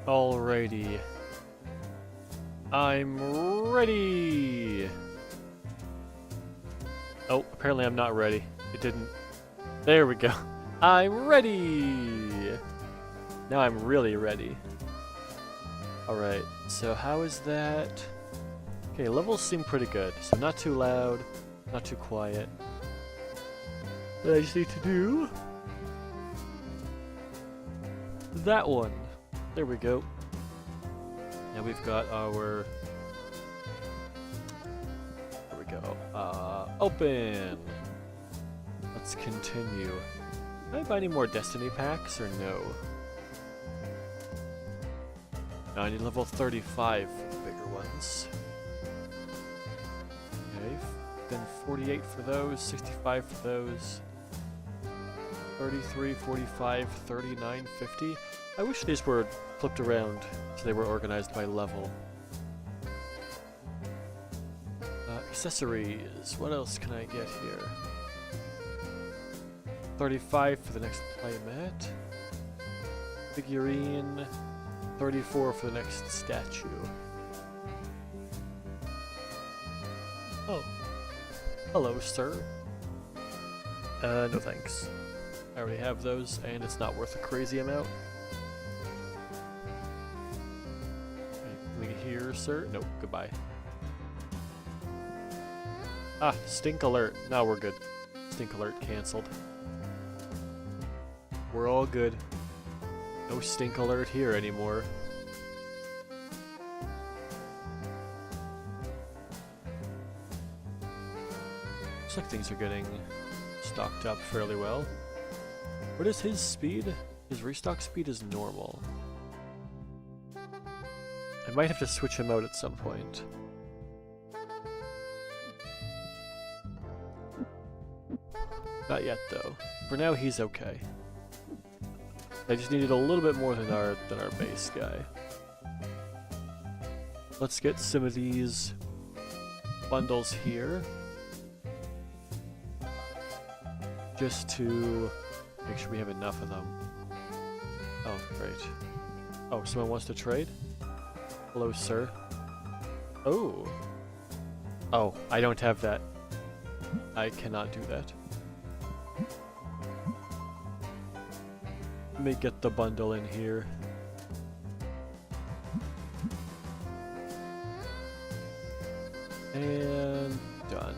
Alrighty. I'm ready! Oh, apparently I'm not ready. It didn't. There we go. I'm ready! Now I'm really ready. Alright, so how is that? Okay, levels seem pretty good. So not too loud, not too quiet. What I just need to do... that one. There we go. Now we've got our... there we go. Open! Let's continue. Can I buy any more Destiny packs or no? No, I need level 35 for the bigger ones. Okay, then 48 for those, 65 for those. 33, 45, 39, 50. I wish these were flipped around so they were organized by level. Accessories. What else can I get here? 35 for the next playmat. Figurine. 34 for the next statue. Oh. Hello, sir. No thanks. I already have those, and it's not worth a crazy amount. Anything here, sir? Nope, goodbye. Ah, stink alert. Now we're good. Stink alert cancelled. We're all good. No stink alert here anymore. Looks like things are getting stocked up fairly well. What is his speed? His restock speed is normal. I might have to switch him out at some point. Not yet though. For now he's okay. I just needed a little bit more than our base guy. Let's get some of these bundles here. Just to make sure we have enough of them. Oh, great. Oh, someone wants to trade? Hello, sir. Oh. Oh, I don't have that. I cannot do that. Let me get the bundle in here. And done.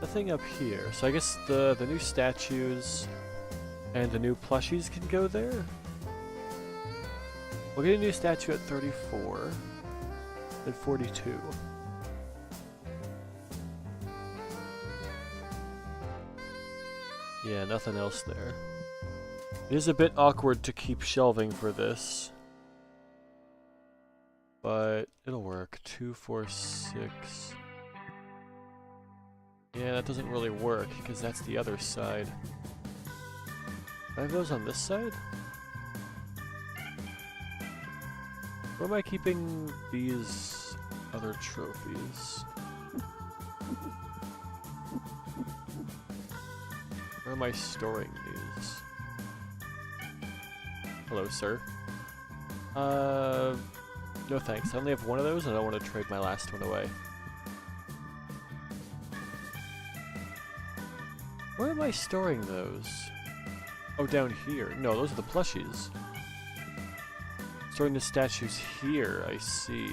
Nothing up here. So I guess the new statues and the new plushies can go there. We'll get a new statue at 34 and 42. Yeah, nothing else there. It is a bit awkward to keep shelving for this. But it'll work. 2, 4, 6. Yeah, that doesn't really work because that's the other side. Do I have those on this side? Where am I keeping these other trophies? Where am I storing these? Hello, sir. No thanks. I only have one of those and I don't want to trade my last one away. Where am I storing those? Oh, down here. No, those are the plushies. Storing the statues here, I see.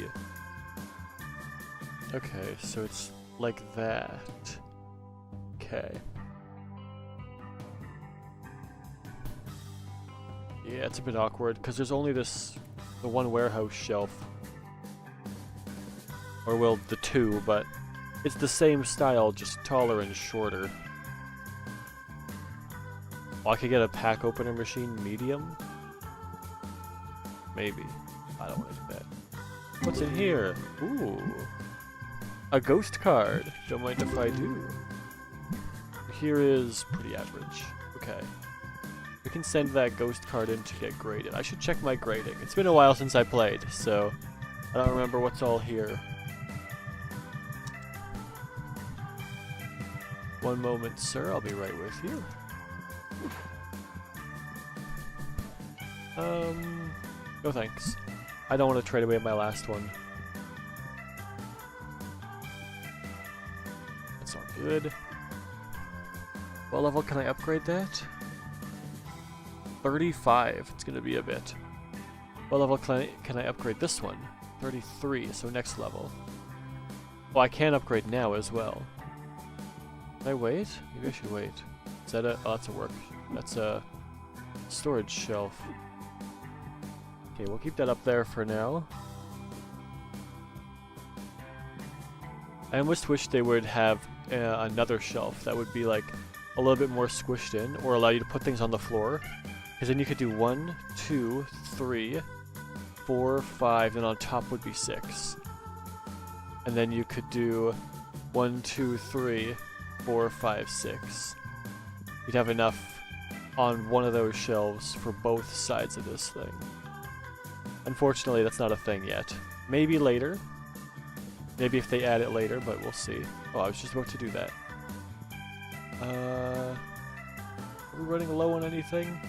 Okay, so it's like that. Okay. Yeah, it's a bit awkward, because there's only the one warehouse shelf. Or, well, the two, but it's the same style, just taller and shorter. Oh, I could get a pack opener machine medium? Maybe. I don't want to do that. What's in here? Ooh. A ghost card. Don't mind if I do. Here is pretty average. Okay. We can send that ghost card in to get graded. I should check my grading. It's been a while since I played, so I don't remember what's all here. One moment, sir. I'll be right with you. No thanks. I don't want to trade away my last one. That's all good. What level can I upgrade that? 35. It's gonna be a bit. What level can I upgrade this one? 33, so next level. Well, I can upgrade now as well. Can I wait? Maybe I should wait. Is that a... Oh, that's a work. That's a storage shelf. Okay, we'll keep that up there for now. I almost wish they would have another shelf that would be like a little bit more squished in, or allow you to put things on the floor. Because then you could do 1, 2, 3, 4, 5, and on top would be 6. And then you could do 1, 2, 3, 4, 5, 6. You'd have enough on one of those shelves for both sides of this thing. Unfortunately, that's not a thing yet. Maybe later. Maybe if they add it later, but we'll see. Oh, I was just about to do that. Are we running low on anything?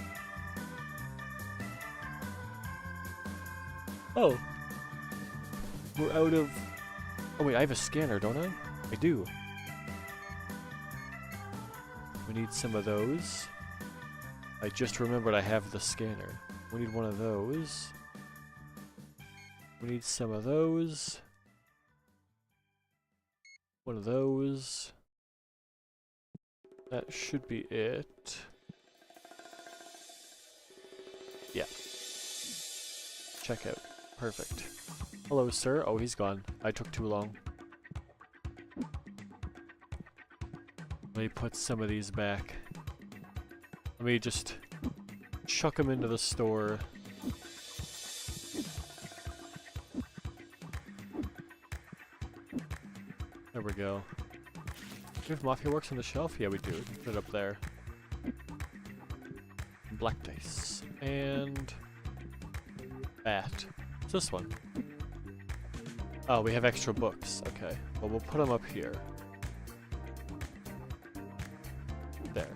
Oh! We're out of... Oh wait, I have a scanner, don't I? I do. We need some of those. I just remembered I have the scanner. We need one of those. We need some of those. One of those. That should be it. Yeah. Check out. Perfect. Hello, sir. Oh, he's gone. I took too long. Let me put some of these back. Let me just chuck them into the store. There we go. Do we have Mafia Works on the shelf? Yeah, we do. We can put it up there. Black dice. And... bat. What's this one? Oh, we have extra books. Okay. Well, we'll put them up here. There.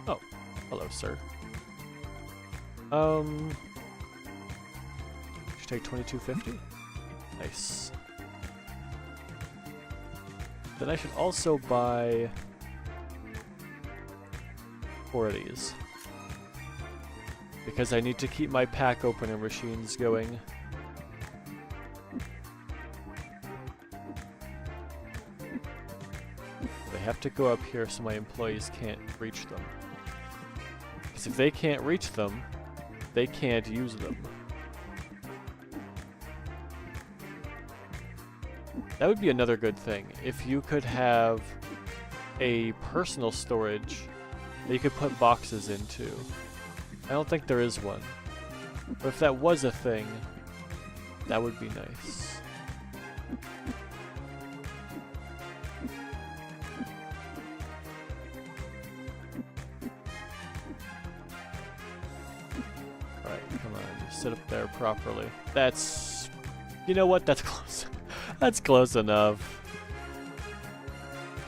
Oh. Hello, sir. Should take 2250. Nice. Then I should also buy 4 of these. Because I need to keep my pack opener machines going. They have to go up here so my employees can't reach them. Because if they can't reach them, they can't use them. That would be another good thing. If you could have a personal storage that you could put boxes into. I don't think there is one. But if that was a thing, that would be nice. Alright, come on. Sit up there properly. That's... You know what? That's close. That's close enough.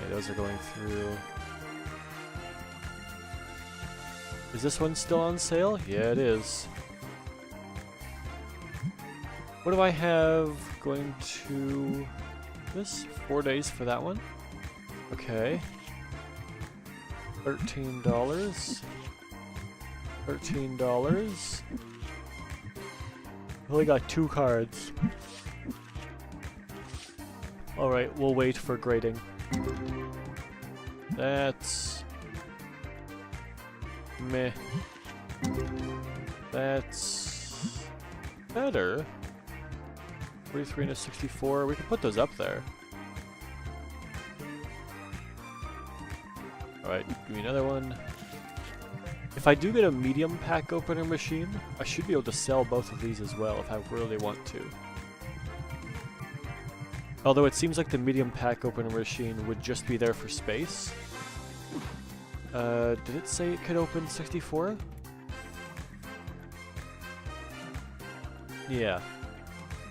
Okay, those are going through. Is this one still on sale? Yeah, it is. What do I have going to this? 4 days for that one? Okay. $13. $13. Only got 2 cards. Alright, we'll wait for grading. That's... meh. That's... better. 43 and a 64. We can put those up there. Alright, give me another one. If I do get a medium pack opener machine, I should be able to sell both of these as well if I really want to. Although it seems like the medium pack opener machine would just be there for space. Did it say it could open 64? Yeah.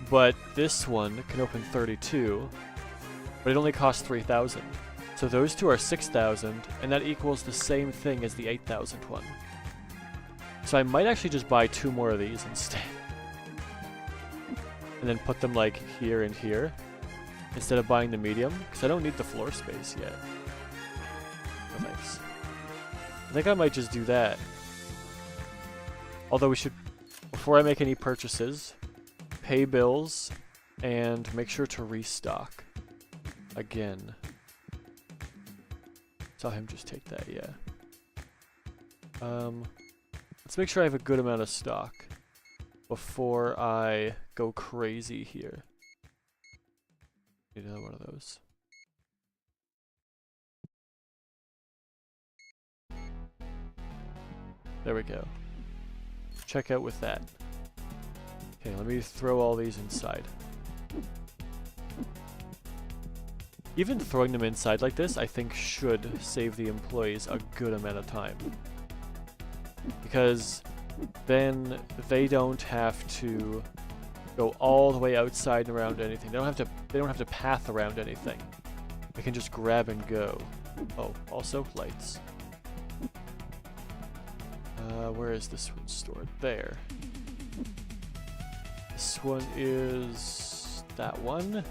But this one can open 32. but it only costs 3,000. So those two are 6,000, and that equals the same thing as the 8,000 one. So I might actually just buy 2 more of these instead. And then put them like here and here, instead of buying the medium, because I don't need the floor space yet. No thanks. I think I might just do that. Although we should, before I make any purchases, pay bills, and make sure to restock. Again. Saw him just take that, yeah. Let's make sure I have a good amount of stock before I go crazy here. Need another one of those. There we go. Check out with that. Okay, let me throw all these inside. Even throwing them inside like this, I think should save the employees a good amount of time. Because then they don't have to go all the way outside and around anything. They don't have to path around anything. They can just grab and go. Oh, also lights. Where is this one stored? There. This one is that one.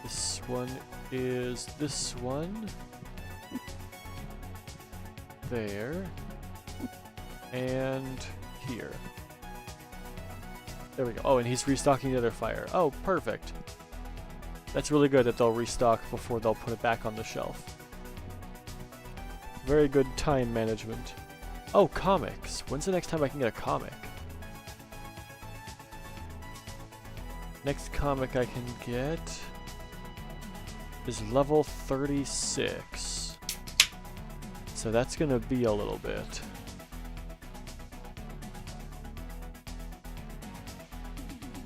This one is this one. There. And here. There we go. Oh, and he's restocking the other fire. Oh, perfect. That's really good that they'll restock before they'll put it back on the shelf. Very good time management. Oh, comics. When's the next time I can get a comic? Next comic I can get is level 36. So that's gonna be a little bit.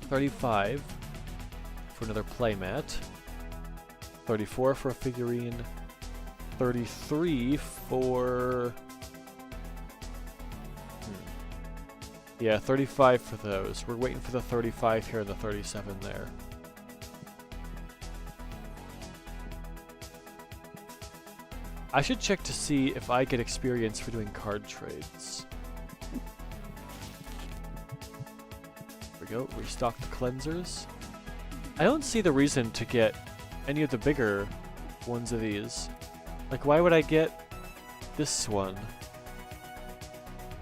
$35 for another playmat. $34 for a figurine. $33 for... Yeah, $35 for those. We're waiting for the $35 here and the $37 there. I should check to see if I get experience for doing card trades. There we go. Restock the cleansers. I don't see the reason to get any of the bigger ones of these. Like, why would I get this one?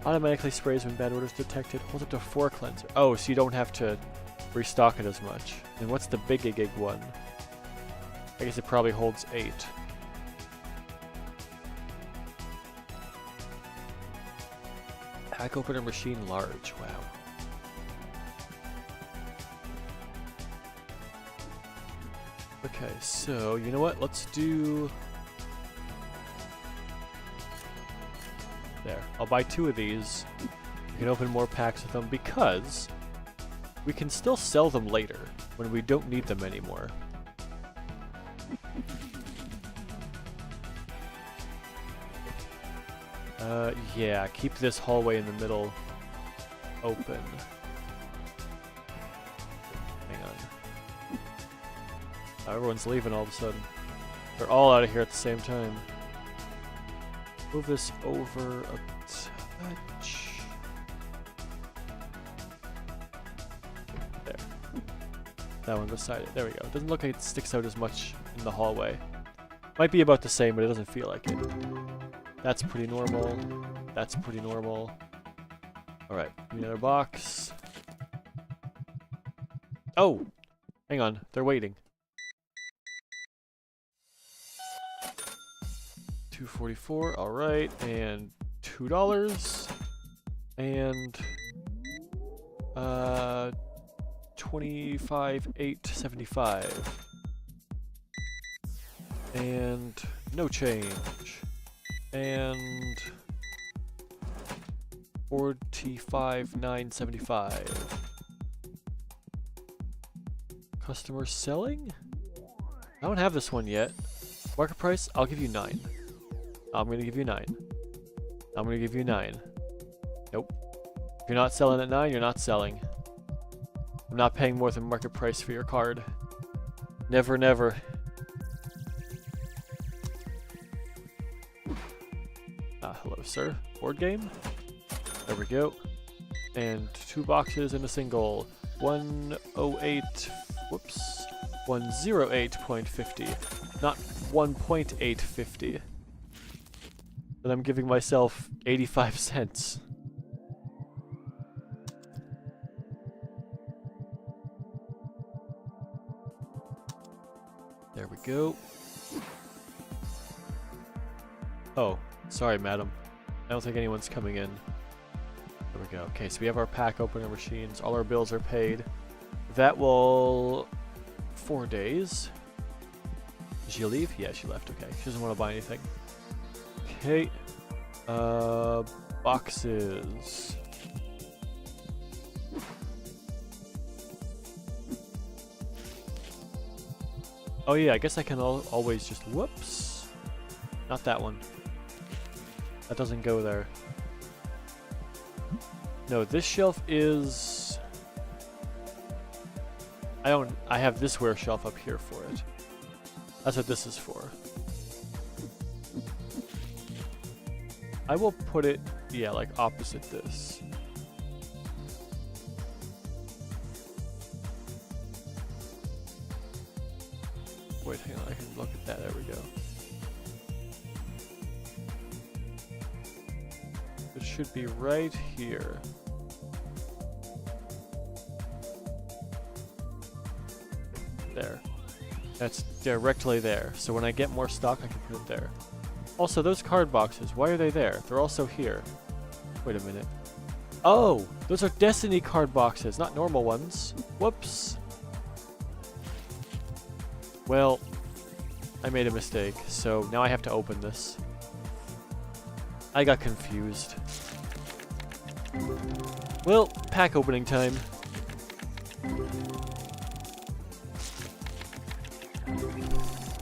Automatically sprays when bad odor is detected. Holds up to 4 cleanser. Oh, so you don't have to restock it as much. And what's the big gig one? I guess it probably holds 8. Pack opener machine large. Wow. Okay, so you know what? Let's do... There. I'll buy 2 of these. We can open more packs with them because we can still sell them later when we don't need them anymore. Yeah, keep this hallway in the middle open. Hang on. Oh, everyone's leaving all of a sudden. They're all out of here at the same time. Move this over a touch. There. That one beside it. There we go. Doesn't look like it sticks out as much in the hallway. Might be about the same, but it doesn't feel like it. That's pretty normal. That's pretty normal. Alright, give me another box. Oh! Hang on, they're waiting. $2.44, alright, and $2. And 25,875. And no change. And 45,975. Customer selling? I don't have this one yet. Market price, I'll give you 9. I'm gonna give you 9. I'm gonna give you 9. Nope. If you're not selling at 9, you're not selling. I'm not paying more than market price for your card. Never, never. Hello, sir. Board game? There we go. And 2 boxes and a single. 108. Whoops. 108.50. Not 1.850. And I'm giving myself 85 cents. There we go. Oh, sorry, madam. I don't think anyone's coming in. There we go. Okay, so we have our pack opener machines. All our bills are paid. That will... 4 days. Did she leave? Yeah, she left. Okay, she doesn't want to buy anything. Okay. Boxes. Oh yeah, I guess I can always just... Whoops. Not that one. That doesn't go there. No, this shelf is... I have this ware shelf up here for it. That's what this is for. I will put it, yeah, like opposite this. Wait, hang on, I can look at that, there we go. It should be right here. There. That's directly there. So when I get more stock, I can put it there. Also, those card boxes, why are they there? They're also here. Wait a minute. Oh! Those are Destiny card boxes, not normal ones. Whoops. Well, I made a mistake, so now I have to open this. I got confused. Well, pack opening time.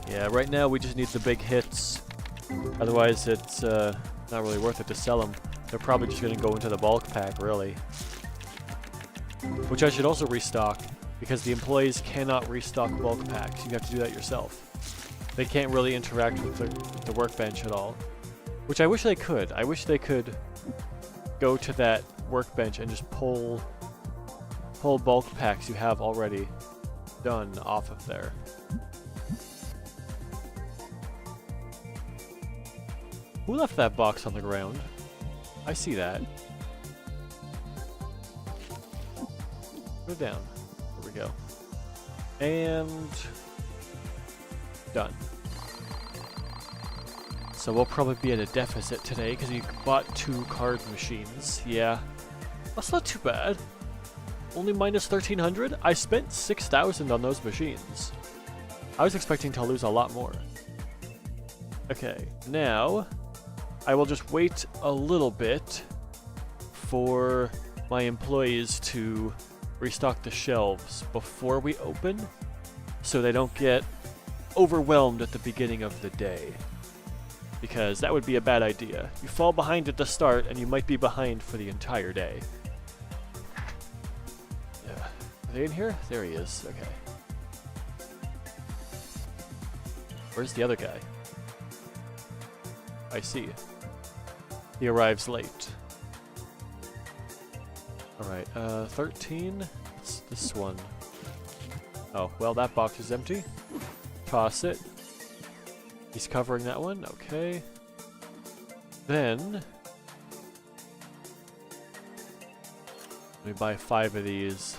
Yeah, right now we just need the big hits. Otherwise it's not really worth it to sell them. They're probably just going to go into the bulk pack, really. Which I should also restock, because the employees cannot restock bulk packs. You have to do that yourself. They can't really interact with the workbench at all. Which I wish they could. I wish they could go to that workbench and just pull bulk packs you have already done off of there. Who left that box on the ground? I see that. Put it down. There we go. And... done. So we'll probably be at a deficit today because we bought 2 card machines. Yeah. That's not too bad. Only minus 1,300? I spent 6,000 on those machines. I was expecting to lose a lot more. Okay, now... I will just wait a little bit for my employees to restock the shelves before we open, so they don't get overwhelmed at the beginning of the day. Because that would be a bad idea. You fall behind at the start, and you might be behind for the entire day. Yeah. Are they in here? There he is. Okay. Where's the other guy? I see. He arrives late. Alright, 13? It's this one. Oh, well, that box is empty. Toss it. He's covering that one, okay. Then... let me buy 5 of these.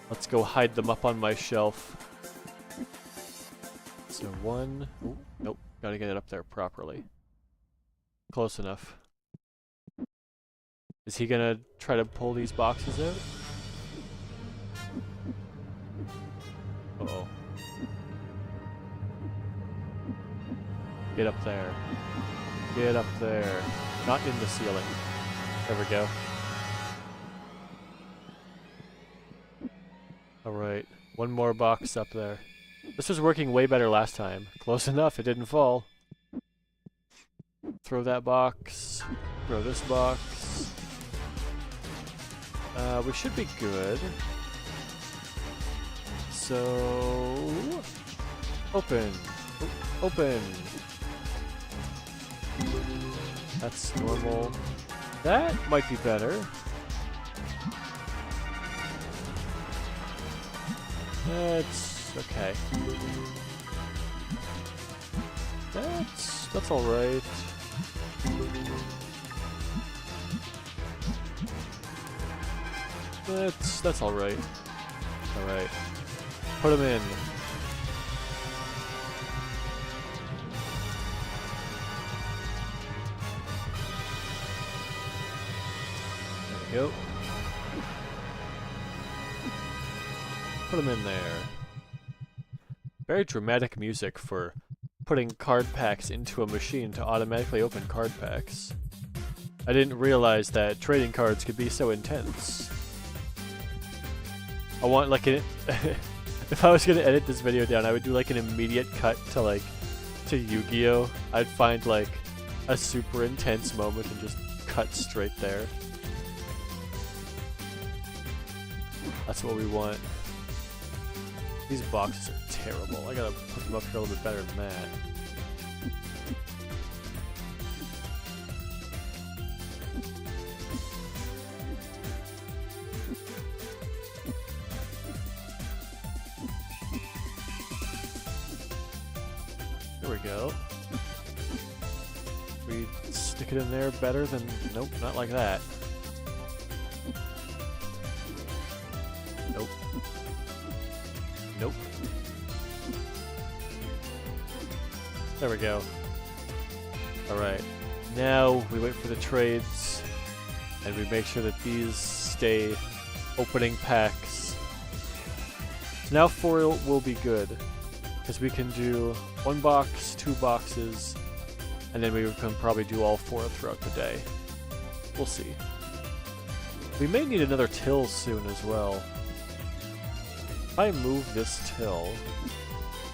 Let's go hide them up on my shelf. So 1... oh, nope, gotta get it up there properly. Close enough. Is he gonna try to pull these boxes out? Uh-oh. Get up there. Get up there. Not in the ceiling. There we go. Alright. One more box up there. This was working way better last time. Close enough, it didn't fall. Throw that box. Throw this box. We should be good. So open. Open. That's normal. That might be better. That's okay. That's all right. That's all right. All right. Put them in. There we go. Put them in there. Very dramatic music for putting card packs into a machine to automatically open card packs. I didn't realize that trading cards could be so intense. I want like an if I was gonna edit this video down, I would do like an immediate cut to Yu-Gi-Oh! I'd find like a super intense moment and just cut straight there. That's what we want. These boxes are terrible. I gotta put them up here a little bit better than that. There we go. We stick it in there better than... Nope, not like that. Nope. Nope. There we go. Alright. Now we wait for the trades, and we make sure that these stay opening packs. So now foil will be good, because we can do 1 box, 2 boxes, and then we can probably do all 4 throughout the day. We'll see. We may need another till soon as well. If I move this till,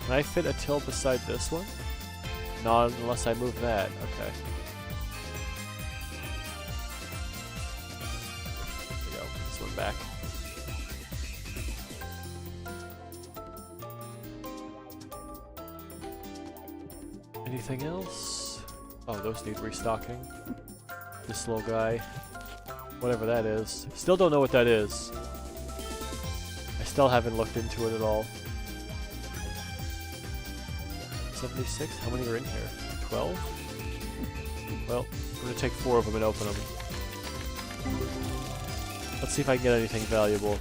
can I fit a till beside this one? Not unless I move that. Okay. There we go. This one back. Anything else? Oh, those need restocking. This little guy. Whatever that is. Still don't know what that is. I still haven't looked into it at all. 76? How many are in here? 12? Well, I'm gonna take 4 of them and open them. Let's see if I can get anything valuable.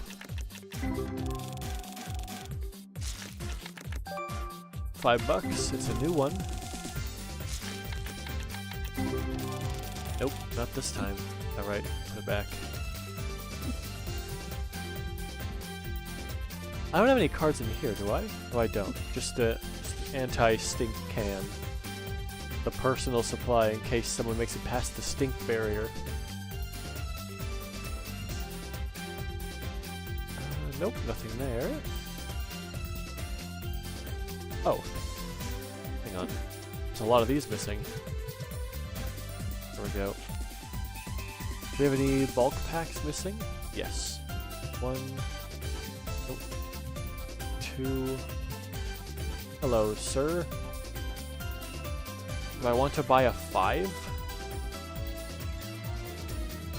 $5. It's a new one. Nope, not this time. Alright, put it back. I don't have any cards in here, do I? No, I don't. Just the anti-stink can. The personal supply in case someone makes it past the stink barrier. Nope, nothing there. Oh. Hang on. There's a lot of these missing. There we go. Do we have any bulk packs missing? Yes. 1. Nope. 2. Hello, sir. Do I want to buy a 5?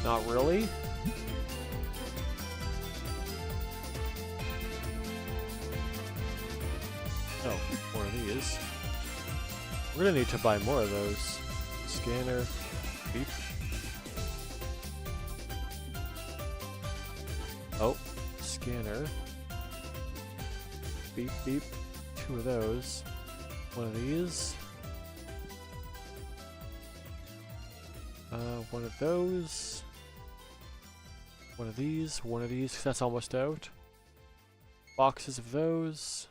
Not really. Oh, more of these. We're gonna need to buy more of those. Scanner. Beep. Oh, scanner. Beep, beep. 2 of those. 1 of these. 1 of those. 1 of these. 1 of these, 'cause that's almost out. Boxes of those.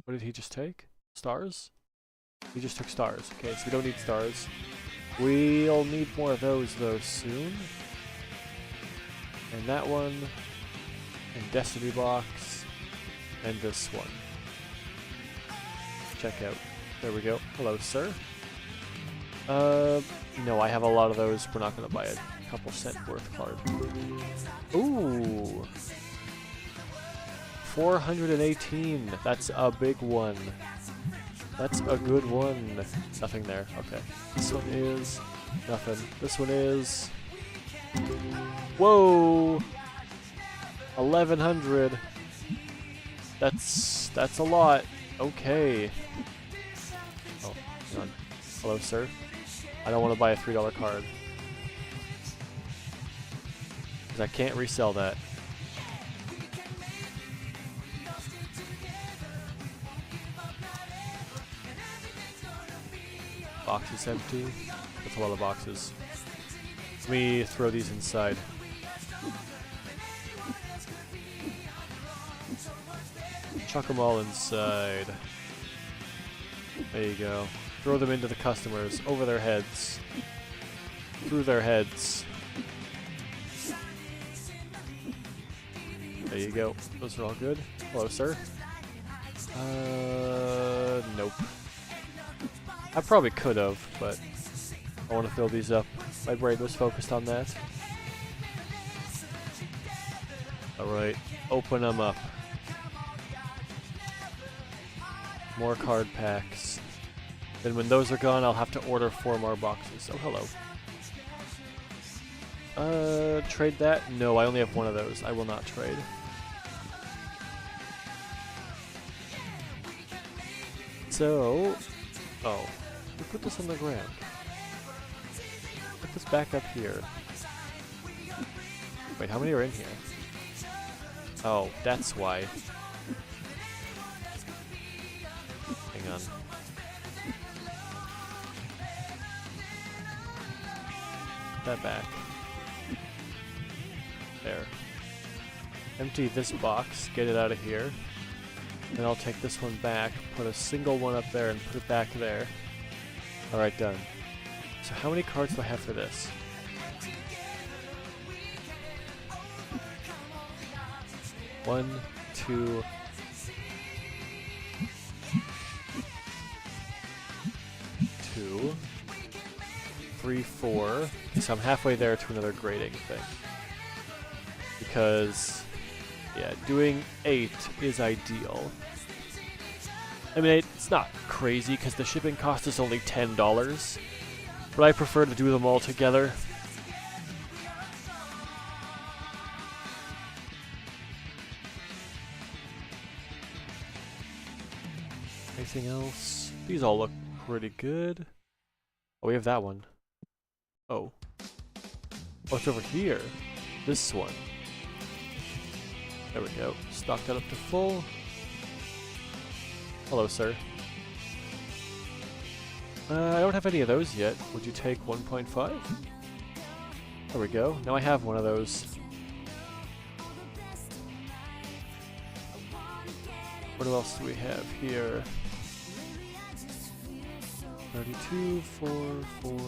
What did he just take? Stars? He just took stars. Okay, so we don't need stars. We'll need more of those though soon. And that one. And Destiny Box. And this one. Check out. There we go. Hello, sir. No, I have a lot of those. We're not gonna buy a couple cent worth card. Ooh. 418. That's a big one. That's a good one. Nothing there. Okay. This one is nothing. This one is. Whoa! 1100. That's a lot. Okay. Oh, hang on. Hello, sir. I don't want to buy a $3 card. Because I can't resell that. Box is empty. That's a lot of boxes. Let me throw these inside. Chuck them all inside. There you go. Throw them into the customers, over their heads, through their heads. There you go. Those are all good. Hello, sir. Nope. I probably could have, but I want to fill these up. My brain was focused on that. Alright, open them up. More card packs. Then when those are gone, I'll have to order 4 more boxes. Oh, hello. Trade that? No, I only have one of those. I will not trade. So... oh. We put this on the ground. Put this back up here. Wait, how many are in here? Oh, that's why. Hang on. That back. There. Empty this box, get it out of here. Then I'll take this one back, put a single one up there, and put it back there. Alright, done. So how many cards do I have for this? One, two... 2, 3, 4. So I'm halfway there to another grading thing. Because, yeah, doing 8 is ideal. I mean, it's not crazy because the shipping cost is only $10, but I prefer to do them all together. Anything else? These all look pretty good. Oh, we have that one. Oh. Oh, it's over here. This one. There we go. Stock that up to full. Hello, sir. I don't have any of those yet. Would you take 1.5? There we go. Now I have one of those. What else do we have here? 32, 4, 4,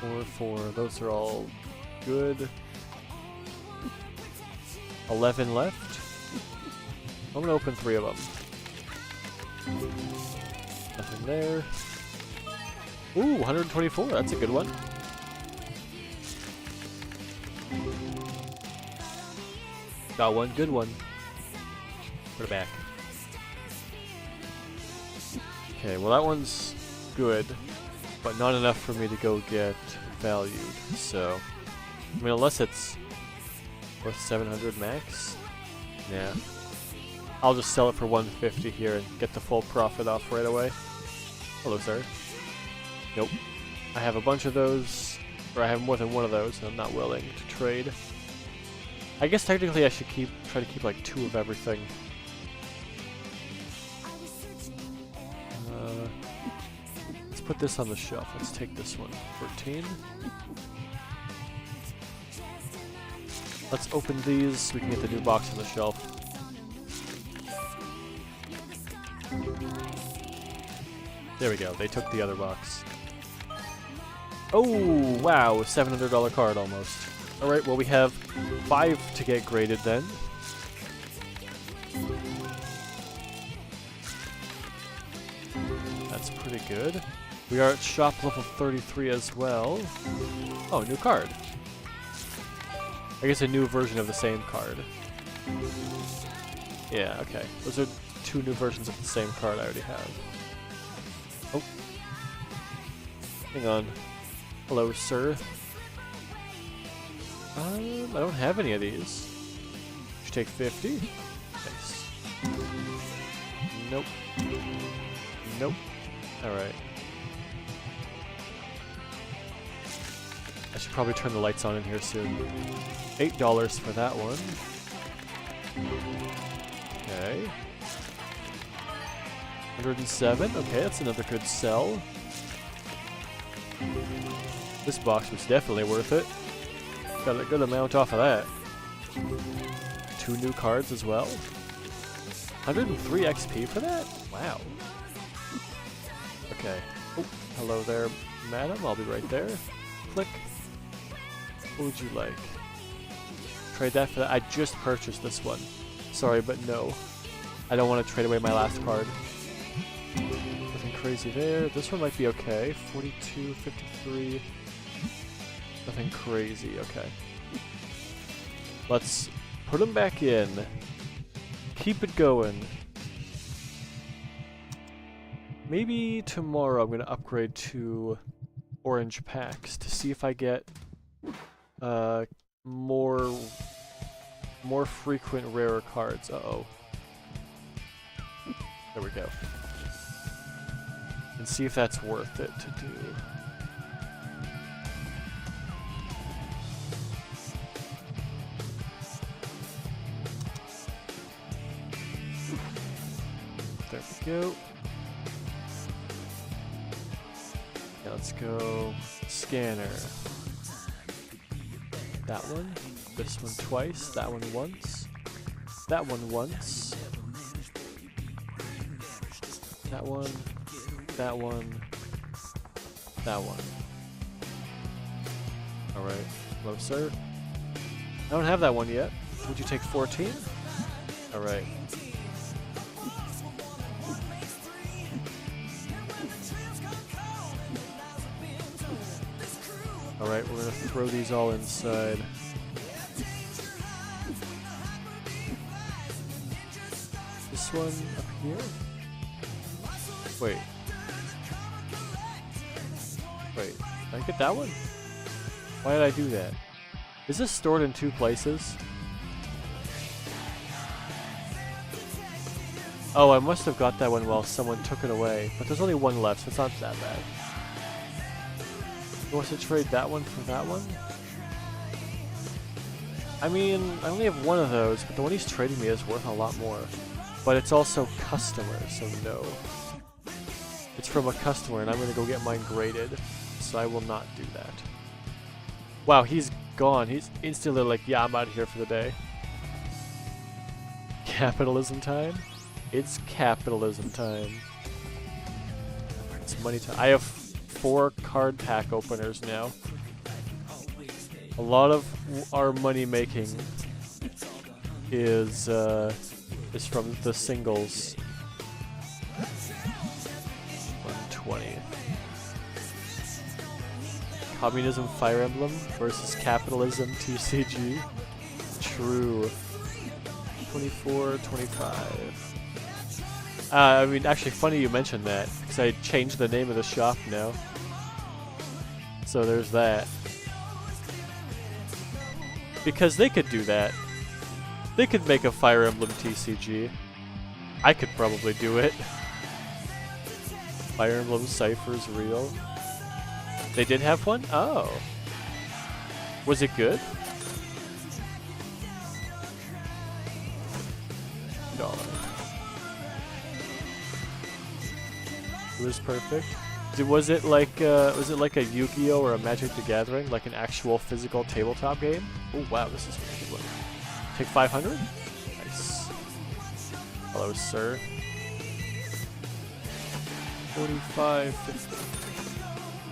4, 4. Those are all good. 11 left. I'm gonna open 3 of them. Nothing there. Ooh, 124. That's a good one. Got one good one. Put it back. Okay, well that one's good, but not enough for me to go get valued. So, I mean, unless it's worth 700 max, yeah. I'll just sell it for 150 here and get the full profit off right away. Hello, sir. Nope. I have a bunch of those, or I have more than one of those, and I'm not willing to trade. I guess technically I should try to keep like 2 of everything. Let's put this on the shelf. Let's take this one. 14. Let's open these so we can get the new box on the shelf. There we go. They took the other box. Oh, wow. $700 card almost. Alright, well we have 5 to get graded then. That's pretty good. We are at shop level 33 as well. Oh, new card. I guess a new version of the same card. Yeah, okay. Those are two new versions of the same card I already have. Oh. Hang on. Hello, sir. I don't have any of these. Should take 50. Nice. Nope. Nope. Alright. I should probably turn the lights on in here soon. $8 for that one. Okay. 107. Okay, that's another good sell. This box was definitely worth it. Got a good amount off of that. 2 new cards as well. 103 XP for that? Wow. Okay. Oh, hello there, madam. I'll be right there. Click. What would you like? Trade that for that? I just purchased this one. Sorry, but no. I don't want to trade away my last card. Nothing crazy there. This one might be okay. 42, 53. Nothing crazy. Okay. Let's put them back in. Keep it going. Maybe tomorrow I'm going to upgrade to orange packs to see if I get more frequent rarer cards. Uh-oh. There we go. And see if that's worth it to do. There we go. Now let's go scanner. That one. This one twice. That one once. That one once. That one. That one. That one. Alright. Hello, sir. I don't have that one yet. Would you take 14? Alright. Alright, we're gonna throw these all inside. This one up here? Wait. Wait, did I get that one? Why did I do that? Is this stored in 2 places? Oh, I must have got that one while someone took it away. But there's only one left, so it's not that bad. You want to trade that one for that one? I mean, I only have one of those, but the one he's trading me is worth a lot more. But it's also customer, so no. It's from a customer, and I'm going to go get mine graded, so I will not do that. Wow, he's gone. He's instantly like, yeah, I'm out of here for the day. Capitalism time? It's capitalism time. It's money time. I have 4 card pack openers now. A lot of our money making is from the singles. 120. Communism Fire Emblem versus Capitalism TCG. True. 24, 25. I mean, actually, funny you mentioned that, because I changed the name of the shop now. So there's that. Because they could do that. They could make a Fire Emblem TCG. I could probably do it. Fire Emblem Cypher's real. They did have one? Oh. Was it good? $1. It was perfect. Was it like a Yu-Gi-Oh or a Magic the Gathering, like an actual physical tabletop game? Oh wow, this is a good one. Take 500? Nice. Hello, sir. 45, 50.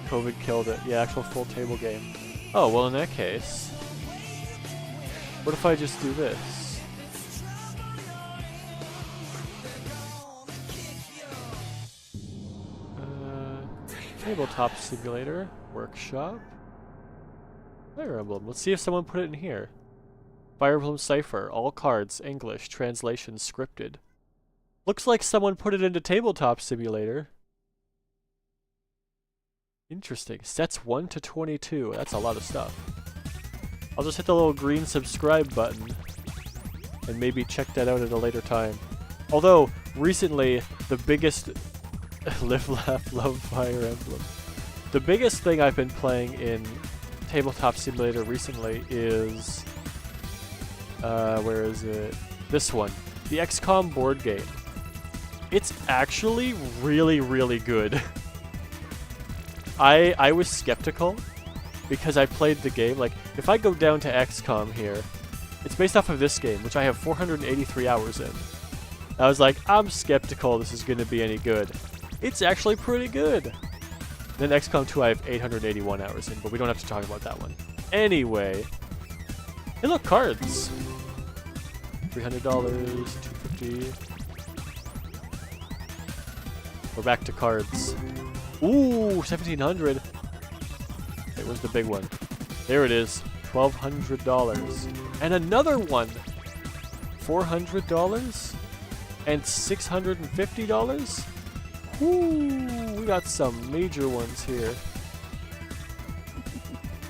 COVID killed it. Yeah, actual full table game. Oh, well in that case, what if I just do this? Tabletop Simulator, Workshop, Fire Emblem. Let's see if someone put it in here. Fire Emblem Cipher, all cards, English, translation scripted. Looks like someone put it into Tabletop Simulator. Interesting. Sets 1 to 22. That's a lot of stuff. I'll just hit the little green subscribe button and maybe check that out at a later time. Although, recently, the biggest... Live, laugh, love, Fire Emblem. The biggest thing I've been playing in Tabletop Simulator recently is... where is it? This one. The XCOM board game. It's actually really, really good. I was skeptical because I played the game. Like, if I go down to XCOM here, it's based off of this game, which I have 483 hours in. I was like, I'm skeptical this is going to be any good. It's actually pretty good. Then XCOM 2 I have 881 hours in, but we don't have to talk about that one. Anyway. Hey look, cards! $300, $250. We're back to cards. Ooh, 1,700. Wait, where's the big one? There it is. $1,200. And another one. $400 and $650. Ooh, we got some major ones here.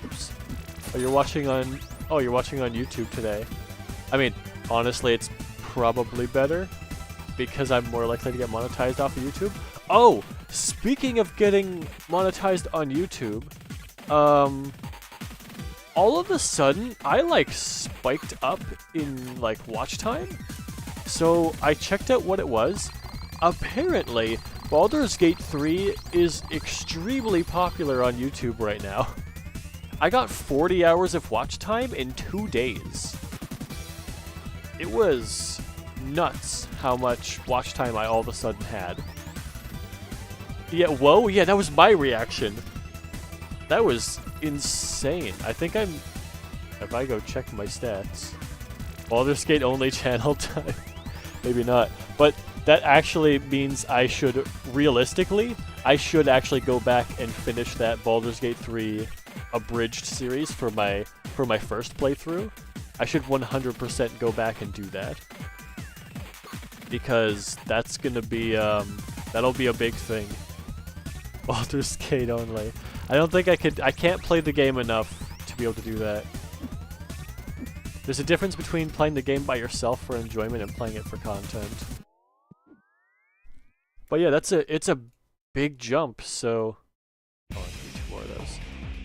Oops. Oh, you're watching on YouTube today. I mean, honestly, it's probably better because I'm more likely to get monetized off of YouTube. Oh, speaking of getting monetized on YouTube, all of a sudden, I like spiked up in like watch time. So I checked out what it was. Apparently, Baldur's Gate 3 is extremely popular on YouTube right now. I got 40 hours of watch time in 2 days. It was nuts how much watch time I all of a sudden had. Yeah, whoa, yeah, that was my reaction. That was insane. I think if I go check my stats, Baldur's Gate only channel time. Maybe not. But that actually means I should, realistically, I should actually go back and finish that Baldur's Gate 3 abridged series for my first playthrough. I should 100% go back and do that. Because that's gonna be, that'll be a big thing. Baldur's Gate only. I don't think I can't play the game enough to be able to do that. There's a difference between playing the game by yourself for enjoyment and playing it for content. But yeah, it's a big jump, so... Oh, I need 2 more of those.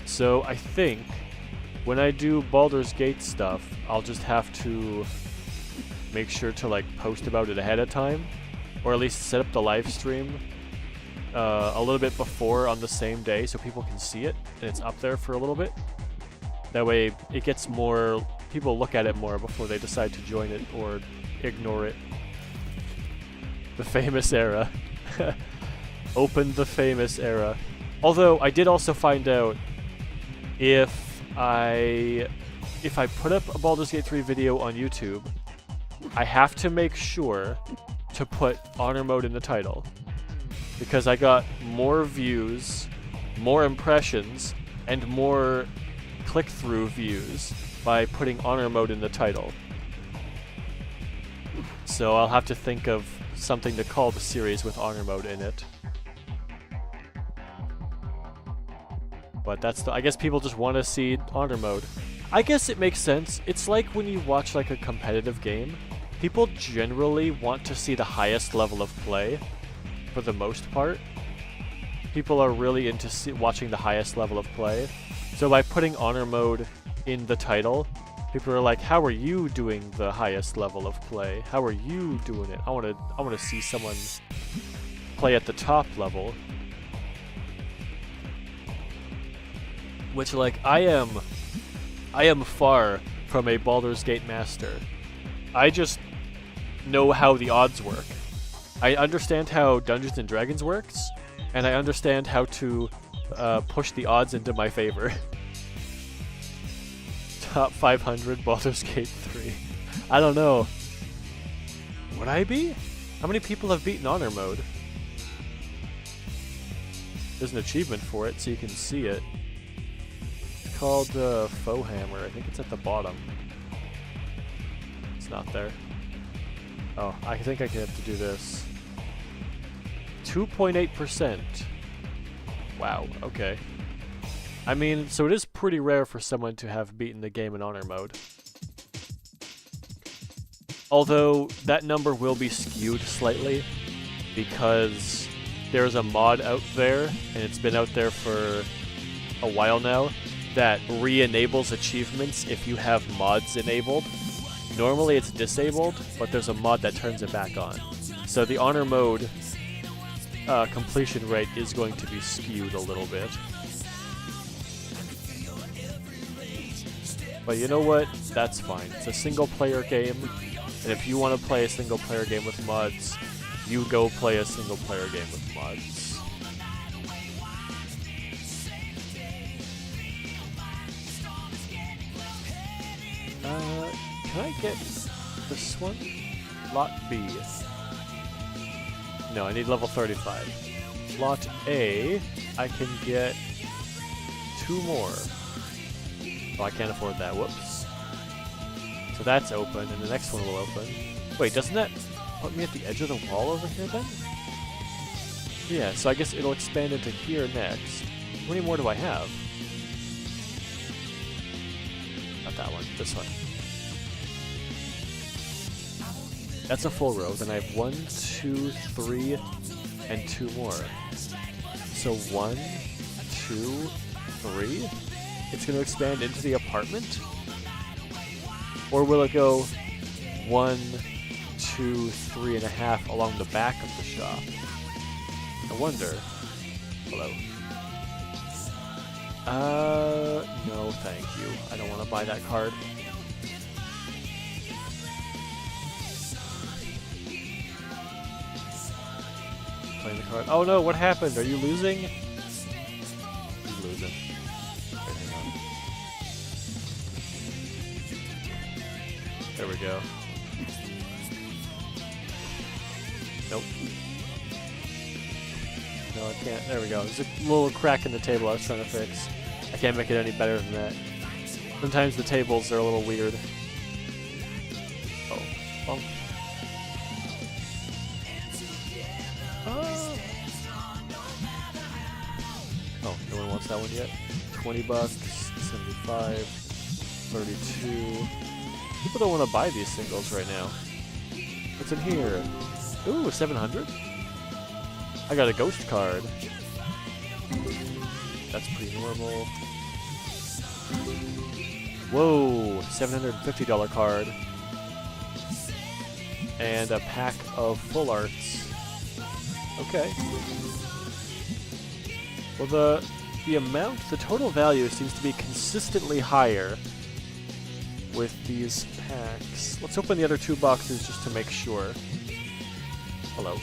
So I think when I do Baldur's Gate stuff, I'll just have to make sure to like post about it ahead of time, or at least set up the live stream a little bit before on the same day so people can see it and it's up there for a little bit. That way it gets more, people look at it more before they decide to join it or ignore it. The famous era. Open the famous era. Although I did also find out if I put up a Baldur's Gate 3 video on YouTube, I have to make sure to put honor mode in the title. Because I got more views, more impressions, and more click-through views by putting honor mode in the title. So I'll have to think of something to call the series with honor mode in it. But that's I guess people just want to see honor mode. I guess it makes sense. It's like when you watch like a competitive game. People generally want to see the highest level of play. For the most part, people are really into watching the highest level of play. So by putting honor mode in the title, people are like, "How are you doing the highest level of play? How are you doing it? I want to see someone play at the top level." Which, like, I am far from a Baldur's Gate master. I just know how the odds work. I understand how Dungeons and Dragons works, and I understand how to push the odds into my favor. Top 500 Baldur's Gate 3. I don't know. Would I be? How many people have beaten honor mode? There's an achievement for it, so you can see it. It's called Foehammer. I think it's at the bottom. not there. Oh, I think I can have to do this. 2.8%. Wow, okay. I mean, so it is pretty rare for someone to have beaten the game in honor mode. Although, that number will be skewed slightly, because there's a mod out there, and it's been out there for a while now, that re-enables achievements if you have mods enabled. Normally it's disabled, but there's a mod that turns it back on. So the honor mode completion rate is going to be skewed a little bit. But you know what? That's fine. It's a single player game, and if you want to play a single player game with mods, you go play a single player game with mods. Can I get this one? Lot B. No, I need level 35. Lot A, I can get 2 more. Oh, I can't afford that. Whoops. So that's open, and the next one will open. Wait, doesn't that put me at the edge of the wall over here then? Yeah, so I guess it'll expand into here next. How many more do I have? Not that one, this one. That's a full row. Then I have 1, 2, 3, and 2 more. So 1, 2, 3. It's going to expand into the apartment? Or will it go 1, 2, 3.5 along the back of the shop? I wonder. Hello. No thank you. I don't want to buy that card. Playing the card. Oh no, what happened? Are you losing? He's losing. Wait, hang on. There we go. Nope. No, I can't. There we go. There's a little crack in the table I was trying to fix. I can't make it any better than that. Sometimes the tables are a little weird. Oh. Bump. Oh, no one wants that one yet. 20 bucks, 75, 32. People don't want to buy these singles right now. What's in here? Ooh, 700? I got a ghost card. That's pretty normal. Whoa, $750 card. And a pack of full arts. Okay. Well, the total value seems to be consistently higher with these packs. Let's open the other 2 boxes just to make sure. Hello.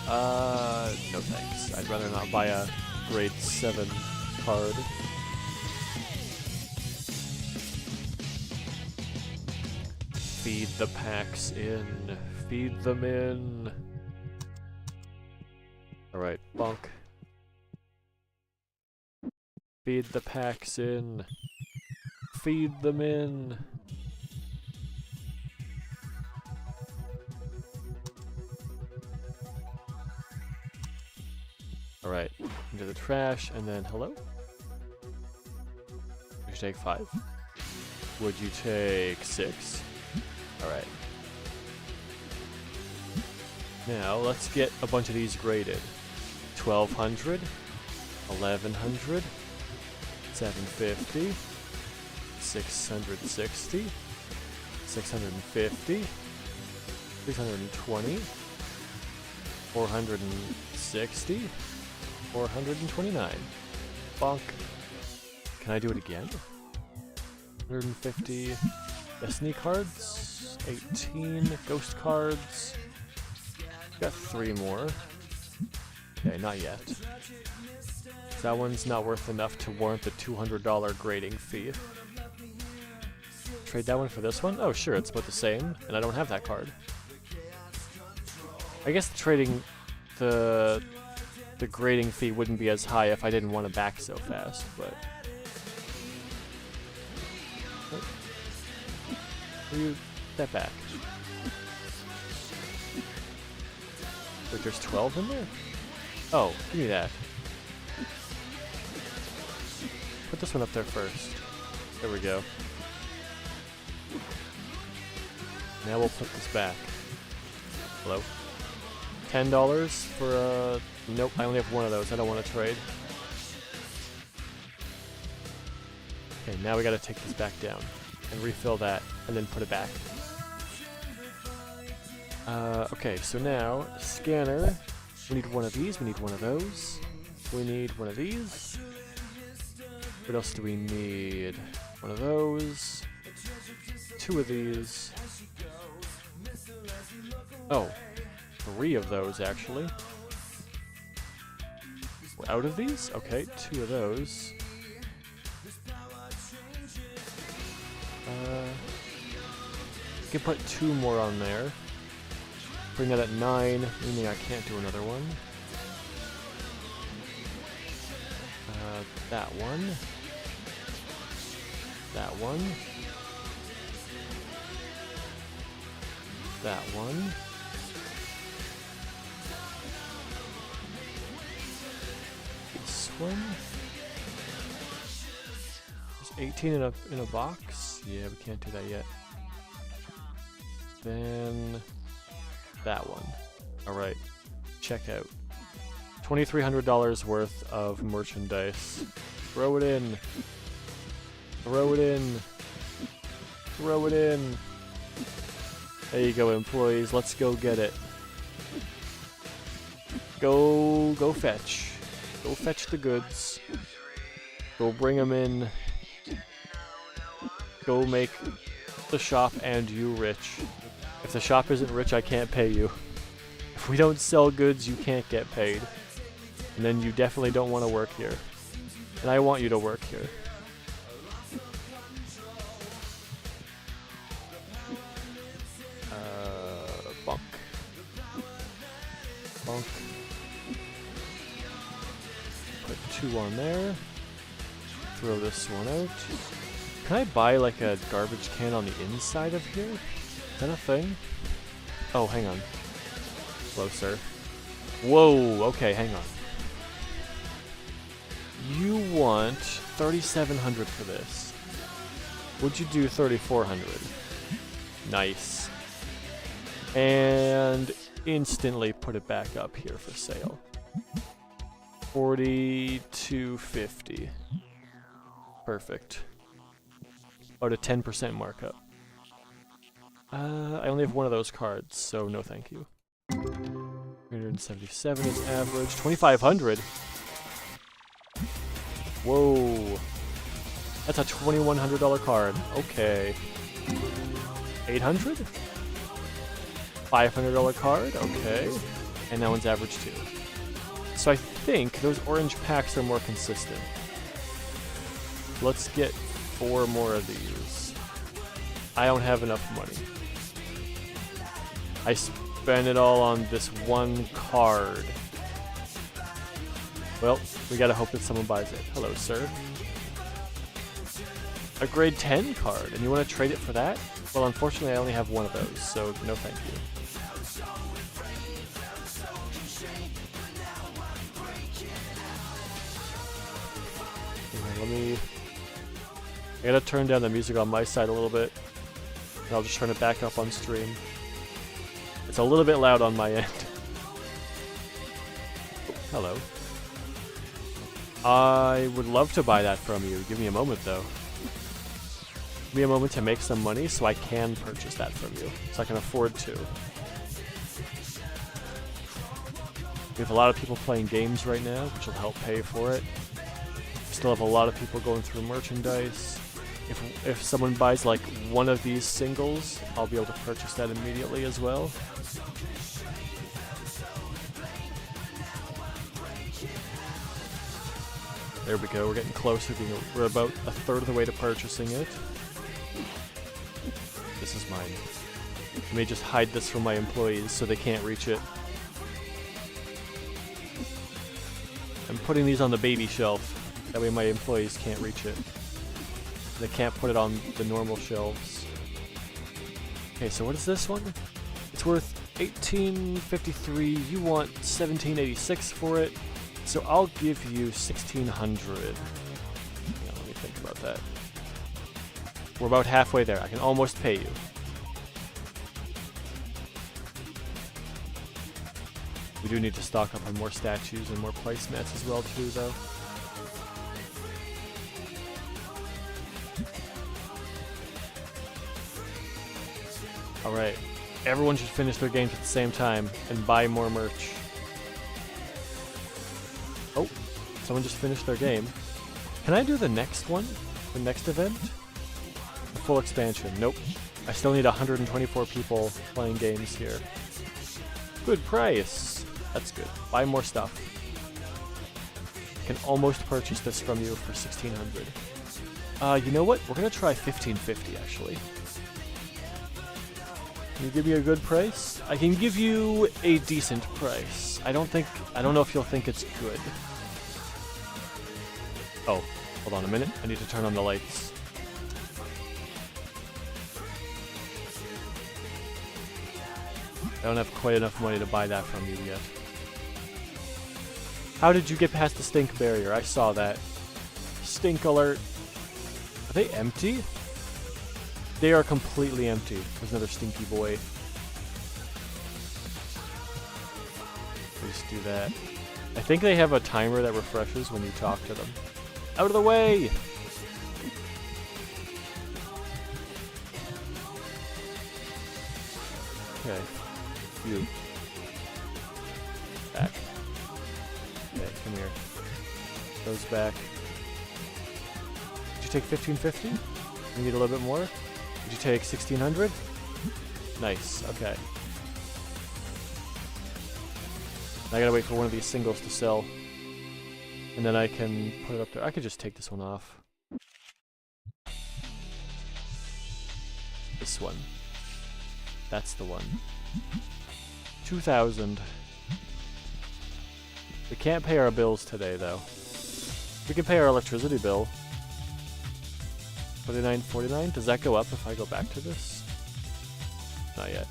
No thanks. I'd rather not buy a grade 7 card. Feed the packs in. Feed them in. Alright, bonk. Feed the packs in. Feed them in. Alright, into the trash, and then hello? Would you take 5? Would you take 6? Alright. Now, let's get a bunch of these graded. 1200, 1100, 750, 660, 650, 620, 460, 429. Bonk. Can I do it again? 150 Destiny cards, 18 Ghost cards. Got 3 more. Okay, not yet. That one's not worth enough to warrant the $200 grading fee. Trade that one for this one? Oh sure, it's about the same, and I don't have that card. I guess trading the grading fee wouldn't be as high if I didn't want to back so fast, but... Will you step back? Wait, there's 12 in there? Oh, give me that. Put this one up there first. There we go. Now we'll put this back. Hello? $10 for a... Nope, I only have one of those. I don't want to trade. Okay, now we gotta take this back down. And refill that, and then put it back. Okay, so now, scanner. We need one of these, we need one of those. We need one of these. What else do we need? One of those. Two of these. Oh, 3 of those actually. We're out of these? Okay, 2 of those. We can put 2 more on there. Bring that at 9, meaning I can't do another one. That one. That one. That one. This one. There's 18 in a box. Yeah, we can't do that yet. Then that one. All right. Check out. $2,300 worth of merchandise. Throw it in. Throw it in. Throw it in. There you go, employees. Let's go get it. Go fetch. Go fetch the goods. Go bring them in. Go make the shop and you rich. If the shop isn't rich, I can't pay you. If we don't sell goods, you can't get paid. And then you definitely don't want to work here. And I want you to work here. Bunk. Bunk. Put 2 on there. Throw this one out. Can I buy like a garbage can on the inside of here? Is that a thing? Oh, hang on. Hello, sir. Whoa, okay, hang on. You want 3,700 for this. Would you do 3,400? Nice. And instantly put it back up here for sale. 4,250. Perfect. About a 10% markup. I only have one of those cards, so no thank you. 377 is average. 2,500? Whoa. That's a $2,100 card. Okay. 800? $500 card? Okay. And that one's average too. So I think those orange packs are more consistent. Let's get 4 more of these. I don't have enough money. I spent it all on this one card. Well, we gotta hope that someone buys it. Hello, sir. A grade 10 card, and you want to trade it for that? Well, unfortunately, I only have one of those, so no thank you. I gotta turn down the music on my side a little bit, and I'll just turn it back up on stream. It's a little bit loud on my end. Hello. I would love to buy that from you. Give me a moment, though. Give me a moment to make some money so I can purchase that from you, so I can afford to. We have a lot of people playing games right now, which will help pay for it. We still have a lot of people going through merchandise. If someone buys like one of these singles, I'll be able to purchase that immediately as well. There we go, we're getting closer. We're about a third of the way to purchasing it. This is mine. Let me just hide this from my employees so they can't reach it. I'm putting these on the baby shelf. That way my employees can't reach it. They can't put it on the normal shelves. Okay, so what is this one? It's worth 1853. You want 1786 for it. So I'll give you 1600. Let me think about that. We're about halfway there. I can almost pay you. We do need to stock up on more statues and more placemats as well too, though. Alright, everyone should finish their games at the same time and buy more merch. Oh, someone just finished their game. Can I do the next one? The next event? The full expansion. Nope. I still need 124 people playing games here. Good price. That's good. Buy more stuff. Can almost purchase this from you for 1600. You know what? We're gonna try 1550 actually. Can you give me a good price? I can give you a decent price. I don't know if you'll think it's good. Oh, hold on a minute. I need to turn on the lights. I don't have quite enough money to buy that from you yet. How did you get past the stink barrier? I saw that. Stink alert. Are they empty? They are completely empty. There's another stinky boy. Just do that. I think they have a timer that refreshes when you talk to them. Out of the way! Okay. You. Back. Okay, come here. Goes back. Did you take 1550? You need a little bit more? Did you take 1600? Nice, okay. I gotta wait for one of these singles to sell. And then I can put it up there. I could just take this one off. This one. That's the one. 2,000. We can't pay our bills today, though. We can pay our electricity bill. 49.49. Does that go up if I go back to this? Not yet.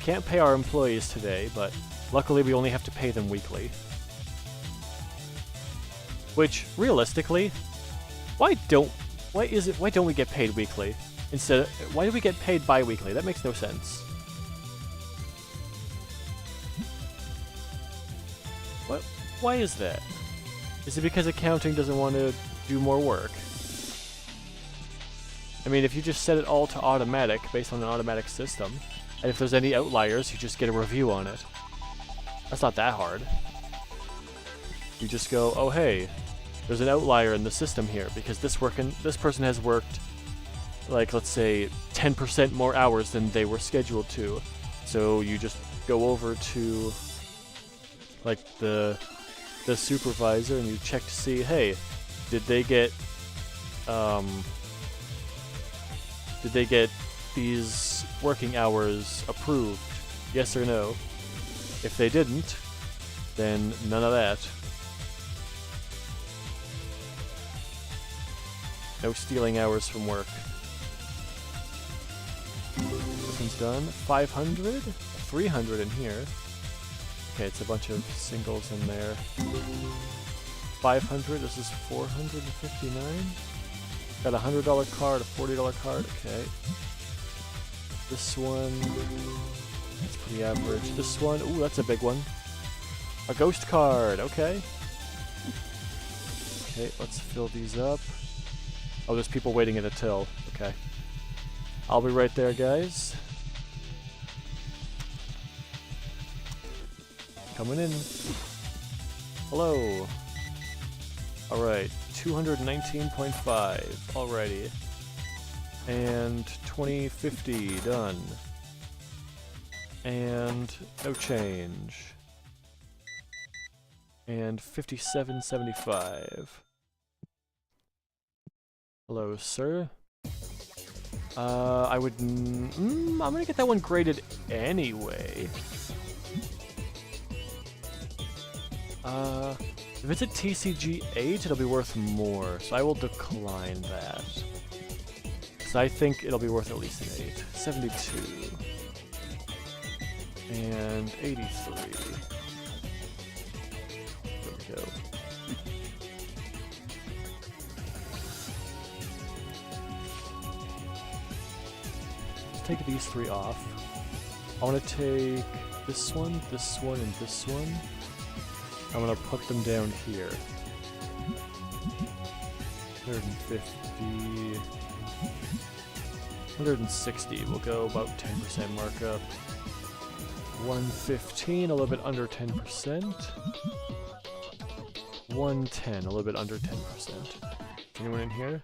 Can't pay our employees today, but luckily we only have to pay them weekly. Which, realistically, why don't we get paid weekly? Why do we get paid bi-weekly? That makes no sense. What? Why is that? Is it because accounting doesn't want to do more work? I mean, if you just set it all to automatic, based on an automatic system, and if there's any outliers, you just get a review on it. That's not that hard. You just go, oh hey, there's an outlier in the system here, because this person has worked, like, let's say, 10% more hours than they were scheduled to. So you just go over to, like, the supervisor and you check to see, hey, did they get these working hours approved? Yes or no? If they didn't, then none of that. No stealing hours from work. This one's done. 500? 300 in here. Okay, it's a bunch of singles in there. 500, this is 459. Got a $100 card, a $40 card, okay. This one, that's pretty average. This one, ooh, that's a big one. A ghost card, okay. Okay, let's fill these up. Oh, there's people waiting at a till, okay. I'll be right there, guys. Coming in. Hello. Alright, 219.5. Alrighty. And 2050, done. And no change. And 57.75. Hello, sir. I'm gonna get that one graded anyway. If it's a TCG 8, it'll be worth more, so I will decline that. because I think it'll be worth at least an 8. 72. And 83. There we go. Let's take these 3 off. I want to take this one, and this one. I'm going to put them down here. 150. 160. We'll go about 10% markup. 115, a little bit under 10%. 110, a little bit under 10%. Anyone in here?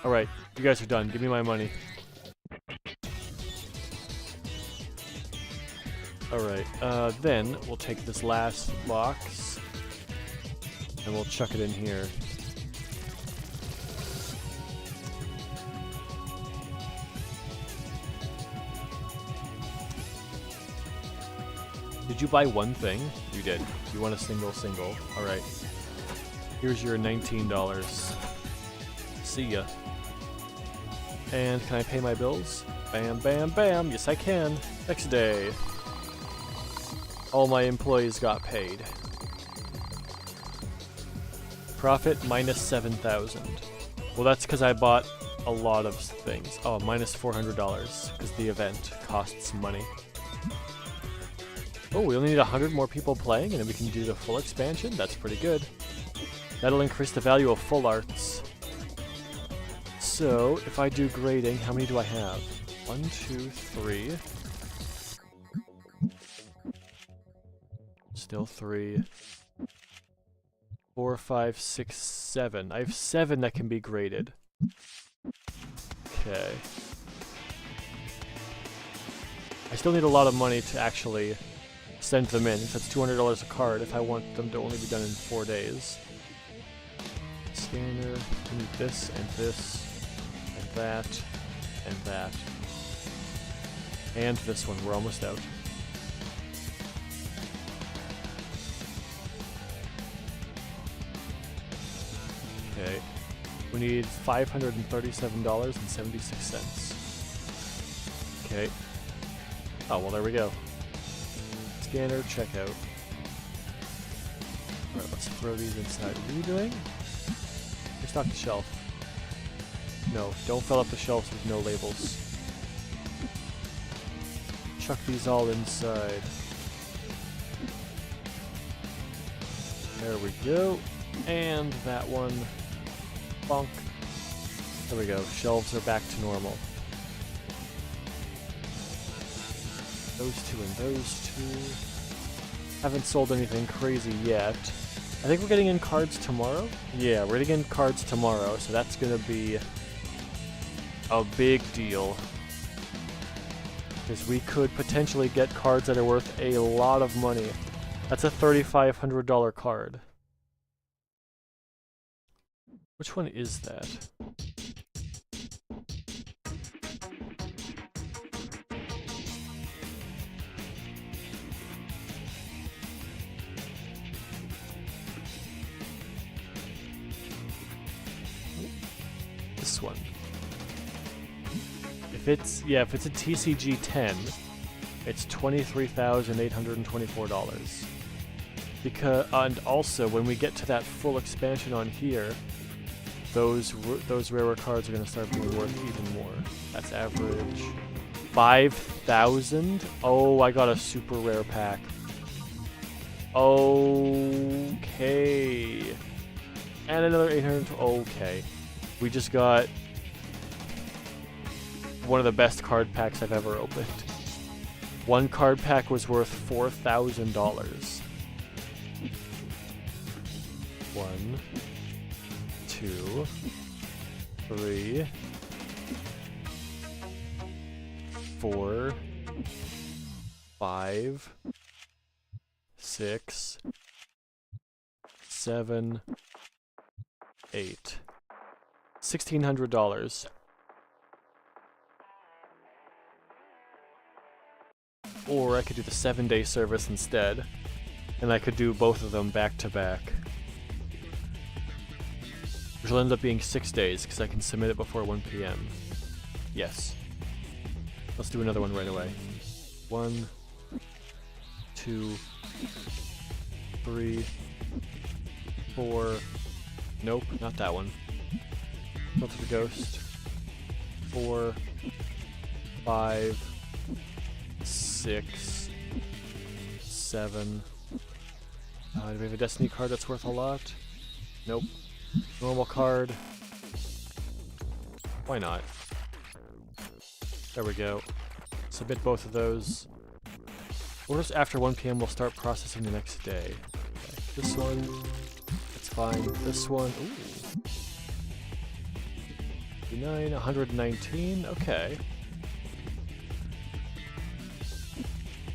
Alright, you guys are done. Give me my money. Alright, then we'll take this last box and we'll chuck it in here. Did you buy one thing? You did. You want a single. Alright. Here's your $19. See ya. And can I pay my bills? Bam, bam, bam. Yes, I can. Next day. All my employees got paid. Profit minus 7,000. Well, that's because I bought a lot of things. Oh, minus $400 because the event costs money. Oh, we only need 100 more people playing and then we can do the full expansion? That's pretty good. That'll increase the value of full arts. So, if I do grading, how many do I have? 1, 2, 3. Still 3. 4, 5, 6, 7. I have 7 that can be graded. Okay. I still need a lot of money to actually send them in. That's $200 a card if I want them to only be done in 4 days. Scanner. I need this and this and that and that. And this one. We're almost out. Okay. We need $537.76. Okay. Oh, well, there we go. Scanner, checkout. Alright, let's throw these inside. What are you doing? Restock the shelf. No, don't fill up the shelves with no labels. Chuck these all inside. There we go. And that one. Bonk. There we go. Shelves are back to normal. Those two and those two. Haven't sold anything crazy yet. I think we're getting in cards tomorrow? Yeah, we're getting in cards tomorrow, so that's gonna be a big deal. Because we could potentially get cards that are worth a lot of money. That's a $3,500 card. Which one is that? This one. If it's a TCG 10, it's $23,824. Because and also when we get to that full expansion on here, those rarer cards are going to start being worth even more. That's average 5,000. Oh, I got a super rare pack. Okay. And another 800. Okay. We just got one of the best card packs I've ever opened. One card pack was worth $4,000. 1, 2, 3, 4, 5, 6, 7, 8. $1,600. Or I could do the 7-day service instead, and I could do both of them back to back. Which will end up being 6 days, because I can submit it before 1 PM. Yes. Let's do another one right away. 1, 2, 3, 4. Nope, not that one. Go to the ghost. 4, 5, 6, 7. Do we have a destiny card that's worth a lot? Nope. Normal card. Why not? There we go. Submit both of those. Orders after 1 p.m. will start processing the next day. Okay. This one, that's fine. This one, ooh. 59, 119, okay.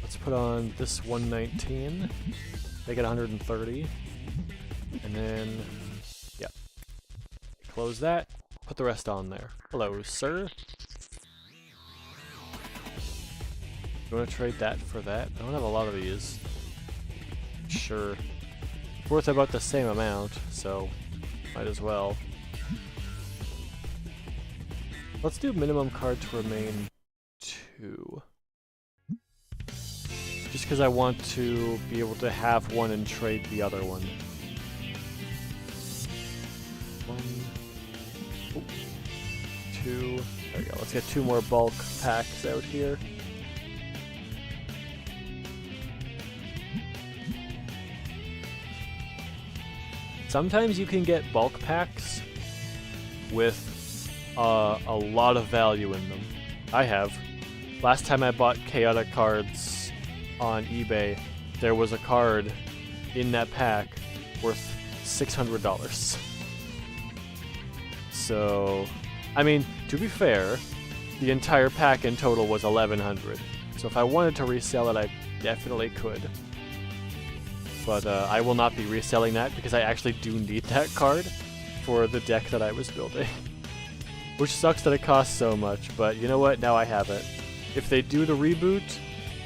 Let's put on this 119, make it 130, and then, yeah. Close that, put the rest on there. Hello, sir. You want to trade that for that? I don't have a lot of these. Sure. Worth about the same amount, so might as well. Let's do minimum card to remain 2. Just because I want to be able to have one and trade the other one. 1, 2. There we go. Let's get 2 more bulk packs out here. Sometimes you can get bulk packs with a lot of value in them. I have. Last time I bought chaotic cards on eBay, there was a card in that pack worth $600. So, I mean, to be fair, the entire pack in total was $1,100. So if I wanted to resell it, I definitely could. But I will not be reselling that because I actually do need that card for the deck that I was building. Which sucks that it costs so much, but you know what? Now I have it. If they do the reboot,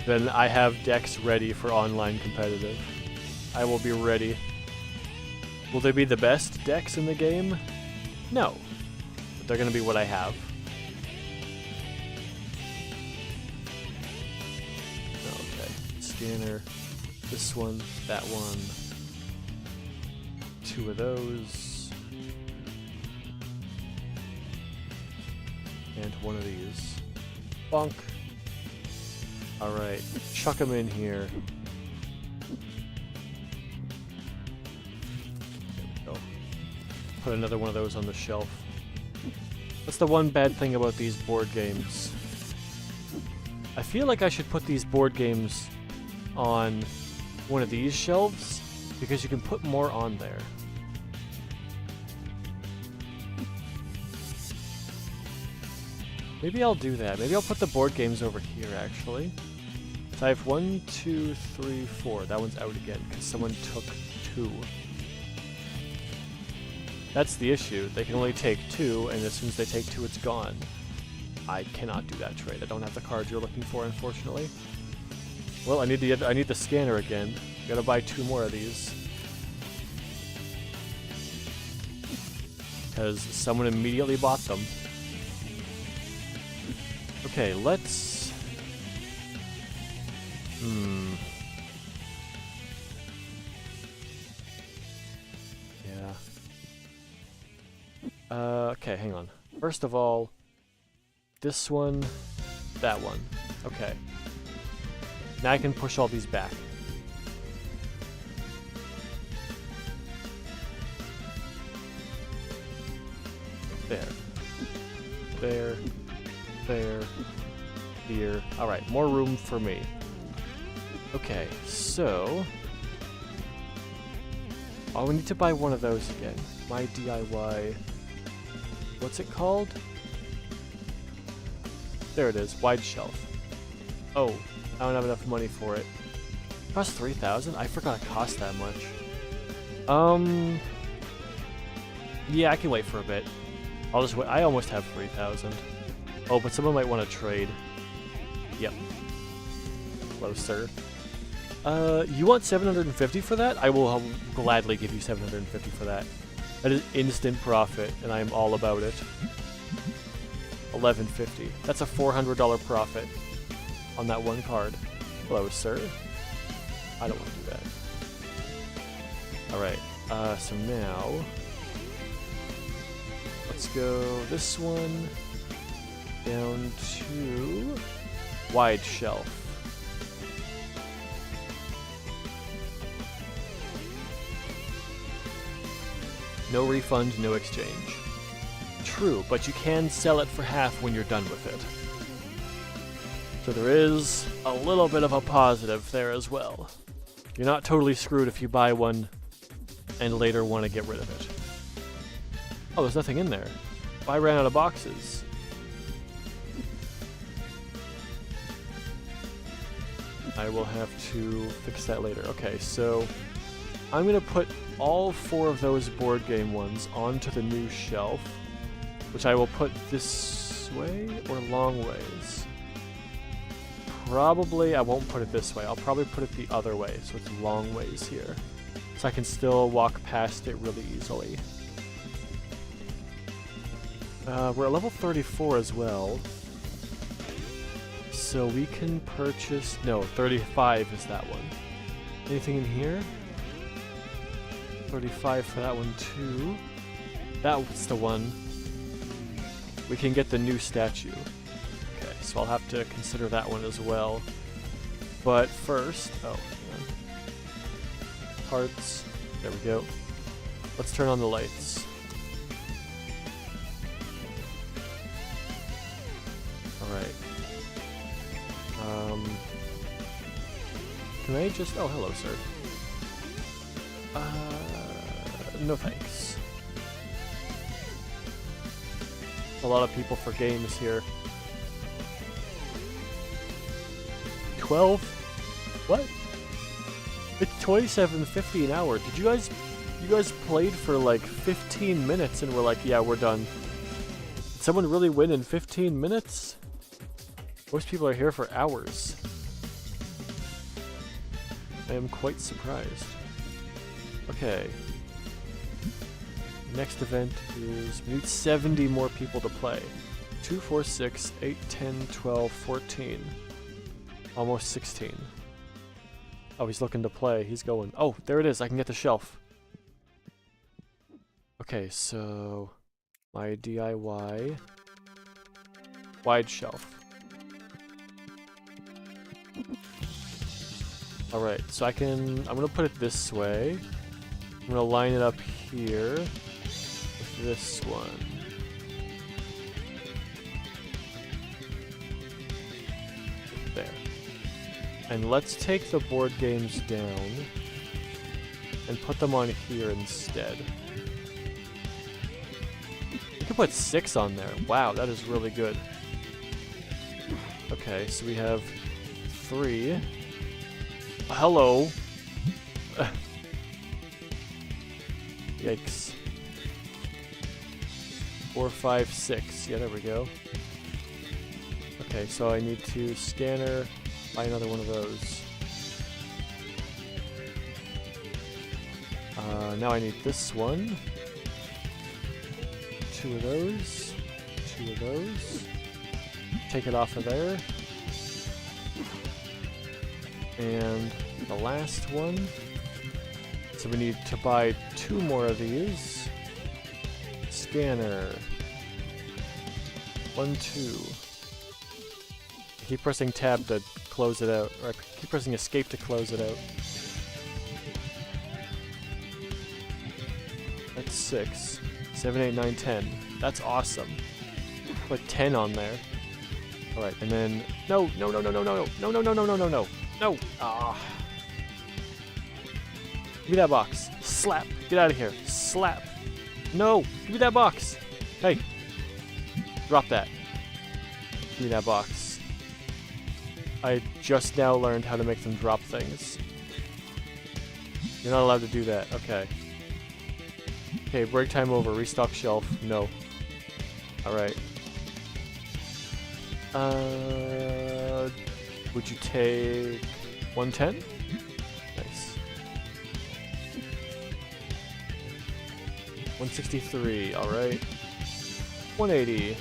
then I have decks ready for online competitive. I will be ready. Will they be the best decks in the game? No. But they're going to be what I have. Okay. Scanner. This one, that one. 2 of those. And 1 of these. Bonk. Alright, chuck them in here. There we go. Put another one of those on the shelf. That's the one bad thing about these board games. I feel like I should put these board games on one of these shelves, because you can put more on there. Maybe I'll do that. Maybe I'll put the board games over here, actually. So I have 1, 2, 3, 4. That one's out again, because someone took 2. That's the issue. They can only take 2, and as soon as they take 2, it's gone. I cannot do that trade. I don't have the cards you're looking for, unfortunately. Well, I need the scanner again. Gotta buy 2 more of these. Because someone immediately bought them. Okay, let's... Yeah. Okay, hang on. First of all, this one, that one. Okay. Now I can push all these back. There. There. There. Here. Alright, more room for me. Okay, so... oh, we need to buy one of those again. My DIY... what's it called? There it is, wide shelf. Oh, I don't have enough money for it. It costs 3,000? I forgot it cost that much. Yeah, I can wait for a bit. I'll just wait. I almost have 3,000. Oh, but someone might want to trade. Yep. Hello, sir. You want 750 for that? I will gladly give you 750 for that. That is instant profit, and I am all about it. $11.50. That's a $400 profit on that one card. Hello, sir. I don't want to do that. Alright, so now let's go this one down to wide shelf. No refund, no exchange. True, but you can sell it for half when you're done with it. So there is a little bit of a positive there as well. You're not totally screwed if you buy one and later want to get rid of it. Oh, there's nothing in there. I ran out of boxes. I will have to fix that later. Okay, so I'm going to put all 4 of those board game ones onto the new shelf, which I will put this way or long ways. Probably I won't put it this way. I'll probably put it the other way, so it's long ways here. So I can still walk past it really easily. We're at level 34 as well. So we can purchase... No, 35 is that one. Anything in here? 35 for that one too. That's the one. We can get the new statue. Okay, so I'll have to consider that one as well. But first... Oh, hang on. Parts. There we go. Let's turn on the lights. Alright. Can I just... Oh, hello, sir. No thanks. A lot of people for games here. 12? What? It's $27.50 an hour. Did you guys played for like 15 minutes and were like, yeah, we're done. Did someone really win in 15 minutes? Most people are here for hours. I am quite surprised. Okay. Next event is, we need 70 more people to play. 2, 4, 6, 8, 10, 12, 14. Almost 16. Oh, he's looking to play. He's going. Oh, there it is. I can get the shelf. Okay, so my DIY wide shelf. Alright, so I'm gonna put it this way. I'm gonna line it up here with this one. There. And let's take the board games down and put them on here instead. You can put 6 on there. Wow, that is really good. Okay, so we have 3. Hello. Yikes. 4, 5, 6. Yeah, there we go. Okay, so I need to scanner, buy another one of those. Now I need this one. 2 of those. 2 of those. Take it off of there. And the last one. So we need to buy 2 more of these. Scanner. 1, 2. Keep pressing tab to close it out. Or keep pressing escape to close it out. That's 6. 7, 8, 9, 10. That's awesome. Put 10 on there. Alright, and then... No! No, no, no, no, no, no, no, no, no, no, no, no! No! Ah. Give me that box. Slap! Get out of here. Slap! No! Give me that box! Hey! Drop that. Give me that box. I just now learned how to make them drop things. You're not allowed to do that. Okay. Okay, break time over. Restock shelf. No. Alright. Would you take 110? Nice. 163, alright. 180.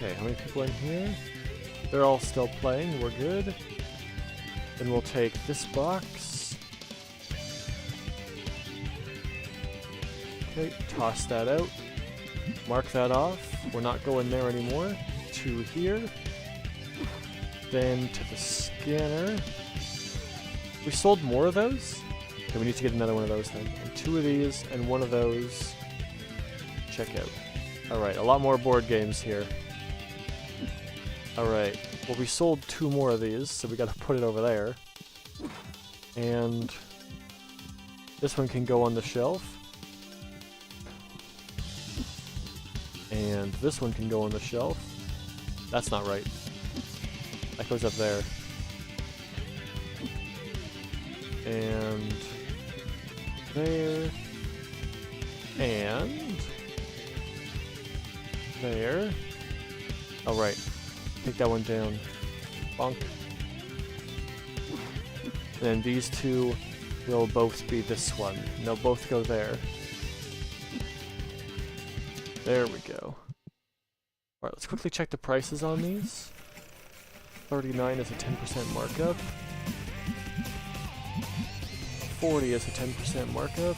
Okay, how many people in here? They're all still playing, we're good. Then we'll take this box. Okay, toss that out. Mark that off. We're not going there anymore. 2 here. Then to the scanner. We sold more of those? Okay, we need to get another one of those then. And 2 of these and 1 of those. Check out. Alright, a lot more board games here. Alright, well we sold 2 more of these, so we gotta put it over there. And this one can go on the shelf. And this one can go on the shelf. That's not right. That goes up there. And there. And there. Oh, right. Take that one down. Bonk. And then these 2 will both be this one. And they'll both go there. There we go. Alright, let's quickly check the prices on these. 39 is a 10% markup. 40 is a 10% markup.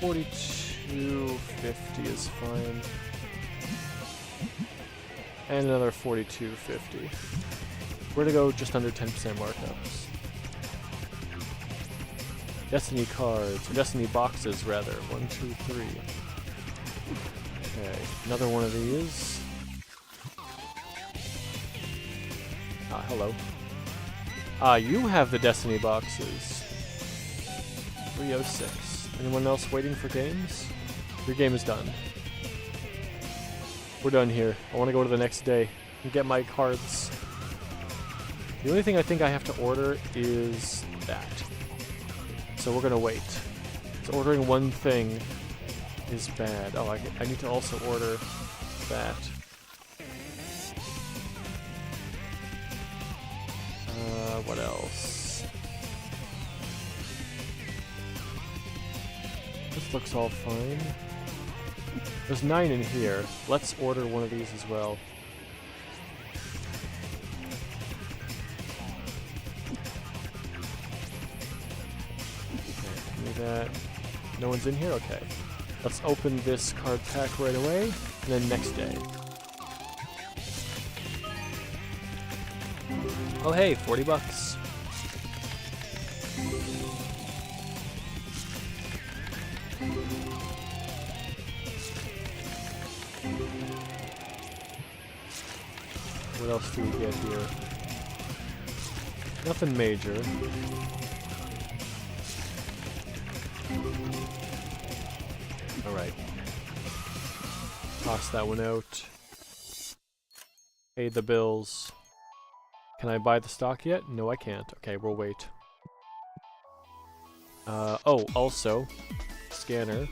42.50 is fine. And another 42.50. We're gonna go just under 10% markups. Destiny cards, or Destiny boxes rather. 1, 2, 3. Okay, another one of these. Ah, hello. Ah, you have the Destiny boxes. 306. Anyone else waiting for games? Your game is done. We're done here. I want to go to the next day and get my cards. The only thing I think I have to order is that. So we're gonna wait. So ordering one thing is bad. Oh, I need to also order that. What else? This looks all fine. There's 9 in here. Let's order one of these as well. Okay, give me that. No one's in here? Okay. Let's open this card pack right away, and then next day. Oh hey, 40 bucks. What else do we get here? Nothing major. Alright. Toss that one out. Pay the bills. Can I buy the stock yet? No, I can't. Okay, we'll wait. Oh, also, scanner.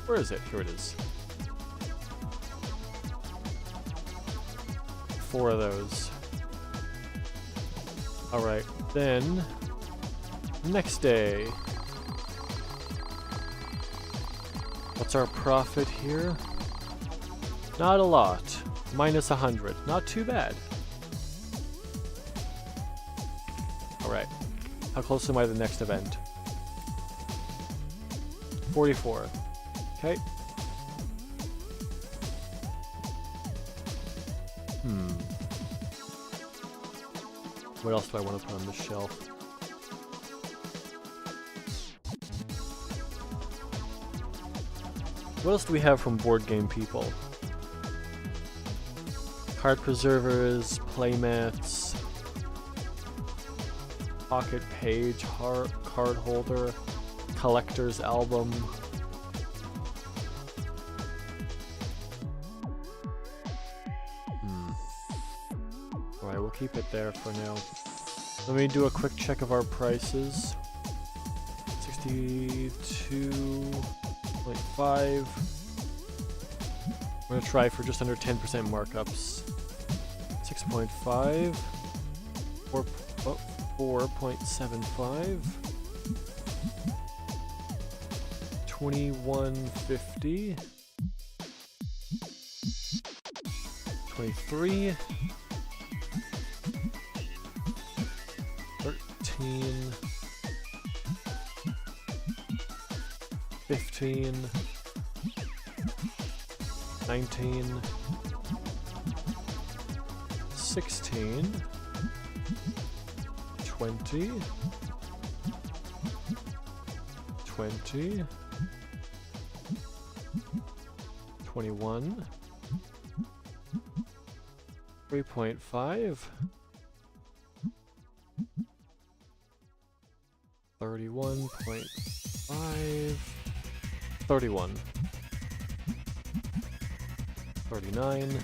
Where is it? Here it is. 4 of those. Alright, then next day. What's our profit here? Not a lot. Minus 100. Not too bad. Alright. How close am I to the next event? 44. Okay. What else do I want to put on this shelf? What else do we have from board game people? Card preservers, playmats, pocket page, card holder, collector's album. Alright, we'll keep it there for now. Let me do a quick check of our prices. 62.5. We're gonna try for just under 10% markups. 6.5. 4.75. 2150. 23. 13. 15. 19. 16. 20. 20. 21. 3.5. 31.5. 31. 39.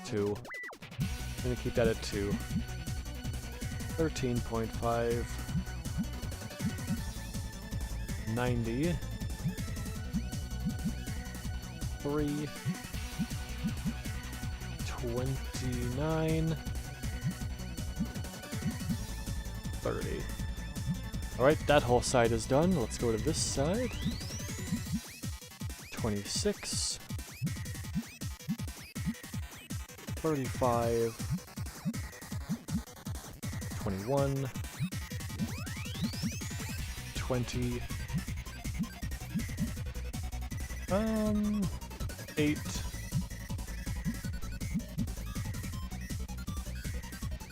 2. I'm gonna keep that at 2. 13.5. 90. 3. 29. 30. Alright, that whole side is done. Let's go to this side. 26. 35. 21. 20. 8.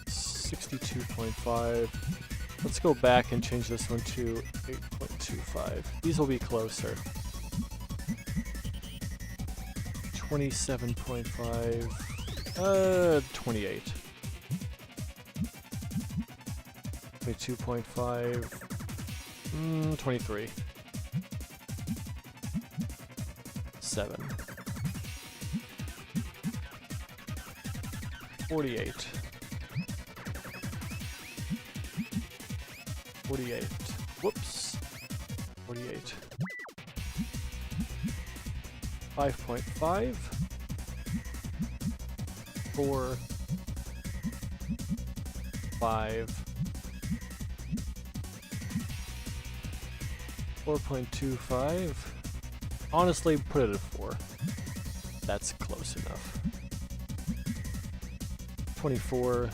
62.5. Let's go back and change this one to 8.25. These will be closer. 27.5. 28. 22.5. 23. 7. 48. 48. Whoops. 48. 5.5. 4. 5. 4.25. Honestly, put it at 4. That's close enough. 24.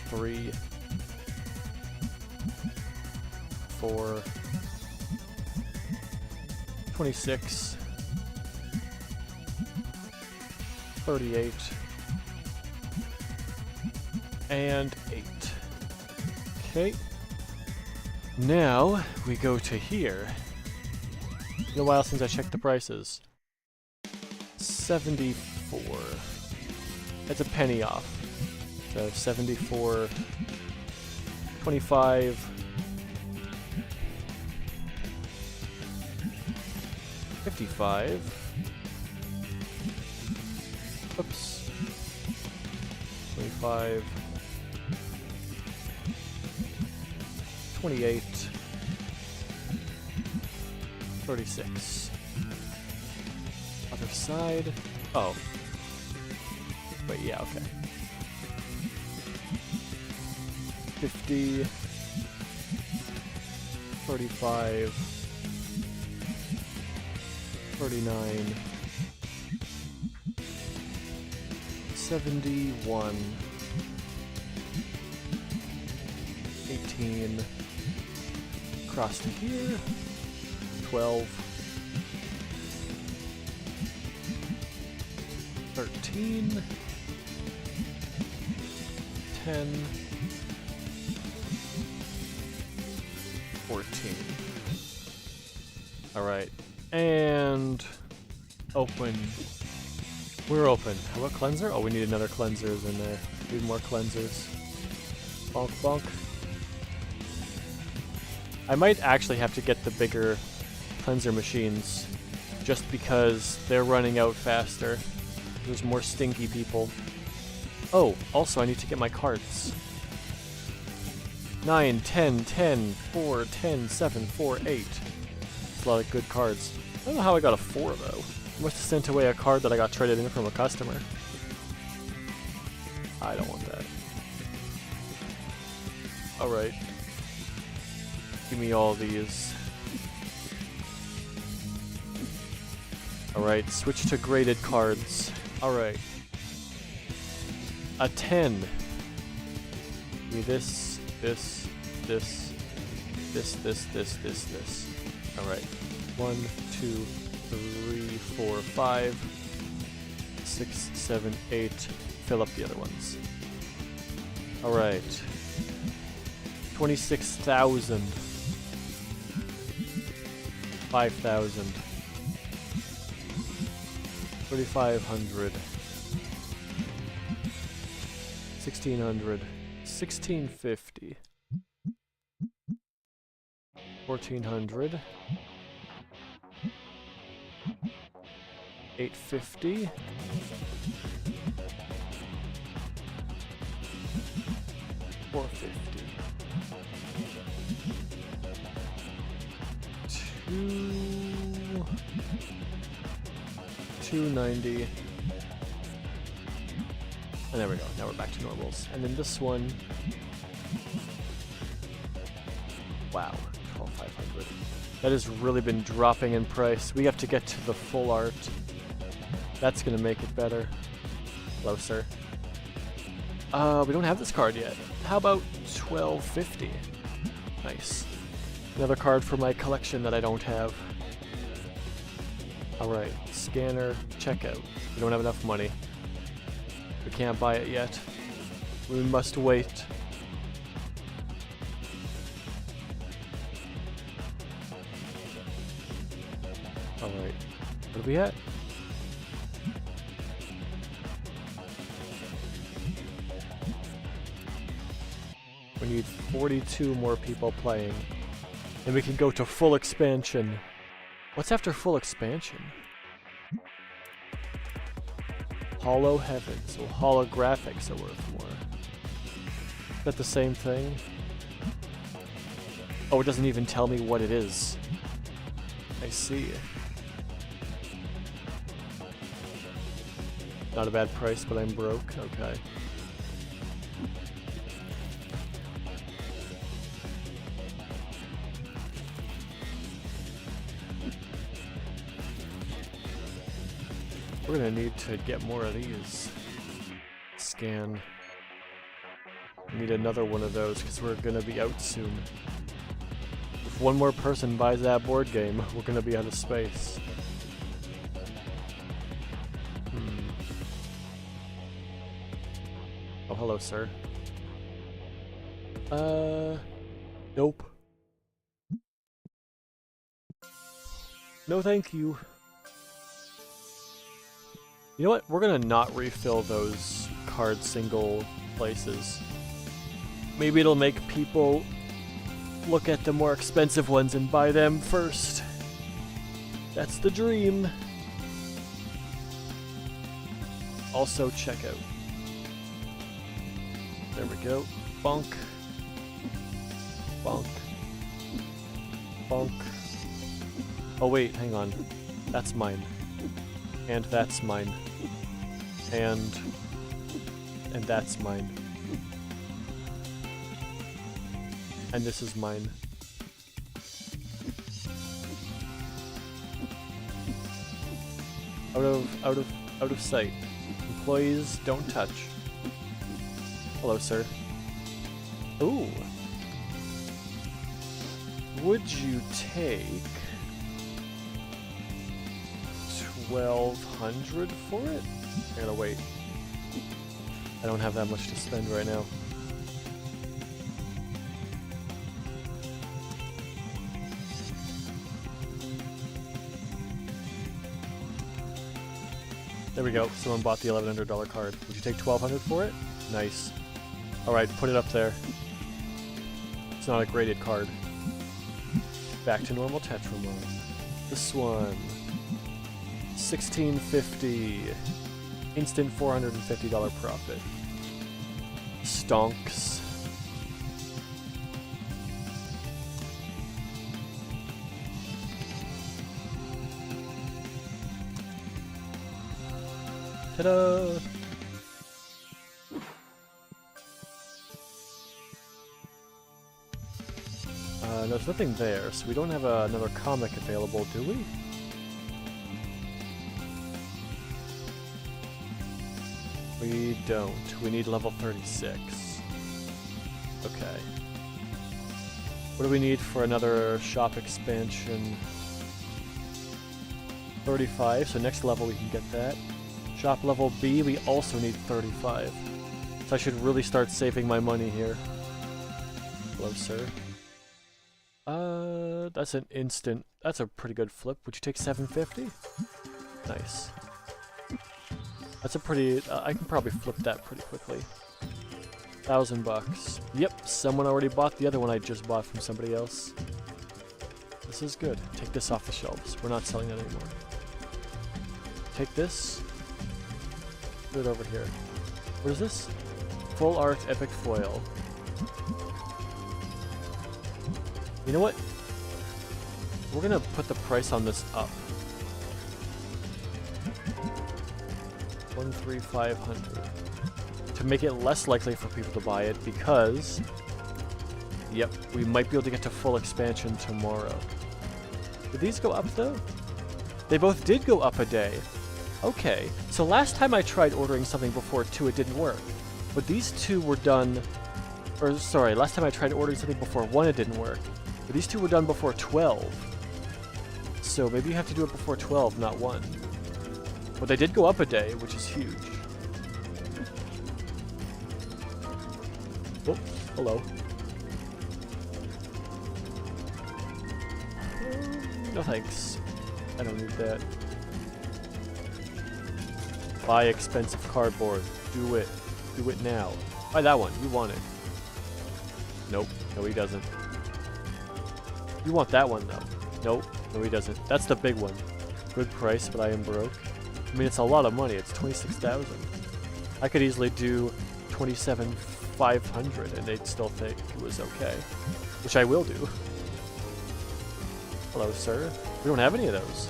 3. 4. 26. 38. And 8. Okay. Now we go to here. It's been a while since I checked the prices. 74. That's a penny off. So 74. 25. 55. Oops. 25. 28. 36. Other side. Oh. Wait, yeah, okay. 50. 35. 39. 71. 18. Across to here. 12. 13. 10. 14. Alright. And open. We're open. How about cleanser? Oh, we need another cleansers in there. Need more cleansers. Bonk bonk. I might actually have to get the bigger cleanser machines just because they're running out faster. There's more stinky people. Oh, also I need to get my cards. 9, 10, 10, 4, 10, 7, 4, 8. That's a lot of good cards. I don't know how I got a 4 though. Must have sent away a card that I got traded in from a customer. I don't want that. Alright. Give me all these. Alright, switch to graded cards. Alright. A 10. Give me this, this, this, this. Alright. 1, 2, 3, 4, 5, 6, 7, 8. Fill up the other ones. Alright. 26,000. 5,000. 3,500. 1,600. 1,650. 1,400. 850. 450. 290. And there we go. Now we're back to normals. And then this one. Wow. 12,500. That has really been dropping in price. We have to get to the full art. That's gonna make it better. Hello, sir. We don't have this card yet. How about 1250? Nice. Another card for my collection that I don't have. Alright, scanner, checkout. We don't have enough money. We can't buy it yet. We must wait. Alright, what are we at? We need 42 more people playing. And we can go to full expansion. What's after full expansion? Hollow Heaven, so holographics are worth more. Is that the same thing? Oh, it doesn't even tell me what it is. I see. Not a bad price, but I'm broke. Okay. We're gonna need to get more of these. Scan. Need another one of those because we're gonna be out soon. If one more person buys that board game, we're gonna be out of space. Oh, hello, sir. Nope. No, thank you. You know what? We're gonna not refill those card single places. Maybe it'll make people look at the more expensive ones and buy them first. That's the dream. Also checkout. There we go. Bonk. Bonk. Bonk. Oh wait, hang on. That's mine. And that's mine. And that's mine. And this is mine. Out of sight. Employees don't touch. Hello, sir. Ooh. Would you take 1,200 for it? I gotta wait. I don't have that much to spend right now. There we go. Someone bought the $1,100 card. Would you take $1,200 for it? Nice. Alright, put it up there. It's not a graded card. Back to normal Tetramon. This one. $1,650. Instant $450 profit. Stonks. Ta-da! There's nothing there, so we don't have another comic available, do we? We don't. We need level 36. Okay. What do we need for another shop expansion? 35, so next level we can get that. Shop level B, we also need 35. So I should really start saving my money here. Hello, sir. That's an instant. That's a pretty good flip. Would you take 750? Nice. That's a pretty. I can probably flip that pretty quickly. $1,000. Yep, someone already bought the other one I just bought from somebody else. This is good. Take this off the shelves. We're not selling that anymore. Take this. Put it over here. What is this? Full art epic foil. You know what? We're gonna put the price on this up. 1,3,500 to make it less likely for people to buy it because, yep, we might be able to get to full expansion tomorrow. Did these go up though? They both did go up a day. Okay, so last time I tried ordering something before 2, it didn't work. But these two were done, or sorry, last time I tried ordering something before 1, it didn't work. But these two were done before 12. So maybe you have to do it before 12, not 1. But they did go up a day, which is huge. Oh, hello. No thanks. I don't need that. Buy expensive cardboard. Do it. Do it now. Buy that one. You want it. Nope. No, he doesn't. You want that one, though. Nope. No, he doesn't. That's the big one. Good price, but I am broke. I mean, it's a lot of money. It's 26,000. I could easily do 27,500, and they'd still think it was okay. Which I will do. Hello, sir. We don't have any of those.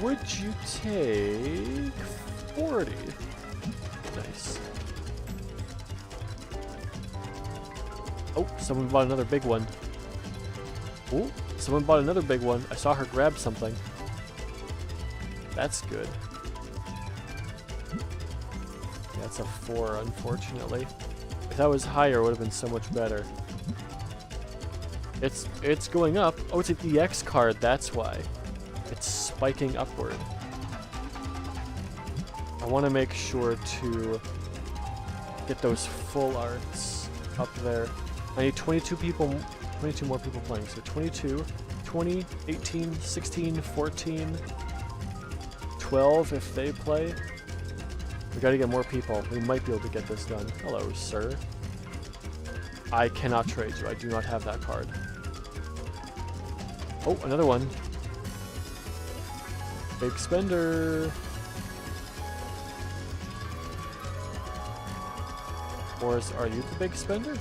Would you take 40? Nice. Oh, someone bought another big one. Oh, someone bought another big one. I saw her grab something. That's good. That's a 4, unfortunately. If that was higher, it would have been so much better. It's going up. Oh, it's an EX card, that's why. It's spiking upward. I want to make sure to get those full arts up there. I need 22 more people playing. So 22, 20, 18, 16, 14, 12 if they play. We gotta get more people. We might be able to get this done. Hello, sir. I cannot trade you. I do not have that card. Oh, another one. Big spender. Or are you the big spender?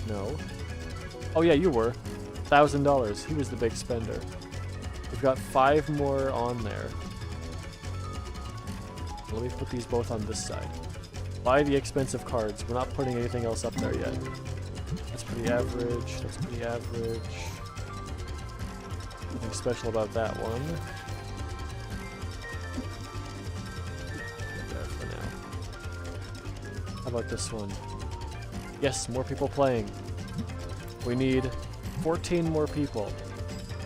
No. Oh yeah, you were. $1,000. He was the big spender. We've got 5 more on there. Let me put these both on this side. Buy the expensive cards. We're not putting anything else up there yet. That's pretty average. That's pretty average. Nothing special about that one. Put that for now. How about this one? Yes, more people playing. We need 14 more people.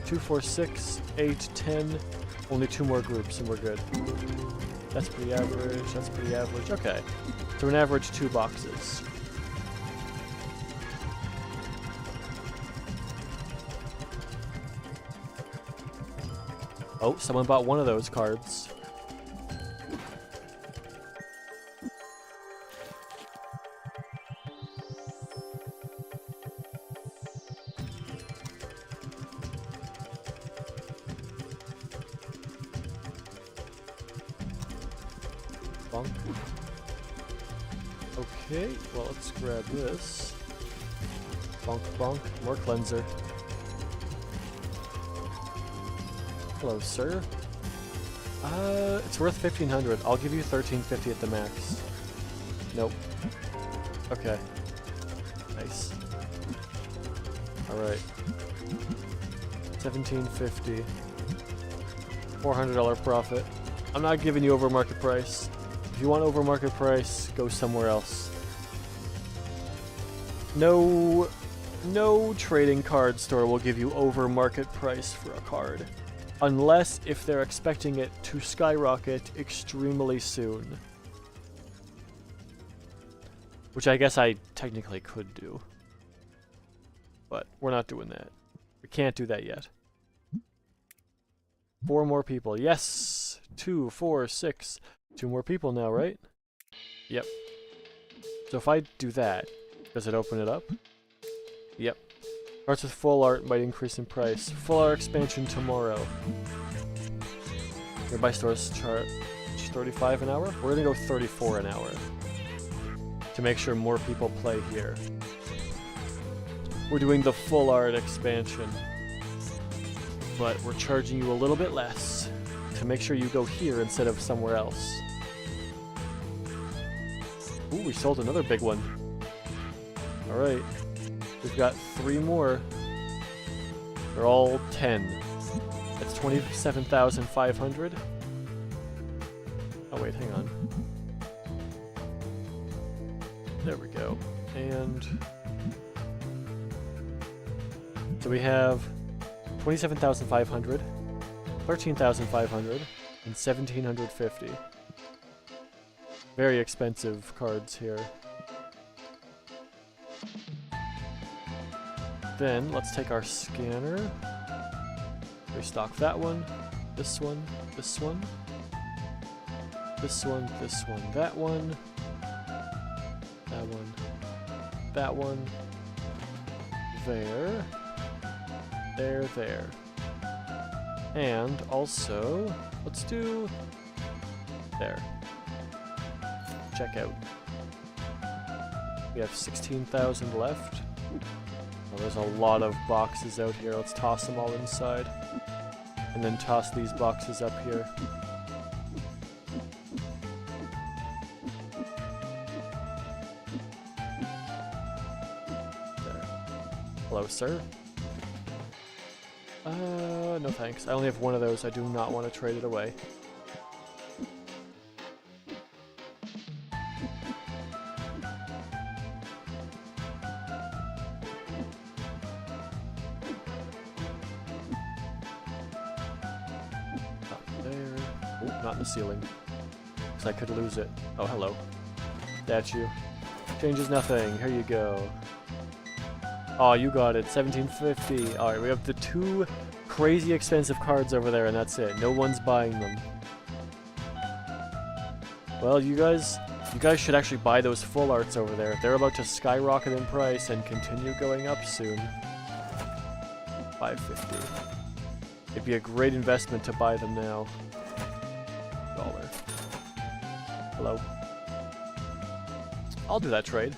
2, 4, 6, 8, 10. Only 2 more groups and we're good. That's pretty average. That's pretty average. Okay. So an average 2 boxes. Oh, someone bought one of those cards. Bonk. Okay, well, let's grab this. Bonk, bonk. More cleanser. Hello, sir. It's worth 1,500. I'll give you 1,350 at the max. Nope. Okay. Nice. Alright. 1,750. $400 profit. I'm not giving you over market price. If you want over market price, go somewhere else. No trading card store will give you over market price for a card. Unless if they're expecting it to skyrocket extremely soon. Which I guess I technically could do. But we're not doing that. We can't do that yet. 4 more people. Yes! 2, 4, 6. 2 more people now, right? Yep. So if I do that, does it open it up? Yep. Cards with full art might increase in price. Full art expansion tomorrow. Nearby stores charge 35 an hour? We're gonna go 34 an hour. To make sure more people play here. We're doing the full art expansion. But we're charging you a little bit less. To make sure you go here instead of somewhere else. Ooh, we sold another big one. Alright. We've got 3 more. They're all 10. That's 27,500. Oh wait, hang on. There we go. And so we have 27,500, 13,500, and 1,750. Very expensive cards here. Then, let's take our scanner. Restock that one, this one, this one, this one, this one, that one, that one, that one, there, there. And also, let's do there. Check out. We have 16,000 left. Oh, there's a lot of boxes out here. Let's toss them all inside. And then toss these boxes up here. There. Hello, sir. No thanks. I only have one of those. I do not want to trade it away. Not in the ceiling. Because I could lose it. Oh, hello. Statue. Changes nothing. Here you go. Oh, you got it. 1750. Alright, we have the 2 crazy expensive cards over there, and that's it. No one's buying them. Well, you guys should actually buy those full arts over there. They're about to skyrocket in price and continue going up soon. 550. It'd be a great investment to buy them now. $1. Hello. I'll do that trade.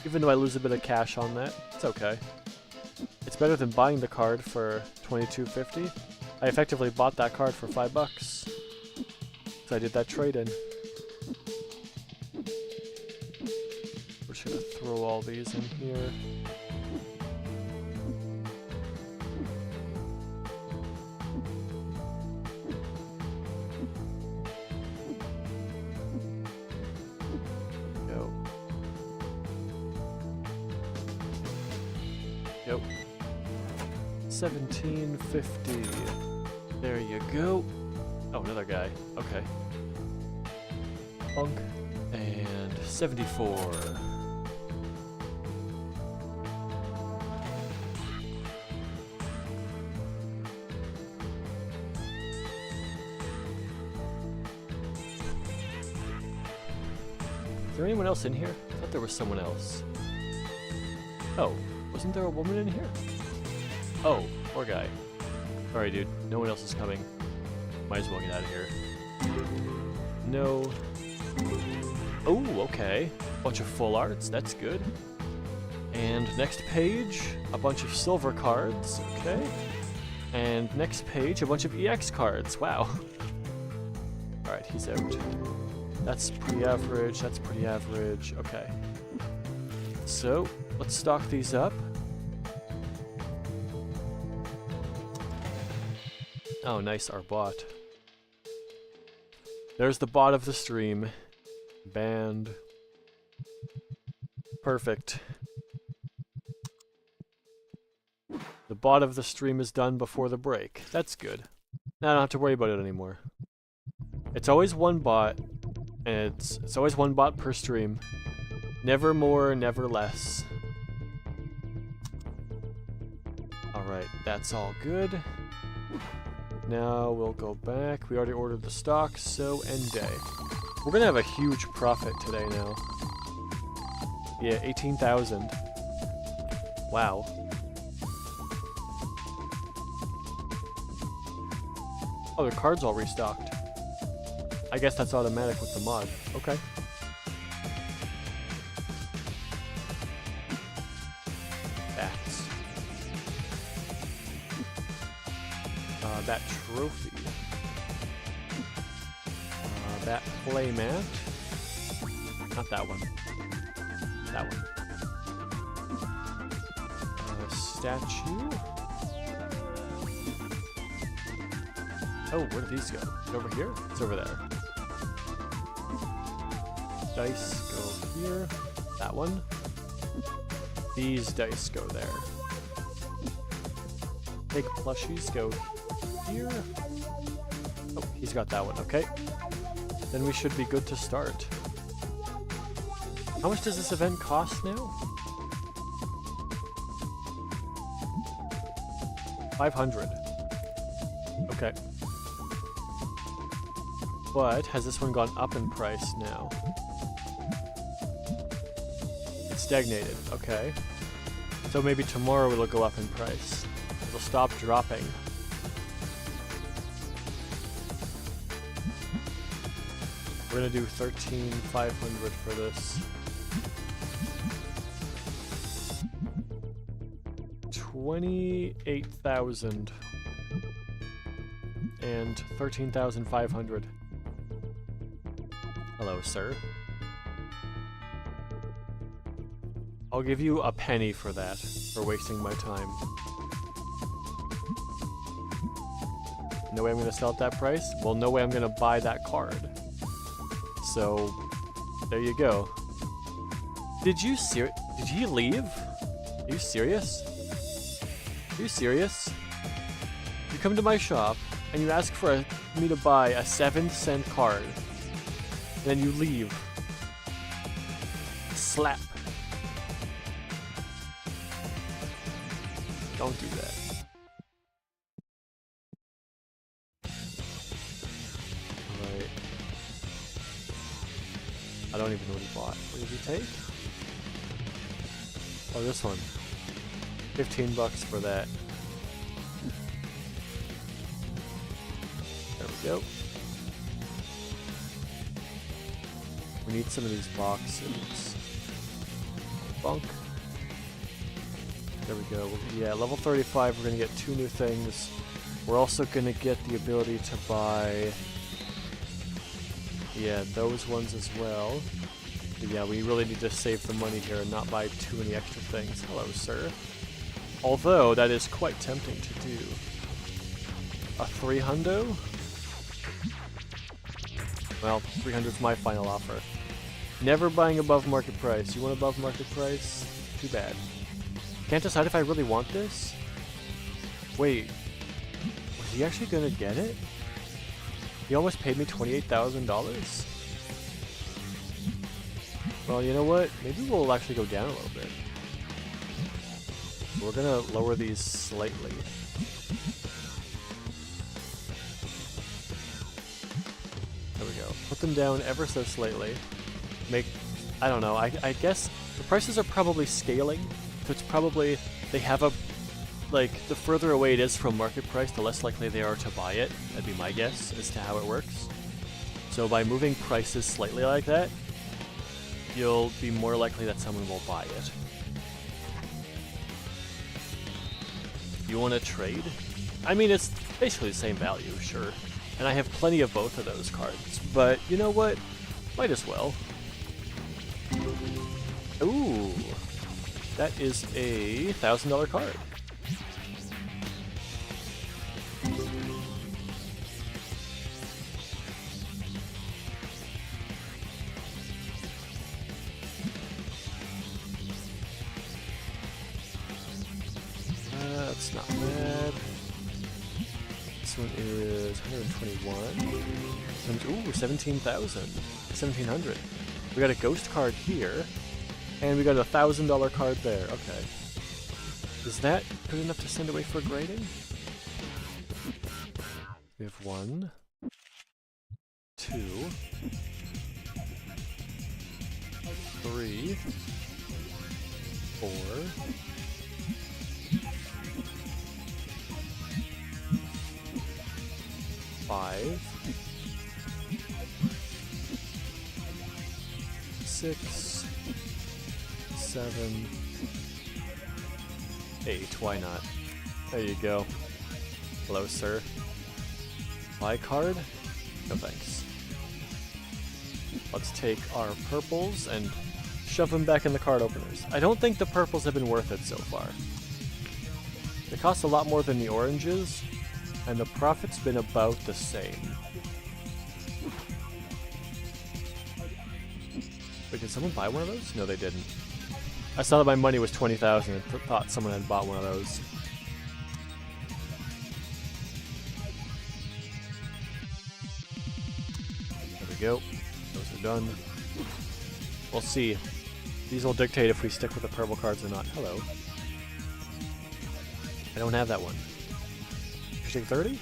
Even though I lose a bit of cash on that, it's okay. It's better than buying the card for $22.50. I effectively bought that card for $5. So I did that trade in. We're just gonna throw all these in here. Yep. 1750. There you go. Oh, another guy. Okay. Punk. And 74. Is there anyone else in here? I thought there was someone else. Oh. Wasn't there a woman in here? Oh, poor guy. Sorry, dude. No one else is coming. Might as well get out of here. No. Oh, okay. Bunch of full arts. That's good. And next page, a bunch of silver cards. Okay. And next page, a bunch of EX cards. Wow. Alright, he's out. That's pretty average, that's pretty average. Okay. So, let's stock these up. Oh, nice, our bot. There's the bot of the stream. Banned. Perfect. The bot of the stream is done before the break. That's good. Now I don't have to worry about it anymore. It's always one bot, and it's always one bot per stream. Never more, never less. Alright, that's all good. Now we'll go back. We already ordered the stock, so end day. We're gonna have a huge profit today now. Yeah, 18,000. Wow. Oh, the card's all restocked. I guess that's automatic with the mod. Okay. Bats. That trophy. That playmat. Not that one. That one. Statue. Oh, where do these go? Is it over here? It's over there. Dice go here. That one. These dice go there. Big plushies go here. Oh, he's got that one. Okay. Then we should be good to start. How much does this event cost now? 500. Okay. But has this one gone up in price now? It's stagnated. Okay. So maybe tomorrow it'll go up in price. It'll stop dropping. We're gonna do 13,500 for this. 28,000 and 13,500. Hello, sir. I'll give you a penny for that, for wasting my time. No way I'm gonna sell at that price? Well, no way I'm gonna buy that card. So, there you go. Did he leave? Are you serious? Are you serious? You come to my shop and you ask for me to buy a 7-cent card, and then you leave. Slap. Don't do that. Alright. I don't even know what he bought. What did he take? Oh, this one. 15 bucks for that. There we go. We need some of these boxes. Bunk. There we go. Yeah, level 35, we're going to get 2 new things. We're also going to get the ability to buy... yeah, those ones as well. But yeah, we really need to save the money here and not buy too many extra things. Hello, sir. Although, that is quite tempting to do. A 300? Well, 300 is my final offer. Never buying above market price. You want above market price? Too bad. Can't decide if I really want this? Wait. Was he actually gonna get it? He almost paid me $28,000? Well, you know what? Maybe we'll actually go down a little bit. We're gonna lower these slightly. There we go. Put them down ever so slightly. I don't know, I guess the prices are probably scaling, so it's probably, they have a, like, the further away it is from market price, the less likely they are to buy it. That'd be my guess as to how it works. So by moving prices slightly like that, you'll be more likely that someone will buy it. You want to trade? I mean, it's basically the same value, sure. And I have plenty of both of those cards. But you know what? Might as well. Ooh. That is a $1,000 card. That's not bad. This one is 121. Ooh, 17,000. 1,700. We got a ghost card here, and we got a $1,000 card there. Okay. Is that good enough to send away for grading? We have 1, 2, 3, 4, 5, 6, 7, 8. Why not? There you go. Hello, sir. My card? No thanks. Let's take our purples and shove them back in the card openers. I don't think the purples have been worth it so far. They cost a lot more than the oranges, and the profit's been about the same. Wait, did someone buy one of those? No, they didn't. I saw that my money was 20,000 and thought someone had bought one of those. There we go. Those are done. We'll see. These will dictate if we stick with the purple cards or not. Hello. I don't have that one. Fishing 30?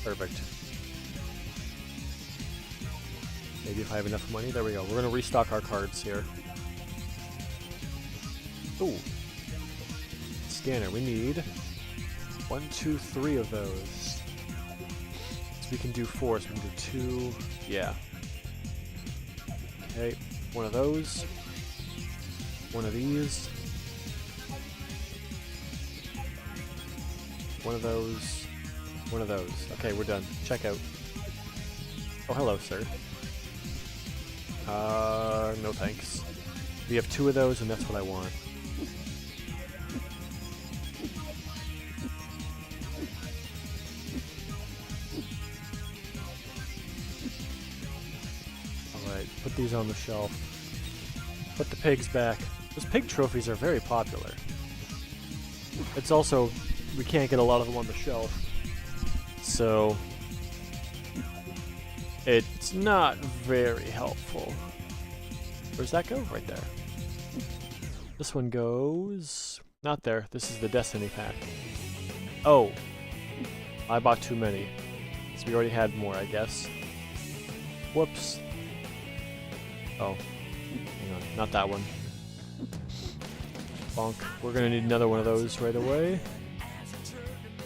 Perfect. Maybe if I have enough money. There we go. We're going to restock our cards here. Ooh. Scanner. We need 1, 2, 3 of those. So we can do 4. So we can do 2. Yeah. Okay. One of those. One of these. One of those. One of those. Okay, we're done. Check out. Oh, hello, sir. No thanks. We have 2 of those, and that's what I want. Alright, put these on the shelf. Put the pigs back. Those pig trophies are very popular. It's also, we can't get a lot of them on the shelf. So, it's not very helpful. Where's that go? Right there. This one goes... not there. This is the Destiny pack. Oh. I bought too many. So we already had more, I guess. Whoops. Oh. Hang on. Not that one. Bonk. We're gonna need another one of those right away.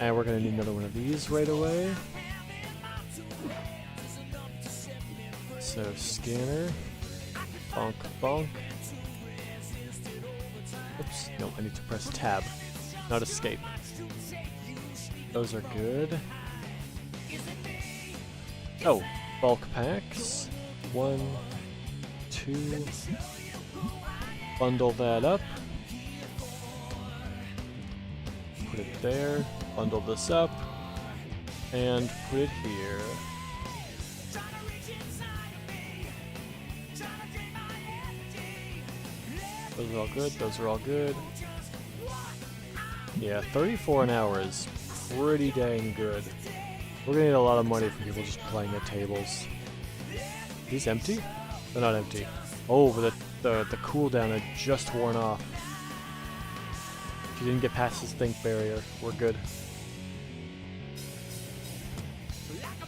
And we're gonna need another one of these right away. So, scanner. Bonk, bonk. Oops, no, I need to press tab, not escape. Those are good. Oh, bulk packs. 1, 2. Bundle that up. Put it there. Bundle this up. And put it here. Those are all good, those are all good. Yeah, 34 an hour is pretty dang good. We're gonna need a lot of money from people just playing at tables. Are these empty? They're not empty. Oh, but the cooldown had just worn off. If you didn't get past this think barrier, we're good.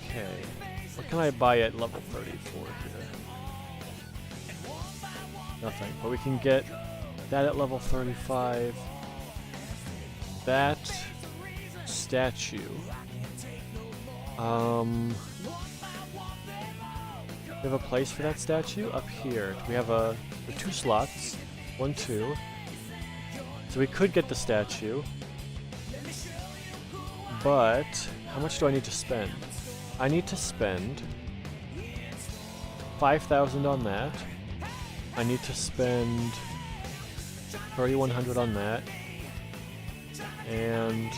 Okay. What can I buy at level 34 here? Nothing, but we can get that at level 35. That statue. We have a place for that statue up here. We have there are 2 slots. 1, 2. So we could get the statue. But how much do I need to spend? I need to spend 5,000 on that. I need to spend 3,100 on that. And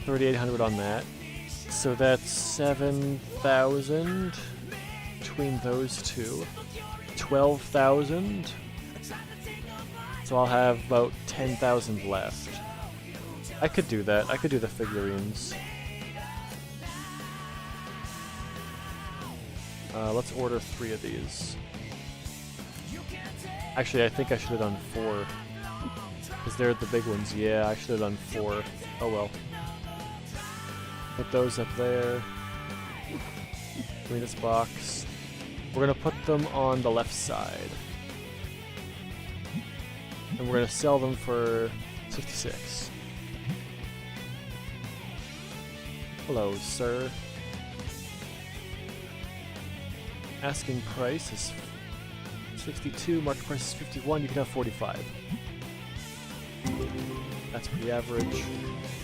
3,800 on that. So that's 7,000 between those two. 12,000. So I'll have about 10,000 left. I could do that. I could do the figurines. Let's order 3 of these. Actually, I think I should have done 4. Because they're the big ones. Yeah, I should have done 4. Oh well. Put those up there. Give me this box. We're gonna put them on the left side. And we're gonna sell them for 66. Hello, sir. Asking price is 62, market price is 51, you can have 45. That's pretty average.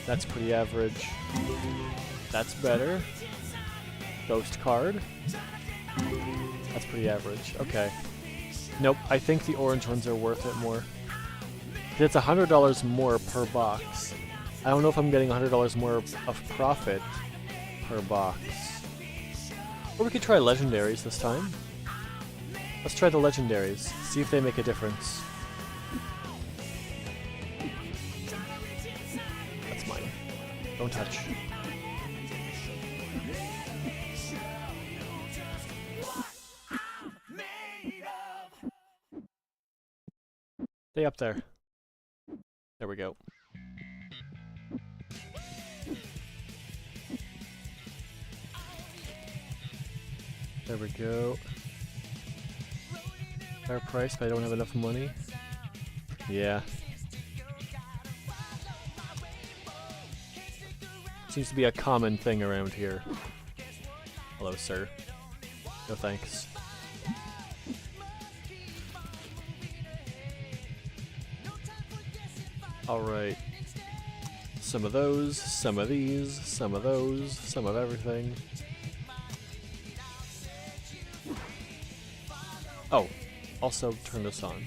That's pretty average. That's better. Ghost card. That's pretty average. Okay. Nope, I think the orange ones are worth it more. It's $100 more per box. I don't know if I'm getting $100 more of profit per box. Or we could try legendaries this time. Let's try the legendaries. See if they make a difference. That's mine. Don't touch. Stay up there. There we go. There we go. Fair price, but I don't have enough money. Yeah. Seems to be a common thing around here. Hello, sir. No thanks. Alright. Some of those, some of these, some of those, some of everything. Oh, also turn this on.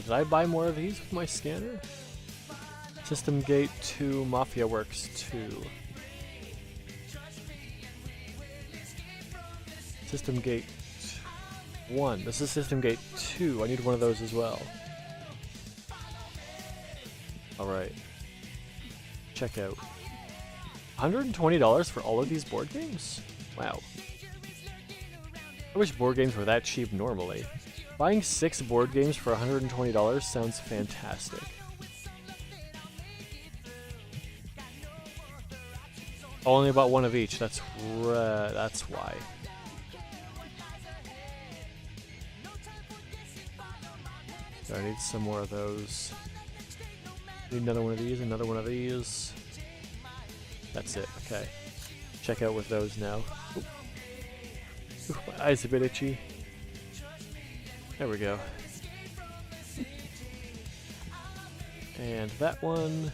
Did I buy more of these with my scanner? System Gate 2, Mafia Works 2. System Gate 1. This is System Gate 2. I need one of those as well. Alright. Check out. $120 for all of these board games? Wow. I wish board games were that cheap normally. Buying 6 board games for $120 sounds fantastic. Only about one of each, that's why. So I need some more of those. Need another one of these, another one of these. That's it, okay. Check out with those now. Ooh. Ooh, my eyes are a bit itchy. There we go. And that one.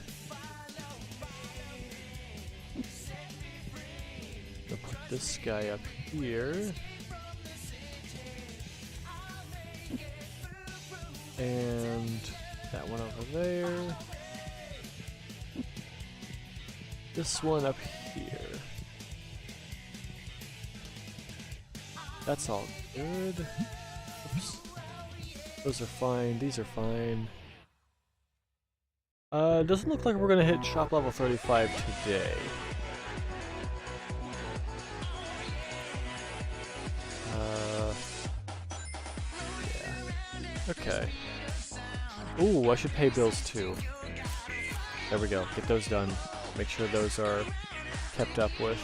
I'll put this guy up here. And that one over there. This one up here. That's all good. Oops. Those are fine. These are fine. Doesn't look like we're gonna hit shop level 35 today. Yeah. Okay. Ooh, I should pay bills too. There we go. Get those done. Make sure those are kept up with.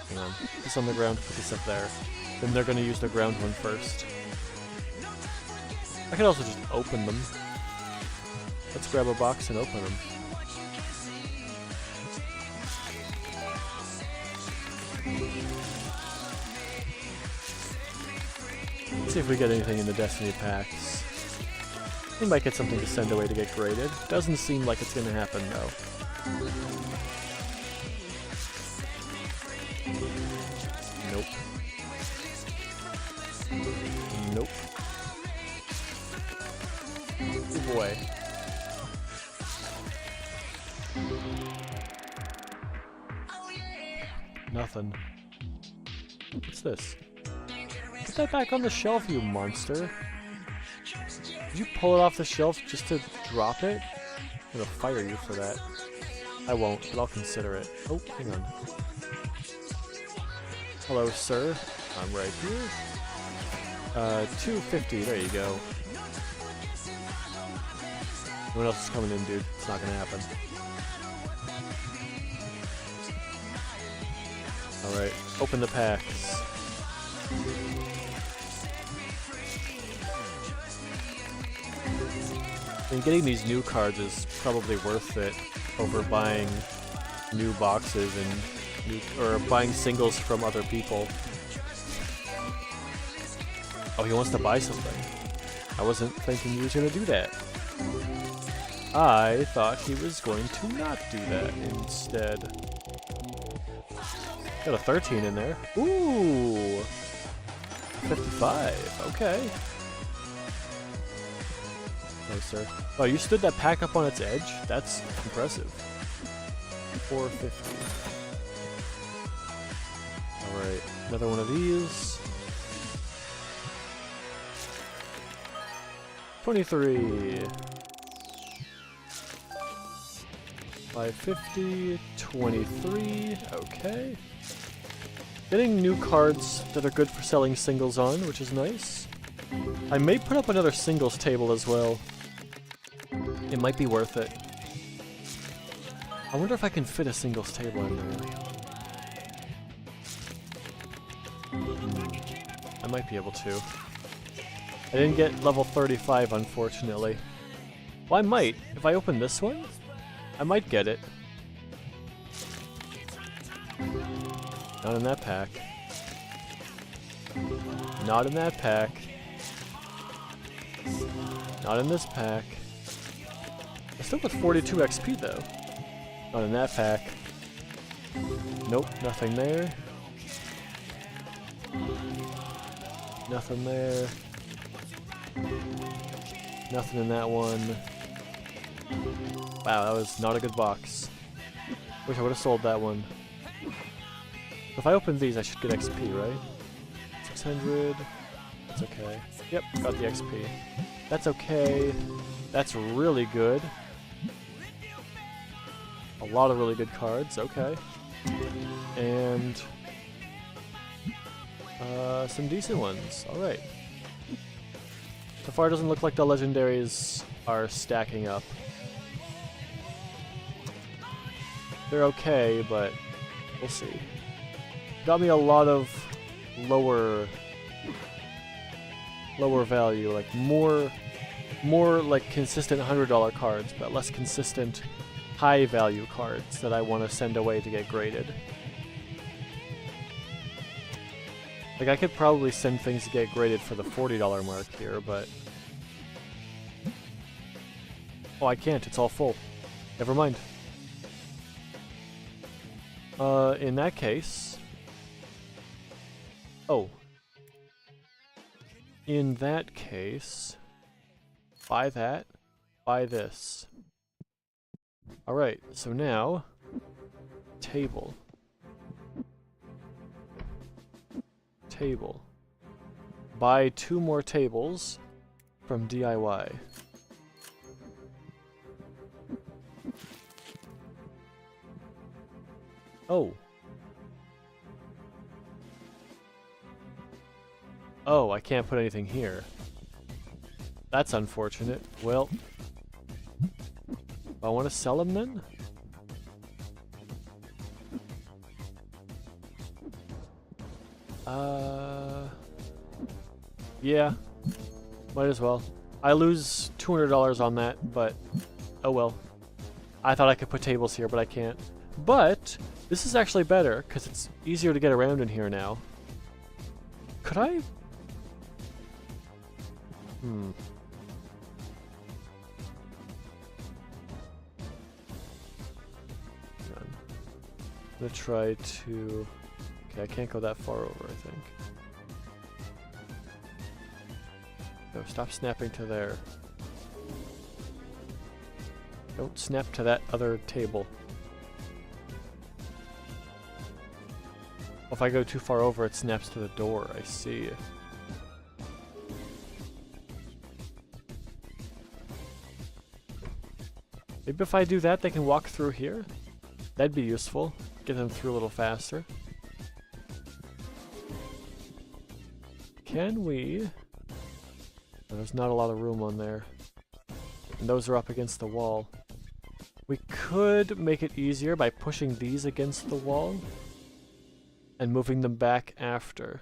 Hang on. Put this on the ground, put this up there. Then they're gonna use the ground one first. I could also just open them. Let's grab a box and open them. Let's see if we get anything in the Destiny packs. We might get something to send away to get graded. Doesn't seem like it's gonna happen though. Nope. Nope. Oh boy. Nothing. What's this? Put that back on the shelf, you monster. Did you pull it off the shelf just to drop it? I'm gonna fire you for that. I won't, but I'll consider it. Oh, hang on. Hello, sir. I'm right here. 250, there you go. No one else is coming in, dude. It's not gonna happen. Alright, open the packs. And getting these new cards is probably worth it over buying new boxes and or buying singles from other people. Oh, he wants to buy something. I wasn't thinking he was going to do that. I thought he was going to not do that instead. Got a 13 in there. Ooh! 55, okay. Nice, sir. Oh, you stood that pack up on its edge? That's impressive. 450. Alright, another one of these. 23. 550. 23. Okay. Getting new cards that are good for selling singles on, which is nice. I may put up another singles table as well. It might be worth it. I wonder if I can fit a singles table in there. I might be able to. I didn't get level 35, unfortunately. Well, I might. If I open this one, I might get it. Not in that pack. Not in that pack. Not in this pack. I still got 42 XP though. Not in that pack. Nope, nothing there. Nothing there. Nothing in that one. Wow, that was not a good box. Wish I would have sold that one. If I open these, I should get XP, right? 600. That's okay. Yep, got the XP. That's okay. That's really good. A lot of really good cards, okay. And some decent ones, alright. So far it doesn't look like the legendaries are stacking up. They're okay, but we'll see. Got me a lot of lower value, like more like consistent $100 cards, but less consistent high value cards that I want to send away to get graded. Like I could probably send things to get graded for the $40 mark here, but oh, I can't, it's all full. Never mind. In that case, oh, in that case, buy that, buy this. Alright, so now, table. Table. Buy 2 more tables from DIY. Oh. Oh, I can't put anything here. That's unfortunate. Well, I want to sell them then? Yeah. Might as well. I lose $200 on that, but oh well. I thought I could put tables here, but I can't. But this is actually better, because it's easier to get around in here now. Could I? I'm gonna try to... Okay, I can't go that far over, I think. No, stop snapping to there. Don't snap to that other table. If I go too far over, it snaps to the door. I see. Maybe if I do that, they can walk through here? That'd be useful. Get them through a little faster. Can we... Oh, there's not a lot of room on there. And those are up against the wall. We could make it easier by pushing these against the wall and moving them back after.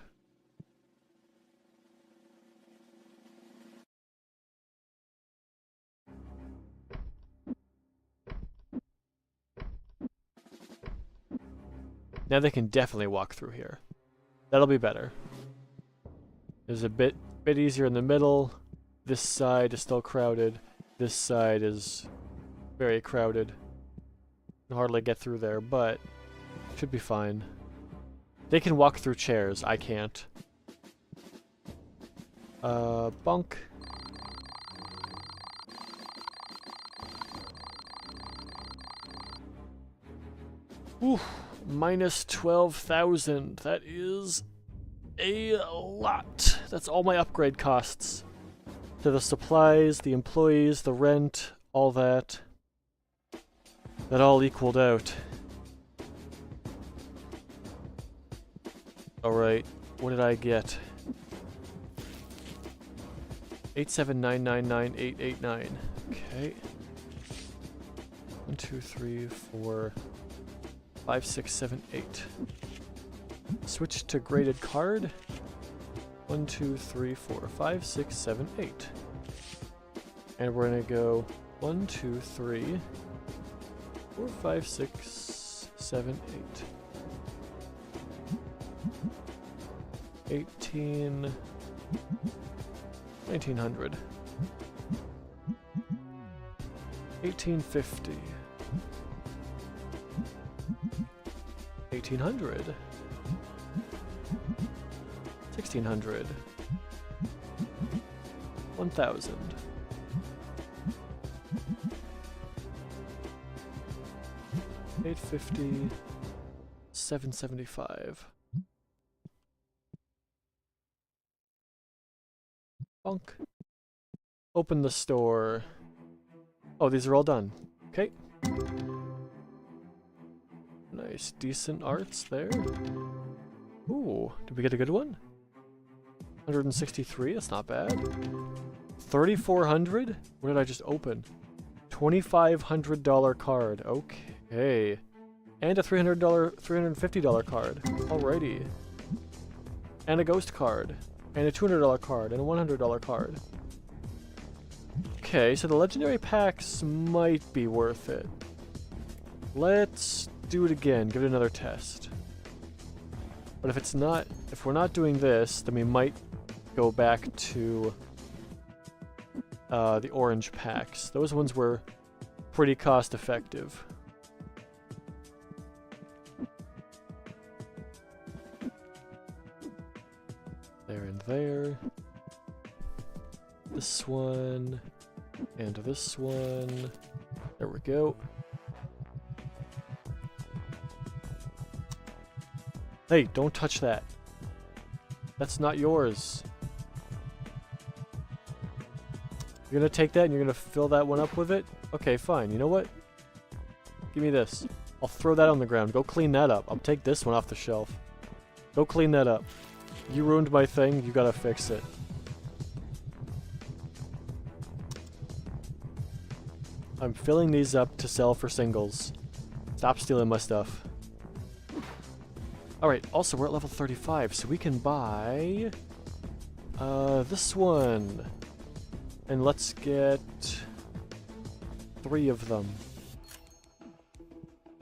Now they can definitely walk through here. That'll be better. There's a bit easier in the middle. This side is still crowded. This side is very crowded. Can hardly get through there, but should be fine. They can walk through chairs. I can't. Bunk. Oof. Minus 12,000. That is a lot. That's all my upgrade costs. To the supplies, the employees, the rent, all that. That all equaled out. Alright, what did I get? 879999889. Okay. 1, 2, 3, 4, 5, 6, 7, 8. Switch to graded card. 1, 2, 3, 4, 5, 6, 7, 8. And we're gonna go 1, 2, 3, 4, 5, 6, 7, 8. 18... 1900. 1850. 1800. 1600. 1000. 850. 775. Bonk. Open the store. Oh, these are all done. Okay. Nice, decent arts there. Ooh, did we get a good one? 163, that's not bad. 3,400? What did I just open? $2,500 card. Okay. And a $350 card. Alrighty. And a ghost card. And a $200 card. And a $100 card. Okay, so the legendary packs might be worth it. Let's do it again. Give it another test. But if it's not, if we're not doing this, then we might go back to the orange packs. Those ones were pretty cost effective. There and there. This one. And this one. There we go. Hey, don't touch that. That's not yours. You're gonna take that and you're gonna fill that one up with it? Okay, fine. You know what? Give me this. I'll throw that on the ground. Go clean that up. I'll take this one off the shelf. Go clean that up. You ruined my thing. You gotta fix it. I'm filling these up to sell for singles. Stop stealing my stuff. Alright, also we're at level 35, so we can buy this one. And let's get 3 of them.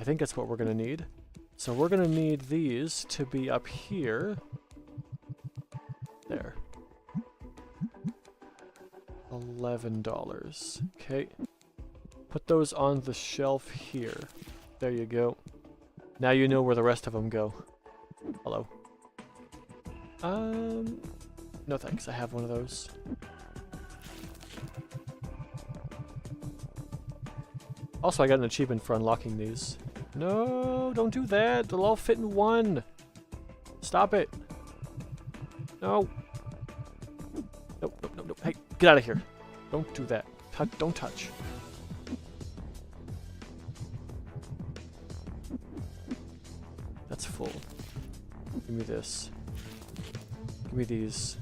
I think that's what we're gonna need. So we're gonna need these to be up here. There. $11. Okay. Put those on the shelf here. There you go. Now you know where the rest of them go. Hello. No thanks, I have one of those. Also, I got an achievement for unlocking these. No, don't do that. They'll all fit in one. Stop it. No. Nope, nope, nope, nope. Hey, get out of here. Don't do that. Don't touch. That's full. Give me this. Give me these.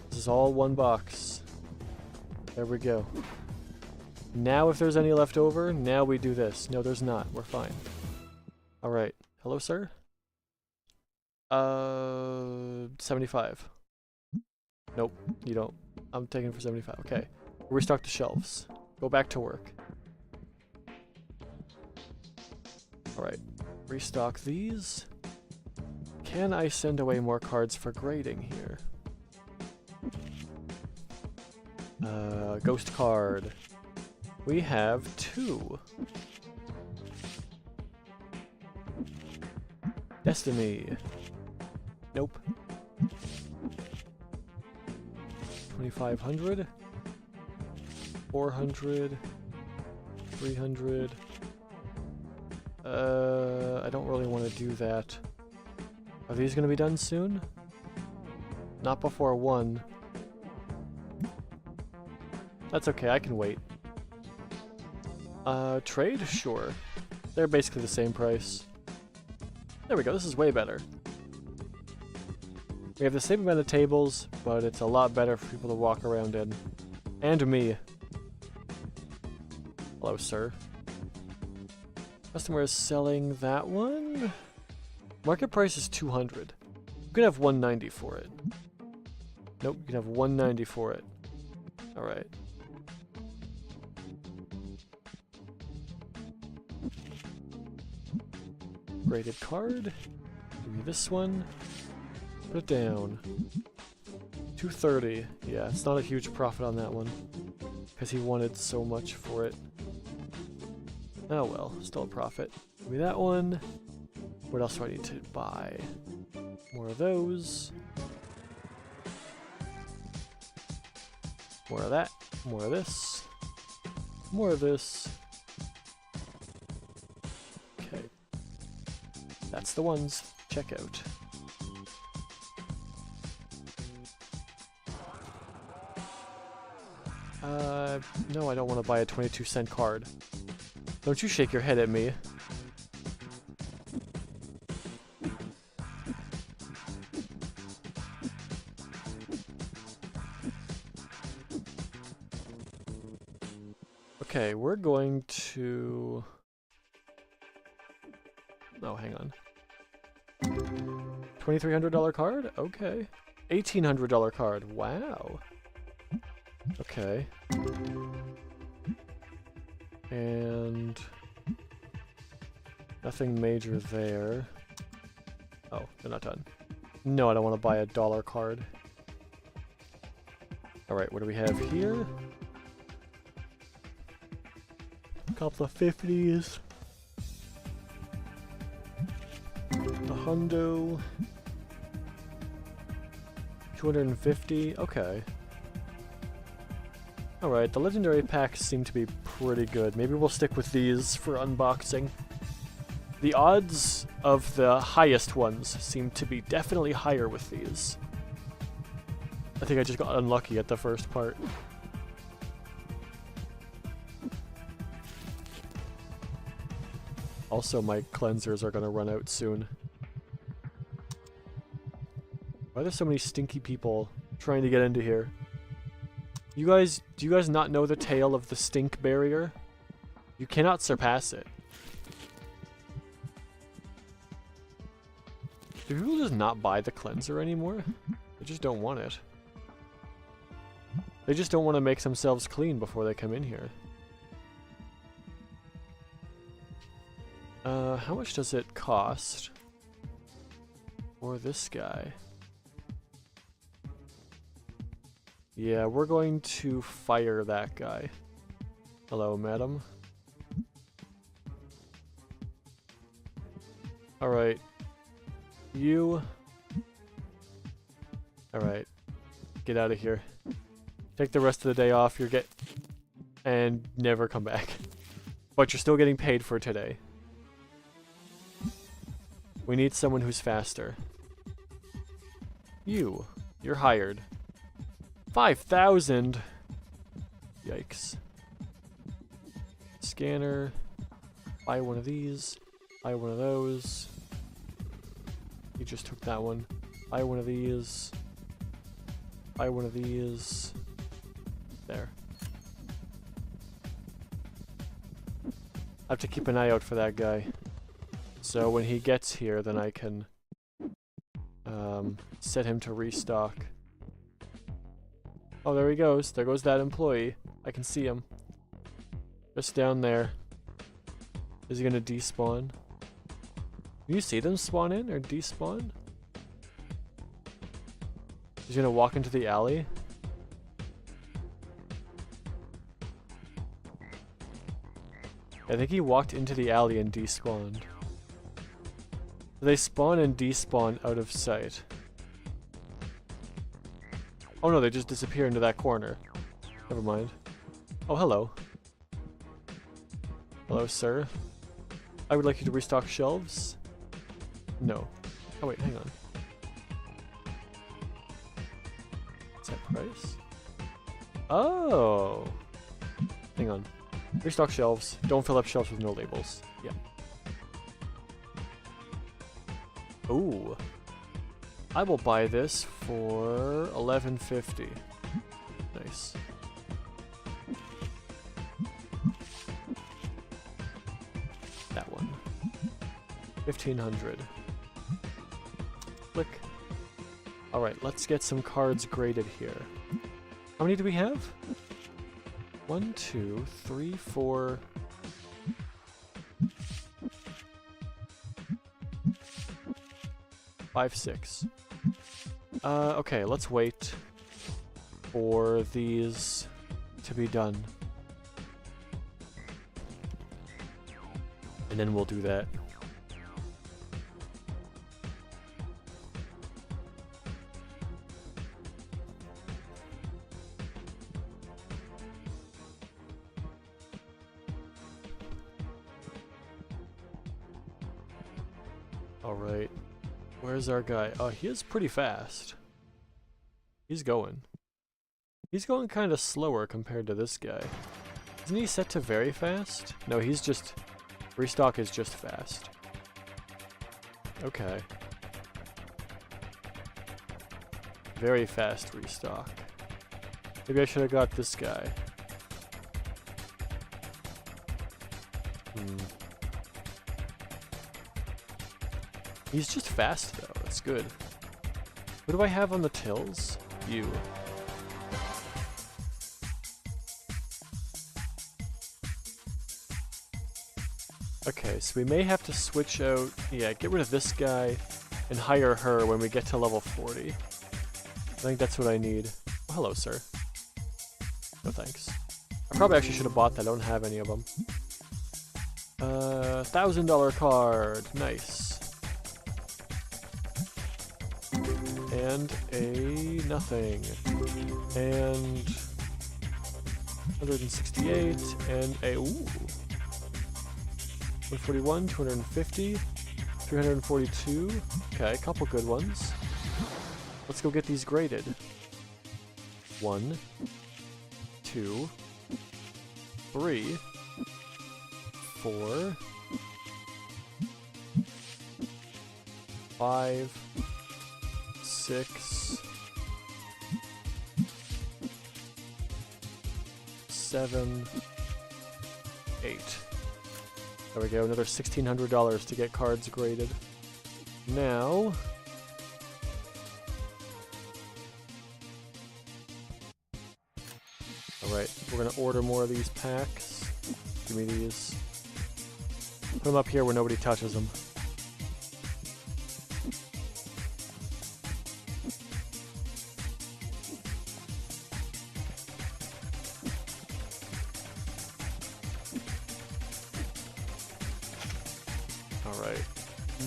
This is all one box. There we go. Now if there's any left over, now we do this. No, there's not. We're fine. Alright. Hello, sir? 75. Nope, you don't. I'm taking it for 75. Okay. Restock the shelves. Go back to work. Alright. Restock these. Can I send away more cards for grading here? Ghost card. We have 2. Destiny. Nope. 2,500. 400. 300. I don't really want to do that. Are these going to be done soon? Not before 1. That's okay, I can wait. Trade? Sure. They're basically the same price. There we go, this is way better. We have the same amount of tables, but it's a lot better for people to walk around in. And me. Hello, sir. Customer is selling that one. Market price is 200. You can have 190 for it. Nope, you can have 190 for it. Alright. Graded card. Give me this one. Put it down. 230. Yeah, it's not a huge profit on that one. Because he wanted so much for it. Oh well, still a profit. Give me that one. What else do I need to buy? More of those. More of that. More of this. More of this. Okay. That's the ones. Check out. No, I don't want to buy a 22-cent card. Don't you shake your head at me. Okay, we're going to... Oh, hang on. $2,300 card? Okay. $1,800 card. Wow. Okay. And... nothing major there. Oh, they're not done. No, I don't want to buy a dollar card. Alright, what do we have here? A couple of 50s. A hundo. 250. Okay. Alright, the legendary packs seem to be pretty good. Maybe we'll stick with these for unboxing. The odds of the highest ones seem to be definitely higher with these. I think I just got unlucky at the first part. Also, my cleansers are gonna run out soon. Why are there so many stinky people trying to get into here? Do you guys not know the tale of the stink barrier? You cannot surpass it. Do people just not buy the cleanser anymore? They just don't want it. They just don't want to make themselves clean before they come in here. How much does it cost? For this guy? Yeah, we're going to fire that guy. Hello, madam. Alright. You. Alright. Get out of here. Take the rest of the day off. And never come back. But you're still getting paid for today. We need someone who's faster. You're hired. 5,000! Yikes. Scanner. Buy one of these. Buy one of those. You just took that one. Buy one of these. Buy one of these. There. I have to keep an eye out for that guy. So when he gets here, then I can set him to restock. Oh, there he goes. There goes that employee. I can see him. Just down there. Is he gonna despawn? Can you see them spawn in or despawn? He's gonna walk into the alley. I think he walked into the alley and despawned. They spawn and despawn out of sight. Oh no, they just disappear into that corner. Never mind. Oh, hello. Hello, sir. I would like you to restock shelves. No. Oh wait, hang on. Set price? Oh! Hang on. Restock shelves. Don't fill up shelves with no labels. Yeah. Ooh. I will buy this for $11.50. Nice. That one. 1,500. Click. Alright, let's get some cards graded here. How many do we have? 1, 2, 3, 4... 5, 6. Okay, let's wait for these to be done. And then we'll do that. Alright. Where's our guy? Oh, he is pretty fast. He's going. He's going kind of slower compared to this guy. Isn't he set to very fast? No, he's just... Restock is just fast. Okay. Very fast restock. Maybe I should have got this guy. He's just fast though, that's good. What do I have on the tills? You. Okay, so we may have to switch out, yeah, get rid of this guy and hire her when we get to level 40. I think that's what I need. Oh, hello, sir. No thanks. I probably actually should have bought that, I don't have any of them. $1,000 card, nice. And a nothing. And 168 and a ooh. 141, 250, 342. Okay, a couple good ones. Let's go get these graded. 1, 2, 3, 4, 5, 6, 7, 8. There we go, another $1,600 to get cards graded. Now... Alright, we're gonna order more of these packs. Give me these. Put them up here where nobody touches them.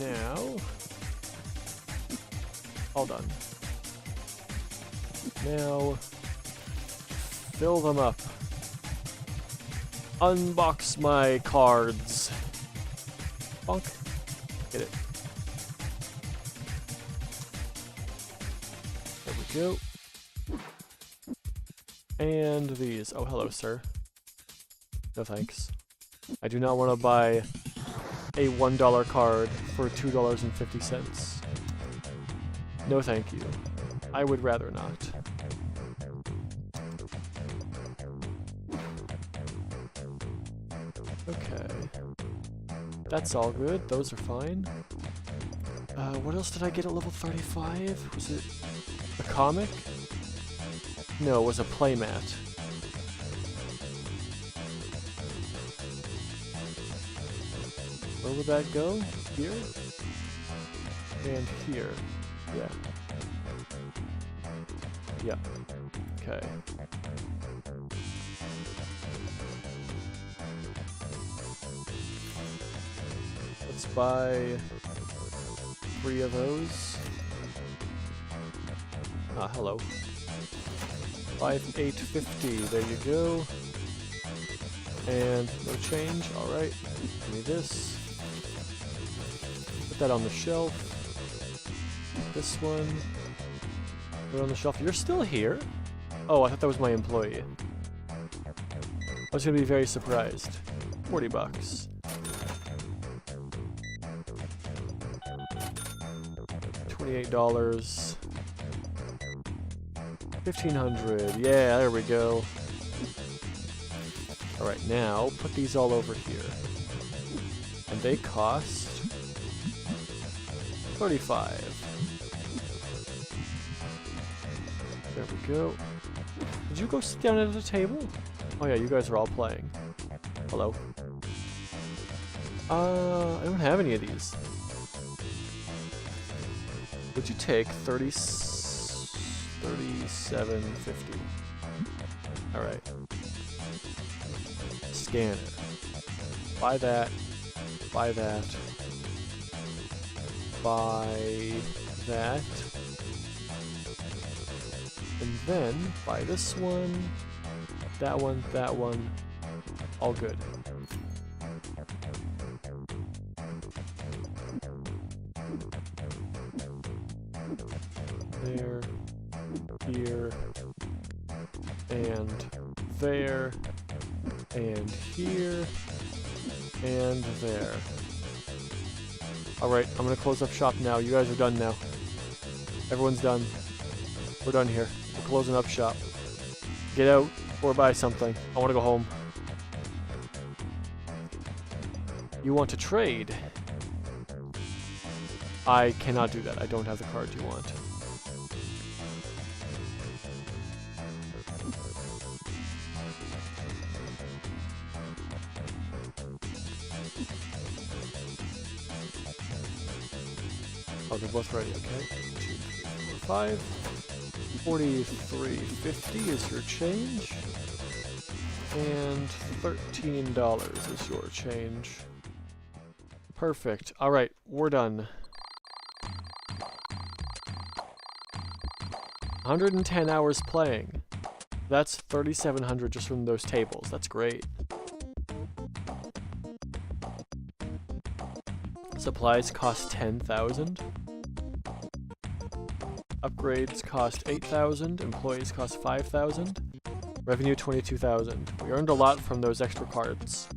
now, all done. Now, fill them up. Unbox my cards. Bonk. Get it. There we go. And these. Oh, hello, sir. No thanks. I do not want to buy a $1 card for $2.50. No thank you. I would rather not. Okay. That's all good. Those are fine. What else did I get at level 35? Was it a comic? No, it was a playmat. Where would that go? Here? And here. Yeah. Yeah. Okay. Let's buy 3 of those. Ah, hello. 850. There you go. And no change. Alright. Give me this. Put that on the shelf. This one. Put it on the shelf. You're still here? Oh, I thought that was my employee. I was gonna be very surprised. 40 bucks. $28. 1,500. Yeah, there we go. Alright, now put these all over here. And they cost 35. There we go. Did you go sit down at the table? Oh yeah, you guys are all playing. Hello. I don't have any of these. Would you take 37.50? Alright. Scanner. Buy that. Buy that. Buy that. And then buy this one, that one, that one. All good. There, here, and there, and here, and there. Alright, I'm gonna close up shop now. You guys are done now. Everyone's done. We're done here. We're closing up shop. Get out or buy something. I want to go home. You want to trade? I cannot do that. I don't have the card you want. Oh, they're both ready, okay. 2, 3, 4, 5. 43.50 is your change. And $13 is your change. Perfect. Alright, we're done. 110 hours playing. That's 3,700 just from those tables. That's great. Supplies cost 10,000. Upgrades cost 8,000. Employees cost 5,000. Revenue 22,000. We earned a lot from those extra cards.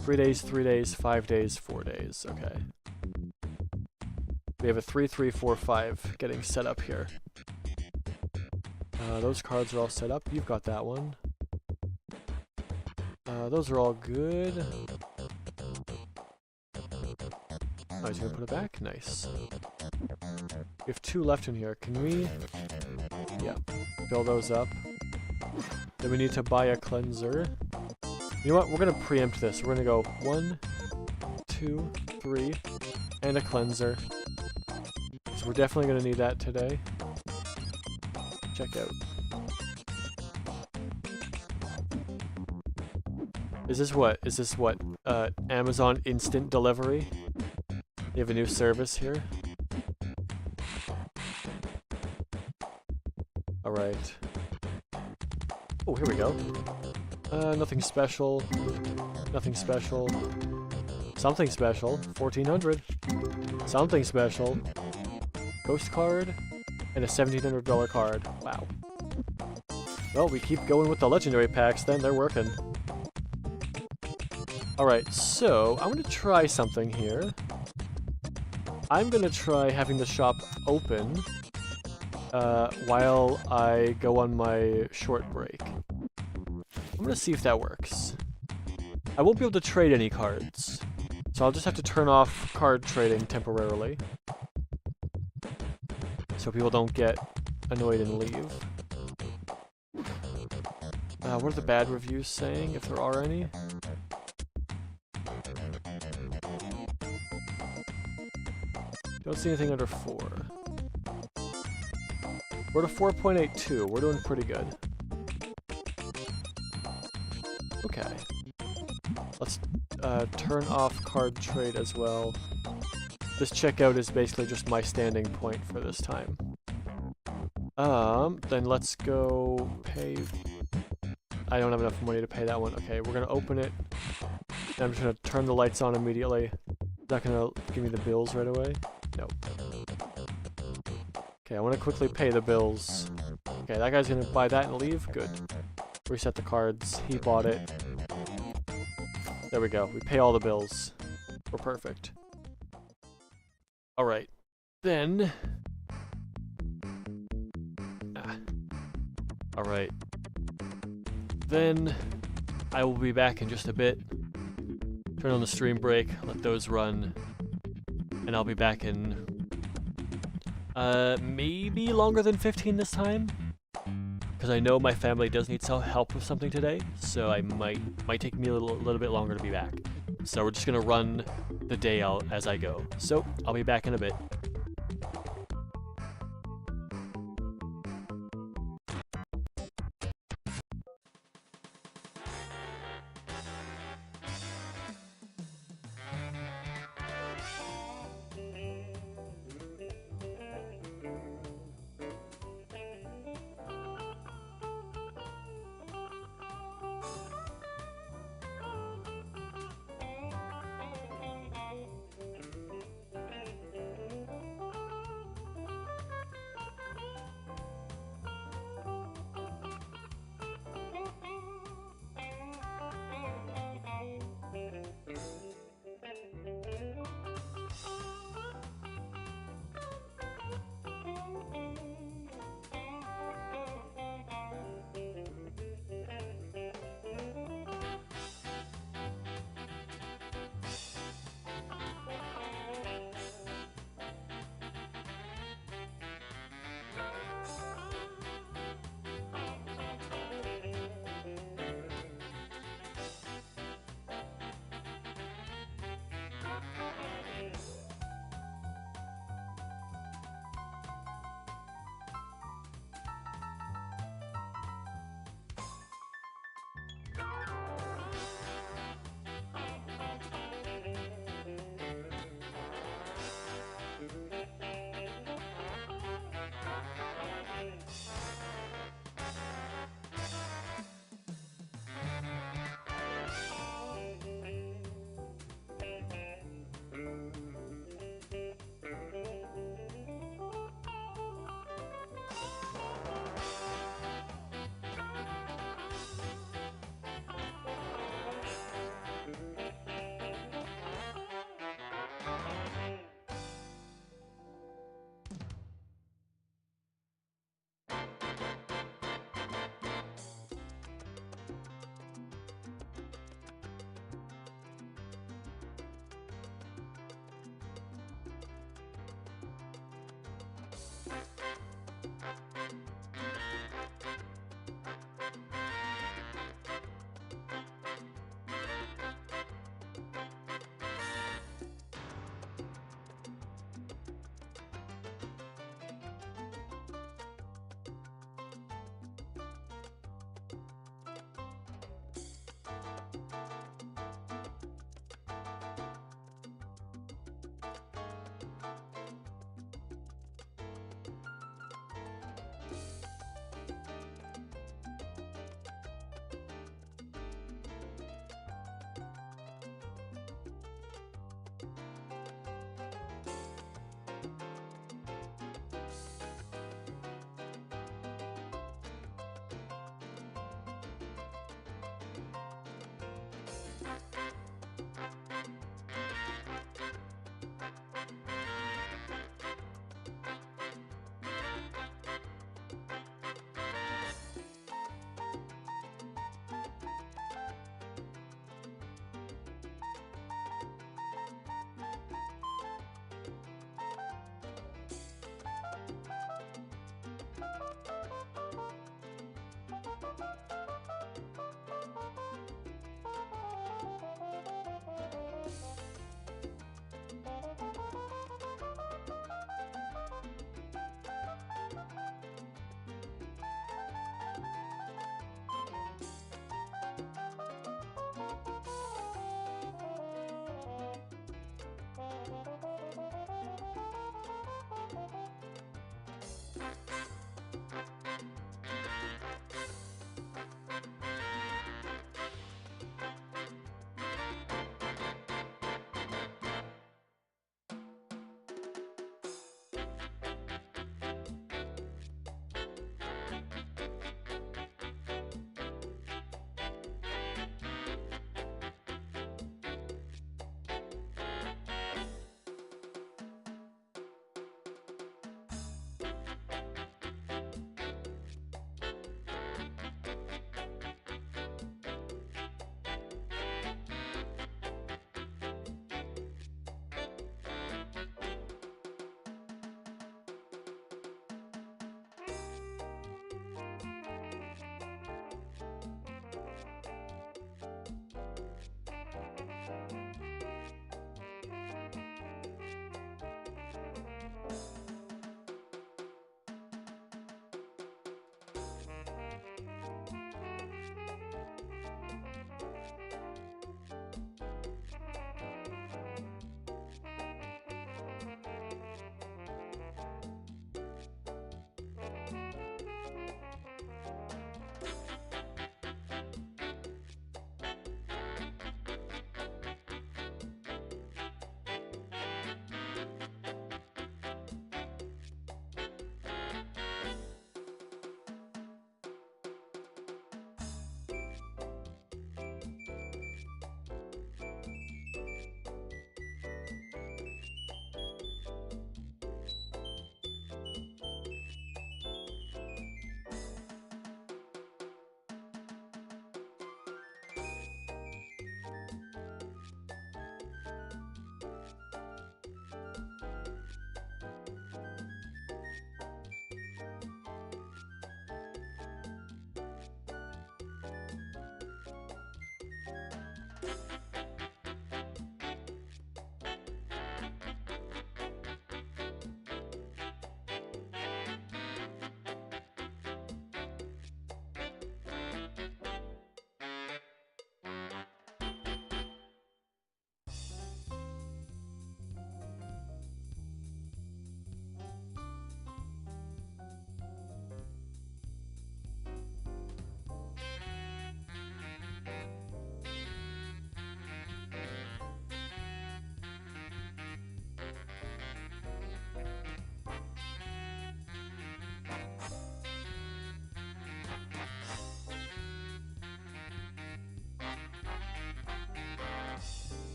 3 days, 3 days, 5 days, 4 days. Okay. We have a 3, 3, 4, 5 getting set up here. Those cards are all set up. You've got that one. Those are all good. Oh, he's gonna put it back? Nice. We have 2 left in here. Can we... Yeah. Fill those up. Then we need to buy a cleanser. You know what? We're gonna preempt this. We're gonna go 1, 2, 3, and a cleanser. So we're definitely gonna need that today. Check out. Is this what? Is this what? Amazon Instant Delivery? You have a new service here? Alright. Oh, here we go. Nothing special. Nothing special. Something special. 1400. Something special. Ghost card. And a $1,700 card. Wow. Well, we keep going with the legendary packs then. They're working. Alright, so I'm going to try something here. I'm going to try having the shop open while I go on my short break. I'm going to see if that works. I won't be able to trade any cards, so I'll just have to turn off card trading temporarily so people don't get annoyed and leave. What are the bad reviews saying, if there are any? Don't see anything under 4. We're at a 4.82. We're doing pretty good. Okay. Let's turn off card trade as well. This checkout is basically just my standing point for this time. Then let's go pay... I don't have enough money to pay that one. Okay, we're gonna open it. And I'm just gonna turn the lights on immediately. Is that gonna give me the bills right away? Nope. Okay, I want to quickly pay the bills. Okay, that guy's gonna buy that and leave? Good. Reset the cards. He bought it. There we go. We pay all the bills. We're perfect. Alright. Then... Alright. Then I will be back in just a bit. Turn on the stream break, let those run, and I'll be back in maybe longer than 15 this time, because I know my family does need some help with something today, so I might take me a little bit longer to be back. So we're just gonna run the day out as I go. So I'll be back in a bit.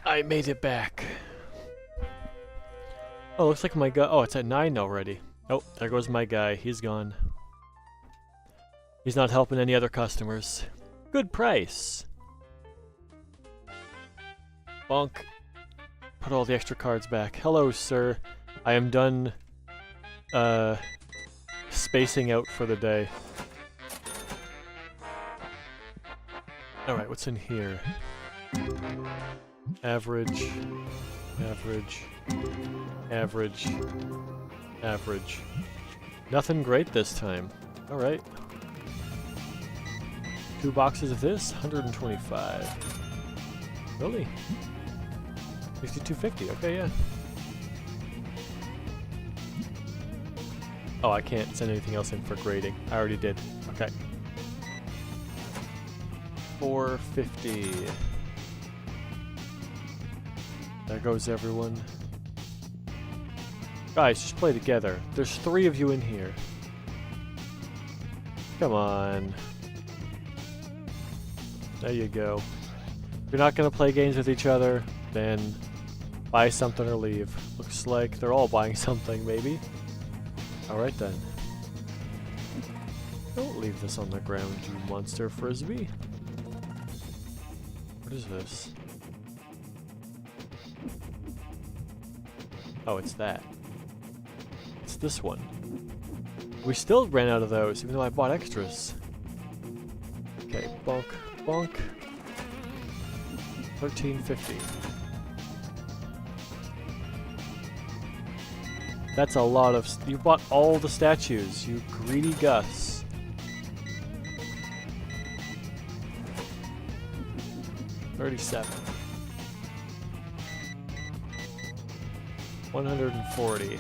I made it back. Oh, looks like my guy. Oh, it's at 9 already. Oh, there goes my guy. He's gone. He's not helping any other customers. Good price. Bonk. Put all the extra cards back. Hello, sir. I am done spacing out for the day. Alright, what's in here? Average, average, average, average. Nothing great this time. Alright. 2 boxes of this, 125. Really? 62.50, okay, yeah. Oh, I can't send anything else in for grading. I already did. Okay. 450. There goes everyone. Guys, just play together. There's 3 of you in here. Come on. There you go. If you're not gonna play games with each other, then buy something or leave. Looks like they're all buying something, maybe. Alright then. Don't leave this on the ground, you monster frisbee. What is this? Oh, it's that. It's this one. We still ran out of those, even though I bought extras. Okay, bonk, bonk. 13.50. That's a lot of... You bought all the statues, you greedy Gus. $37. 140.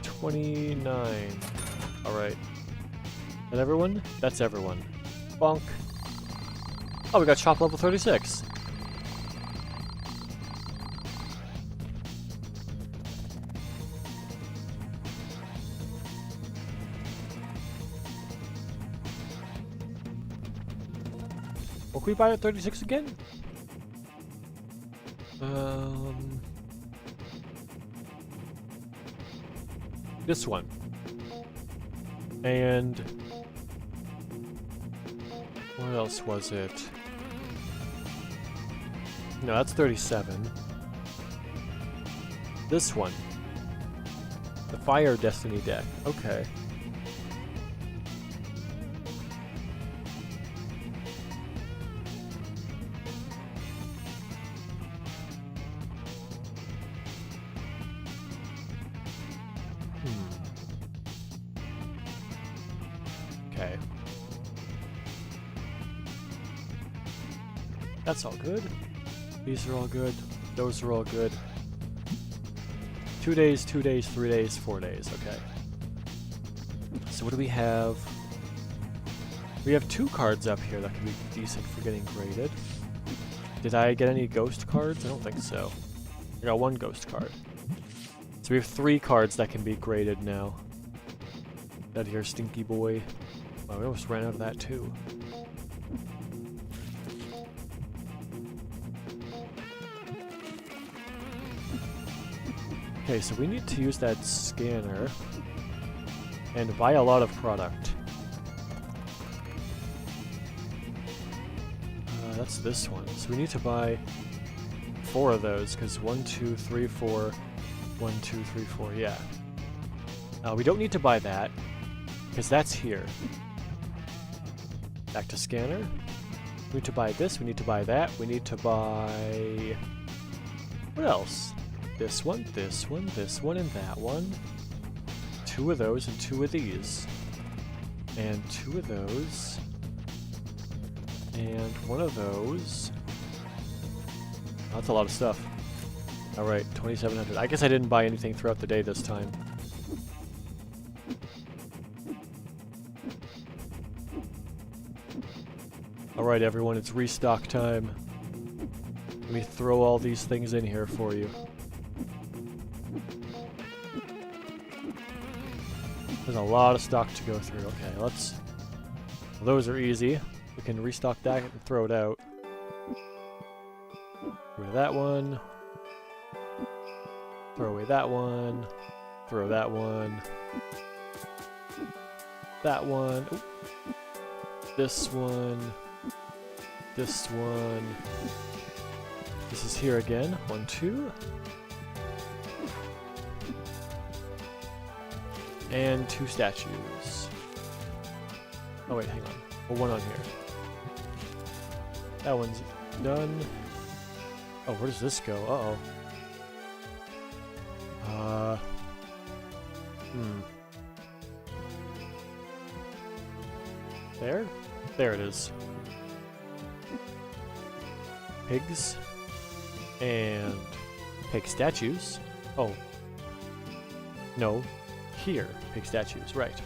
$29. Alright. And everyone? That's everyone. Bonk. Oh, we got shop level 36. What can we buy at 36 again? This one. And what else was it? No, that's 37. This one. The Fire Destiny deck. Okay. Okay. That's all good. These are all good. Those are all good. 2 days, 2 days, 3 days, 4 days. Okay. So what do we have? We have 2 cards up here that could be decent for getting graded. Did I get any ghost cards? I don't think so. I got 1 ghost card. So we have 3 cards that can be graded now. That here, stinky boy. Oh, we almost ran out of that too. Okay, so we need to use that scanner and buy a lot of product. That's this one. So we need to buy 4 of those, because 1, 2, 3, 4, 1, 2, 3, 4, yeah. We don't need to buy that, because that's here. Back to scanner. We need to buy this, we need to buy that, we need to buy... What else? This one, this one, this one, and that one. 2 of those and 2 of these. And 2 of those. And 1 of those. That's a lot of stuff. Alright, 2,700. I guess I didn't buy anything throughout the day this time. Alright everyone, it's restock time. Let me throw all these things in here for you. There's a lot of stock to go through. Okay, let's... Those are easy. We can restock that and throw it out. Get rid of that one. Throw away that one. Throw that one. That one. Ooh. This one. This one. This is here again. 1, 2. And 2 statues. Oh wait, hang on. Well, one on here. That one's done. Oh, where does this go? Uh-oh. There? There it is. Pigs. And pig statues. Oh. No. Here. Pig statues. Right.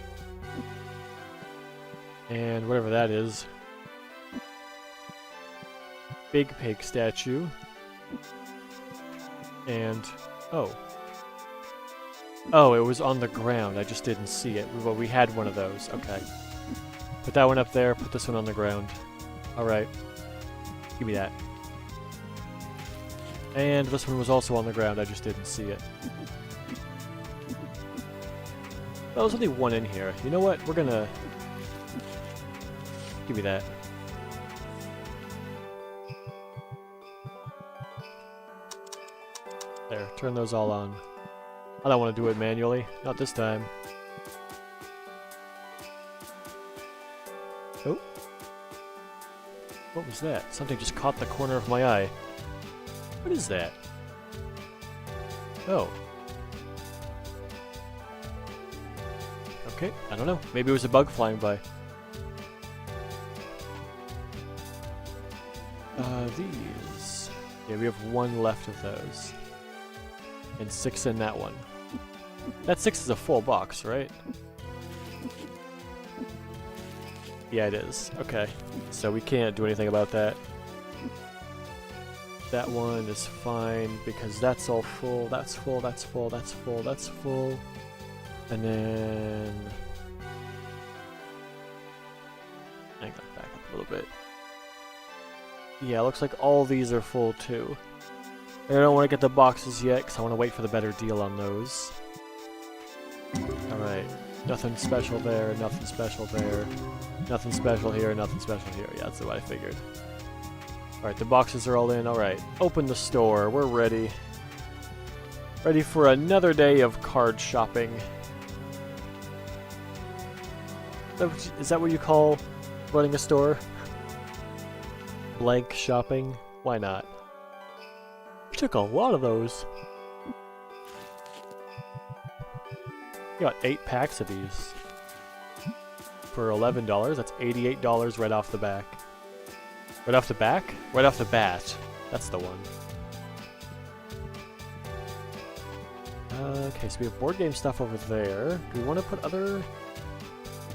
And whatever that is. Big pig statue. And... oh. Oh, it was on the ground. I just didn't see it. Well, we had one of those. Okay. Put that one up there. Put this one on the ground. Alright. Give me that. And this one was also on the ground. I just didn't see it. Oh, there's only one in here. You know what? We're gonna... give me that. There. Turn those all on. I don't want to do it manually. Not this time. Oh. What was that? Something just caught the corner of my eye. What is that? Oh. Okay, I don't know. Maybe it was a bug flying by. These. Yeah, we have 1 left of those. And 6 in that one. That 6 is a full box, right? Yeah, it is. Okay. So we can't do anything about that. That one is fine because that's all full. That's full, that's full, that's full, that's full. And then... I got back up a little bit. Yeah, looks like all these are full too. I don't want to get the boxes yet because I want to wait for the better deal on those. Alright. Nothing special there, nothing special there. Nothing special here, nothing special here. Yeah, that's what I figured. Alright, the boxes are all in. Alright, open the store. We're ready. Ready for another day of card shopping. Is that what you call running a store? Blank shopping? Why not? We took a lot of those. You got 8 packs of these. For $11, that's $88 right off the back. Right off the back? Right off the bat. That's the one. Okay, so we have board game stuff over there. Do we want to put other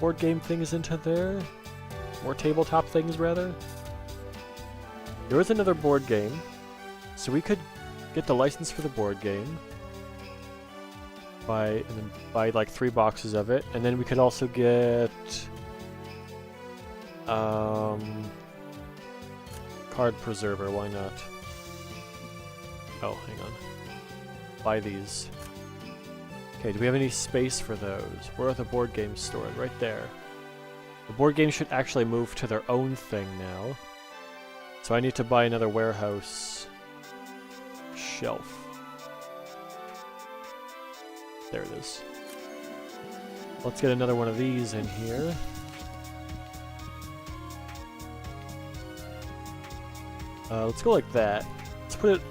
board game things into there? More tabletop things, rather? There is another board game. So we could get the license for the board game. Buy like 3 boxes of it. And then we could also get... card preserver, why not? Oh, hang on. Buy these. Okay, do we have any space for those? Where are the board games stored? Right there. The board games should actually move to their own thing now. So I need to buy another warehouse shelf. There it is. Let's get another one of these in here. Let's go like that. Let's put it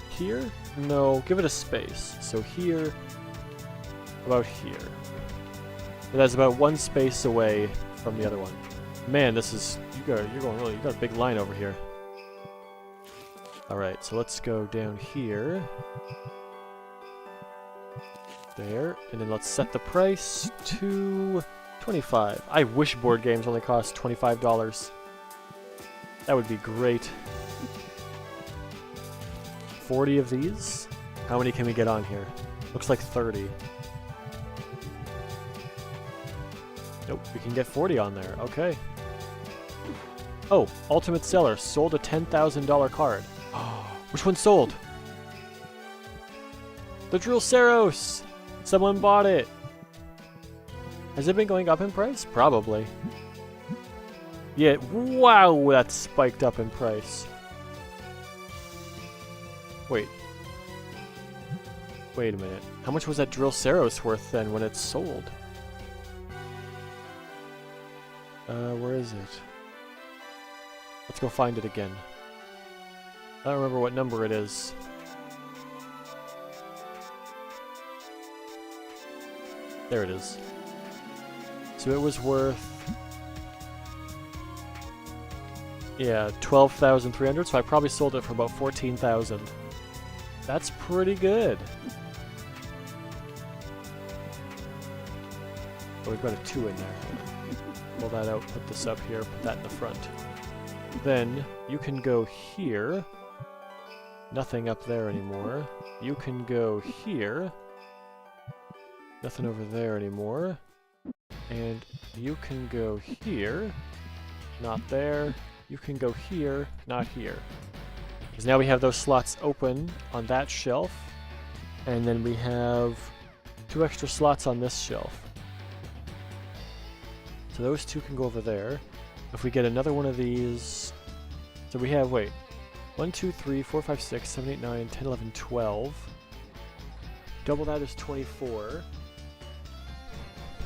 here? No, give it a space. So here, about here. And that's about 1 space away from the other one. Man, this is you're going really. You got a big line over here. All right, so let's go down here. There, and then let's set the price to $25. I wish board games only cost $25. That would be great. 40 of these? How many can we get on here? Looks like 30. Nope, we can get 40 on there. Okay. Oh, Ultimate Seller sold a $10,000 card. Which one sold? The Drillceros! Someone bought it! Has it been going up in price? Probably. Yeah, wow, that spiked up in price. Wait. Wait a minute. How much was that Drillceros worth then when it sold? Where is it? Let's go find it again. I don't remember what number it is. There it is. So it was worth... yeah, 12,300, so I probably sold it for about 14,000. That's pretty good. Oh, we've got a 2 in there. Pull that out, put this up here, put that in the front. Then, you can go here. Nothing up there anymore. You can go here. Nothing over there anymore. And you can go here. Not there. You can go here, not here. Because now we have those slots open on that shelf. And then we have 2 extra slots on this shelf. So those 2 can go over there. If we get another one of these... so we have, wait. 1, 2, 3, 4, 5, 6, 7, 8, 9, 10, 11, 12. Double that is 24.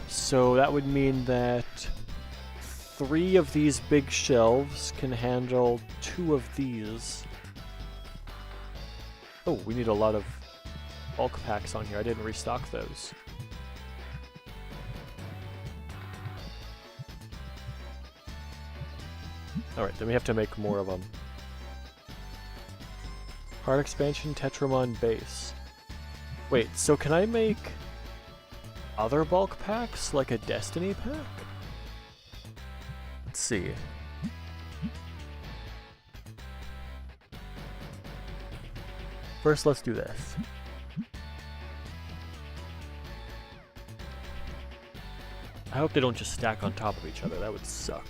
So that would mean that 3 of these big shelves can handle 2 of these. Oh, we need a lot of bulk packs on here. I didn't restock those. Alright, then we have to make more of them. Card expansion, Tetramon base. Wait, so can I make other bulk packs, like a Destiny pack? Let's see. First, let's do this. I hope they don't just stack on top of each other. That would suck.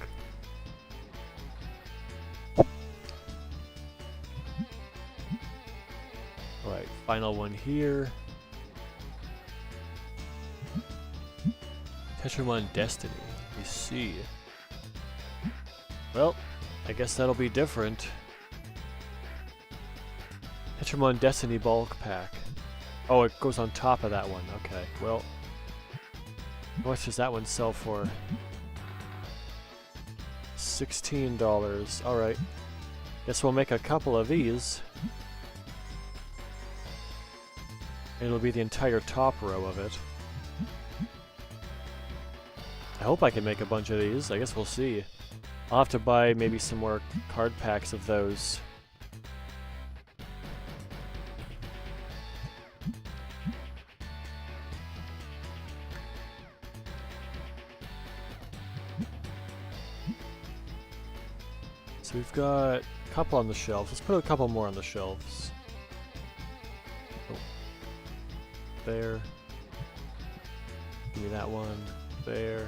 Alright, final one here. Tetramon Destiny. We see. Well, I guess that'll be different. Tetramon Destiny bulk pack. Oh, it goes on top of that one. Okay, well... how much does that one sell for? $16. Alright. Guess we'll make a couple of these. It'll be the entire top row of it. I hope I can make a bunch of these. I guess we'll see. I'll have to buy maybe some more card packs of those. So we've got a couple on the shelves. Let's put a couple more on the shelves. Oh. There. Give me that one. There.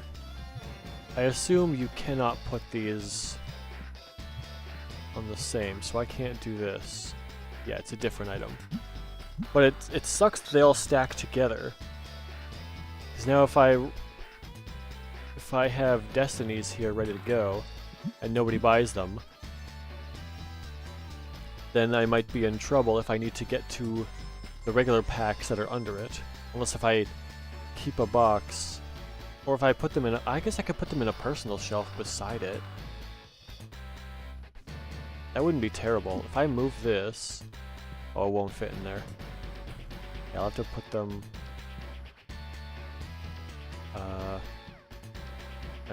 I assume you cannot put these on the same, so I can't do this. Yeah, it's a different item. But it sucks that they all stack together. Because now if I have Destinies here ready to go, and nobody buys them, then I might be in trouble if I need to get to the regular packs that are under it. Unless if I keep a box, or if I put them in I guess I could put them in a personal shelf beside it. That wouldn't be terrible. If I move this... oh, it won't fit in there. Yeah, I'll have to put them... I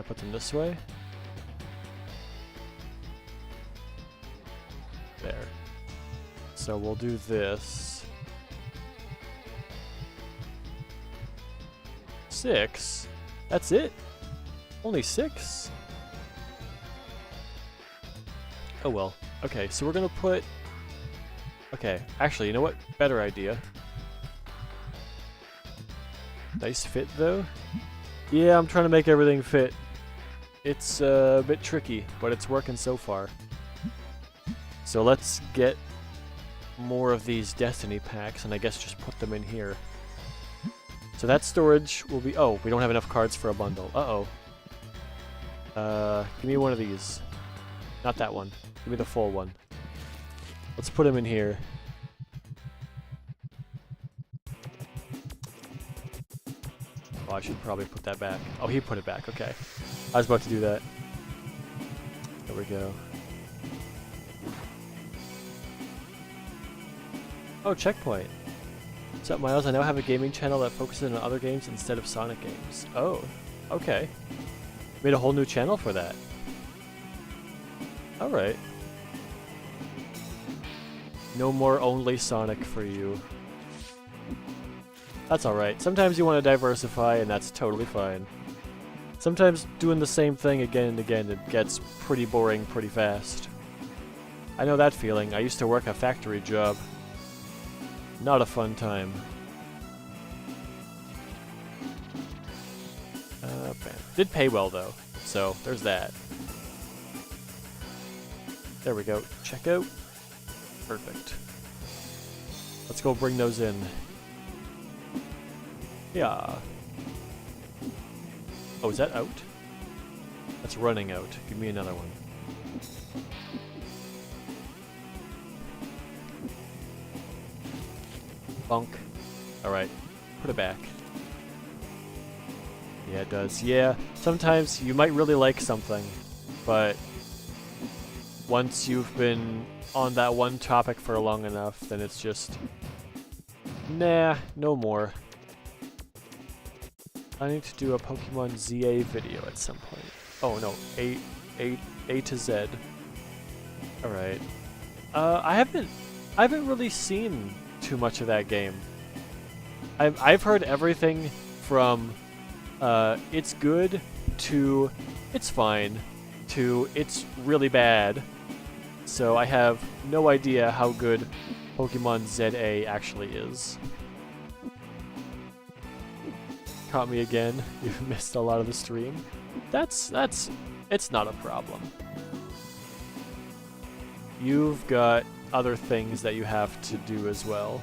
put them this way? There. So we'll do this. 6? That's it? Only 6? Oh well. Okay, so we're gonna put... Okay, actually, you know what? Better idea. Nice fit, though. Yeah, I'm trying to make everything fit. It's a bit tricky, but it's working so far. So let's get more of these Destiny packs, and I guess just put them in here. So that storage will be... Oh, we don't have enough cards for a bundle. Uh-oh. Give me one of these. Not that one. Give me the full one. Let's put him in here. Oh, I should probably put that back. Oh, he put it back. Okay. I was about to do that. There we go. Oh, checkpoint. What's up, Miles? I now have a gaming channel that focuses on other games instead of Sonic games. Oh, okay. Made a whole new channel for that. Alright. No more only Sonic for you. That's alright. Sometimes you want to diversify, and that's totally fine. Sometimes doing the same thing again and again, it gets pretty boring pretty fast. I know that feeling. I used to work a factory job. Not a fun time. Bam. Did pay well though, so there's that. There we go. Checkout. Perfect. Let's go bring those in. Yeah. Oh, is that out? That's running out. Give me another one. Bonk. Alright. Put it back. Yeah, it does. Yeah, sometimes you might really like something, but once you've been on that one topic for long enough, then it's just... Nah, no more. I need to do a Pokemon ZA video at some point. Oh no, A to Z. Alright. I haven't really seen too much of that game. I've heard everything from it's good to it's fine to it's really bad. So I have no idea how good Pokemon ZA actually is. Caught me again. You've missed a lot of the stream. It's not a problem. You've got other things that you have to do as well.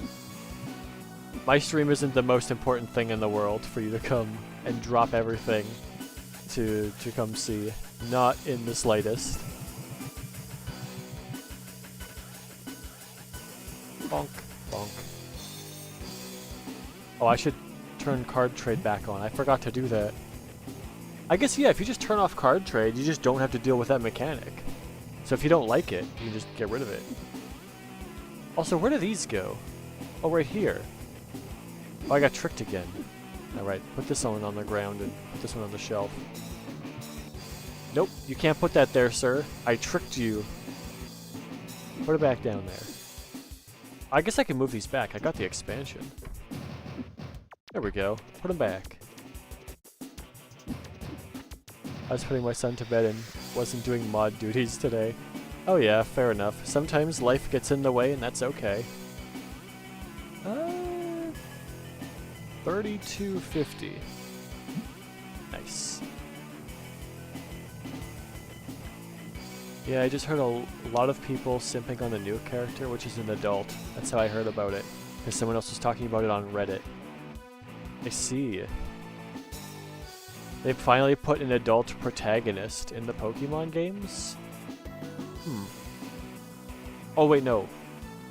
My stream isn't the most important thing in the world for you to come and drop everything to come see. Not in the slightest. Bonk, bonk. Oh, I should turn card trade back on. I forgot to do that. I guess, yeah, if you just turn off card trade, you just don't have to deal with that mechanic. So if you don't like it, you can just get rid of it. Also, where do these go? Oh, right here. Oh, I got tricked again. Alright, put this one on the ground and put this one on the shelf. Nope, you can't put that there, sir. I tricked you. Put it back down there. I guess I can move these back. I got the expansion. There we go. Put them back. I was putting my son to bed and wasn't doing mod duties today. Oh yeah, fair enough. Sometimes life gets in the way and that's okay. 32.50. Nice. Yeah, I just heard a lot of people simping on the new character, which is an adult. That's how I heard about it. Because someone else was talking about it on Reddit. I see. They finally put an adult protagonist in the Pokemon games? Oh wait, no.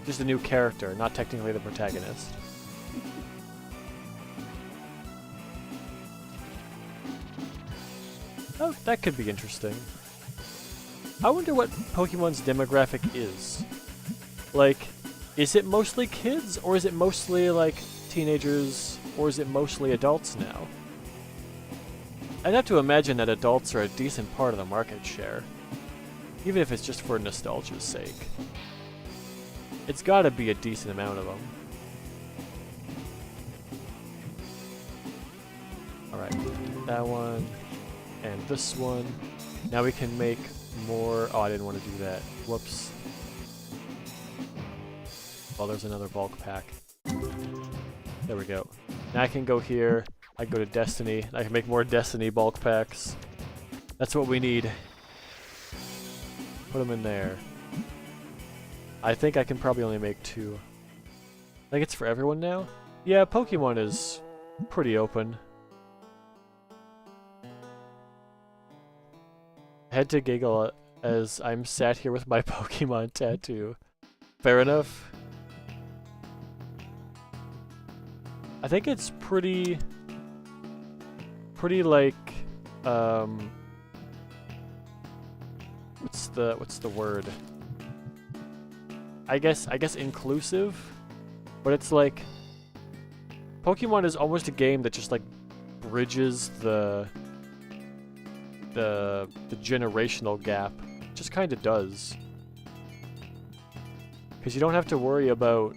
Just a new character, not technically the protagonist. Oh, that could be interesting. I wonder what Pokemon's demographic is. Like, is it mostly kids, or is it mostly, like, teenagers, or is it mostly adults now? I'd have to imagine that adults are a decent part of the market share. Even if it's just for nostalgia's sake. It's gotta be a decent amount of them. Alright, that one, and this one. Now we can make more... Oh, I didn't want to do that. Whoops. Well, there's another bulk pack. There we go. Now I can go here. I can go to Destiny. I can make more Destiny bulk packs. That's what we need. Put them in there. I think I can probably only make 2. I think it's for everyone now? Yeah, Pokemon is pretty open. I had to giggle as I'm sat here with my Pokemon tattoo. Fair enough. I think it's pretty like, what's the word? I guess inclusive, but it's like Pokemon is almost a game that just like bridges the generational gap. It just kind of does. Because you don't have to worry about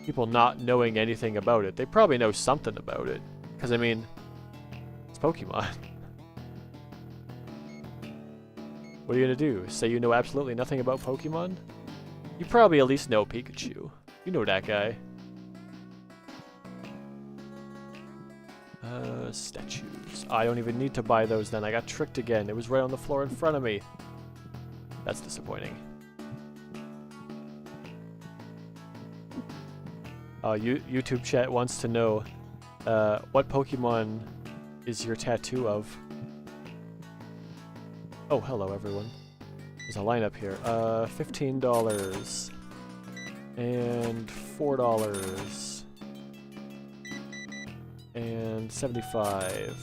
people not knowing anything about it. They probably know something about it. Because, I mean, it's Pokemon. What are you gonna do? Say you know absolutely nothing about Pokemon? You probably at least know Pikachu. You know that guy. Statues. I don't even need to buy those then. I got tricked again. It was right on the floor in front of me. That's disappointing. YouTube chat wants to know, what Pokemon is your tattoo of? Oh, hello everyone. There's a lineup here. $15 and $4 and $75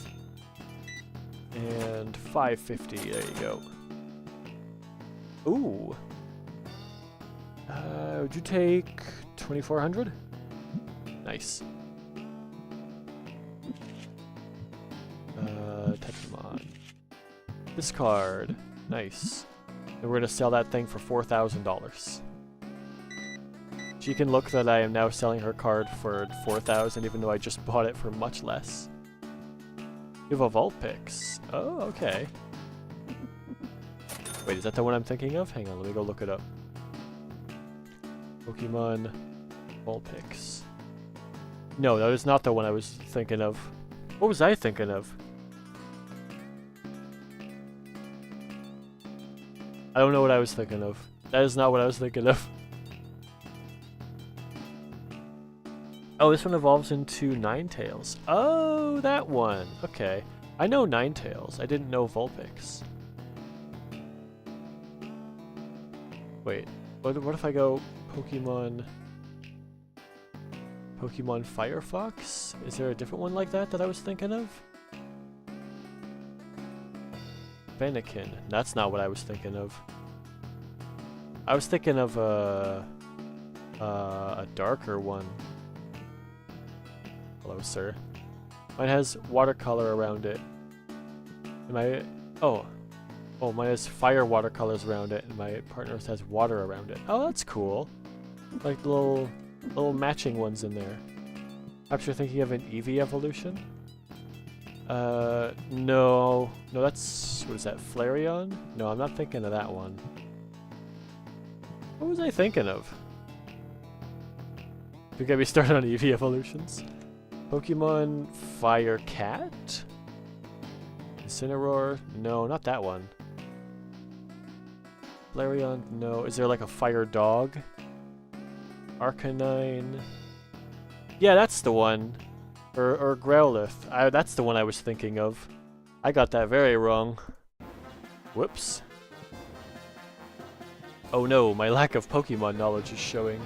and $5.50. There you go. Ooh. Would you take 2,400? Nice. Tetramon. Discard. Nice. And we're gonna sell that thing for $4,000. She can look that I am now selling her card for $4,000, even though I just bought it for much less. You have a Vulpix. Oh, okay. Wait, is that the one I'm thinking of? Hang on, let me go look it up. Pokemon Vulpix. No, that is not the one I was thinking of. What was I thinking of? I don't know what I was thinking of. That is not what I was thinking of. Oh, this one evolves into Ninetales. Oh, that one. Okay. I know Ninetales. I didn't know Vulpix. Wait. What if I go Pokemon Firefox? Is there a different one like that I was thinking of? Fennekin. That's not what I was thinking of. I was thinking of a darker one. Hello, sir. Mine has watercolor around it. Am I... Oh. Oh, mine has fire watercolors around it, and my partner's has water around it. Oh, that's cool. Like little matching ones in there. Perhaps you're thinking of an Eevee evolution? No. No, that's... What is that? Flareon? No, I'm not thinking of that one. What was I thinking of? You get me started on Eevee evolutions. Pokemon Fire Cat? Incineroar? No, not that one. Flareon? No. Is there like a Fire Dog? Arcanine? Yeah, that's the one. Or Growlithe. That's the one I was thinking of. I got that very wrong. Whoops. Oh no, my lack of Pokemon knowledge is showing.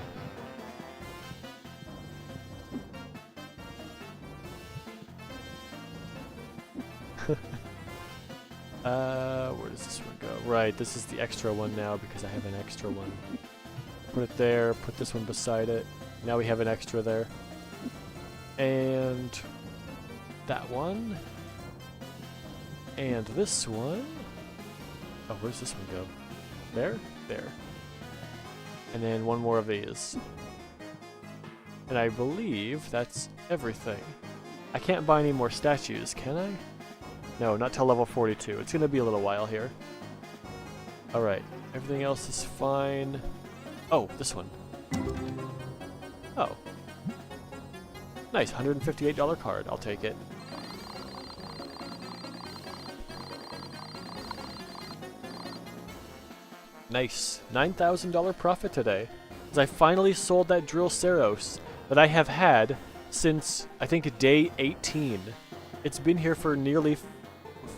Where does this one go? Right, this is the extra one now because I have an extra one. Put it there, put this one beside it. Now we have an extra there. And that one. And this one. Oh, where's this one go? There? There. And then one more of these. And I believe that's everything. I can't buy any more statues, can I? No, not till level 42. It's gonna be a little while here. Alright, everything else is fine. Oh, this one. Oh. Nice, $158 card. I'll take it. Nice. $9,000 profit today. As I finally sold that Drill Ceros that I have had since, I think, day 18. It's been here for nearly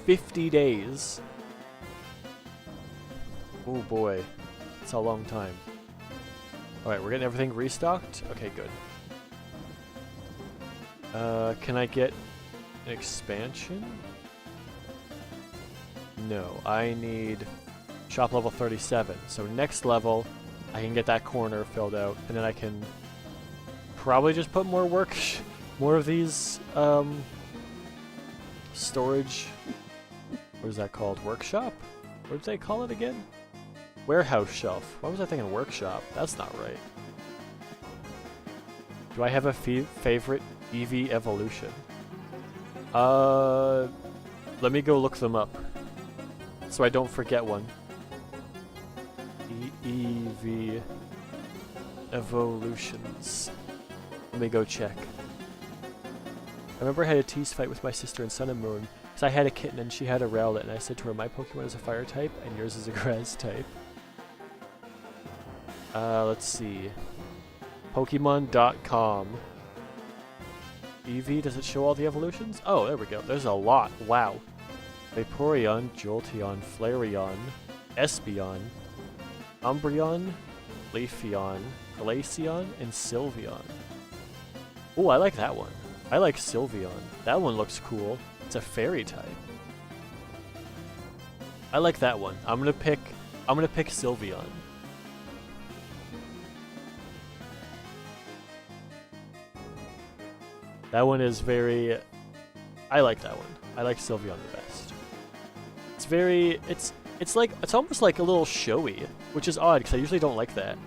50 days. Oh boy. That's a long time. Alright, we're getting everything restocked? Okay, good. Can I get an expansion? No, I need shop level 37. So next level, I can get that corner filled out, and then I can probably just put more more of these, storage, what is that called? Workshop? What did they call it again? Warehouse shelf. Why was I thinking workshop? That's not right. Do I have a favorite EV evolution? Let me go look them up so I don't forget one. EV evolutions. Let me go check. I remember I had a tease fight with my sister in Sun and Moon because I had a kitten and she had a Rowlet, and I said to her, my Pokemon is a fire type and yours is a grass type. Let's see. Pokemon.com. Eevee, does it show all the evolutions? Oh, there we go. There's a lot. Wow. Vaporeon, Jolteon, Flareon, Espeon, Umbreon, Leafeon, Glaceon, and Sylveon. Oh, I like that one. I like Sylveon. That one looks cool. It's a fairy type. I like that one. I'm gonna pick Sylveon. That one is very... I like that one. I like Sylveon the best. It's very... It's like... It's almost like a little showy, which is odd, because I usually don't like that.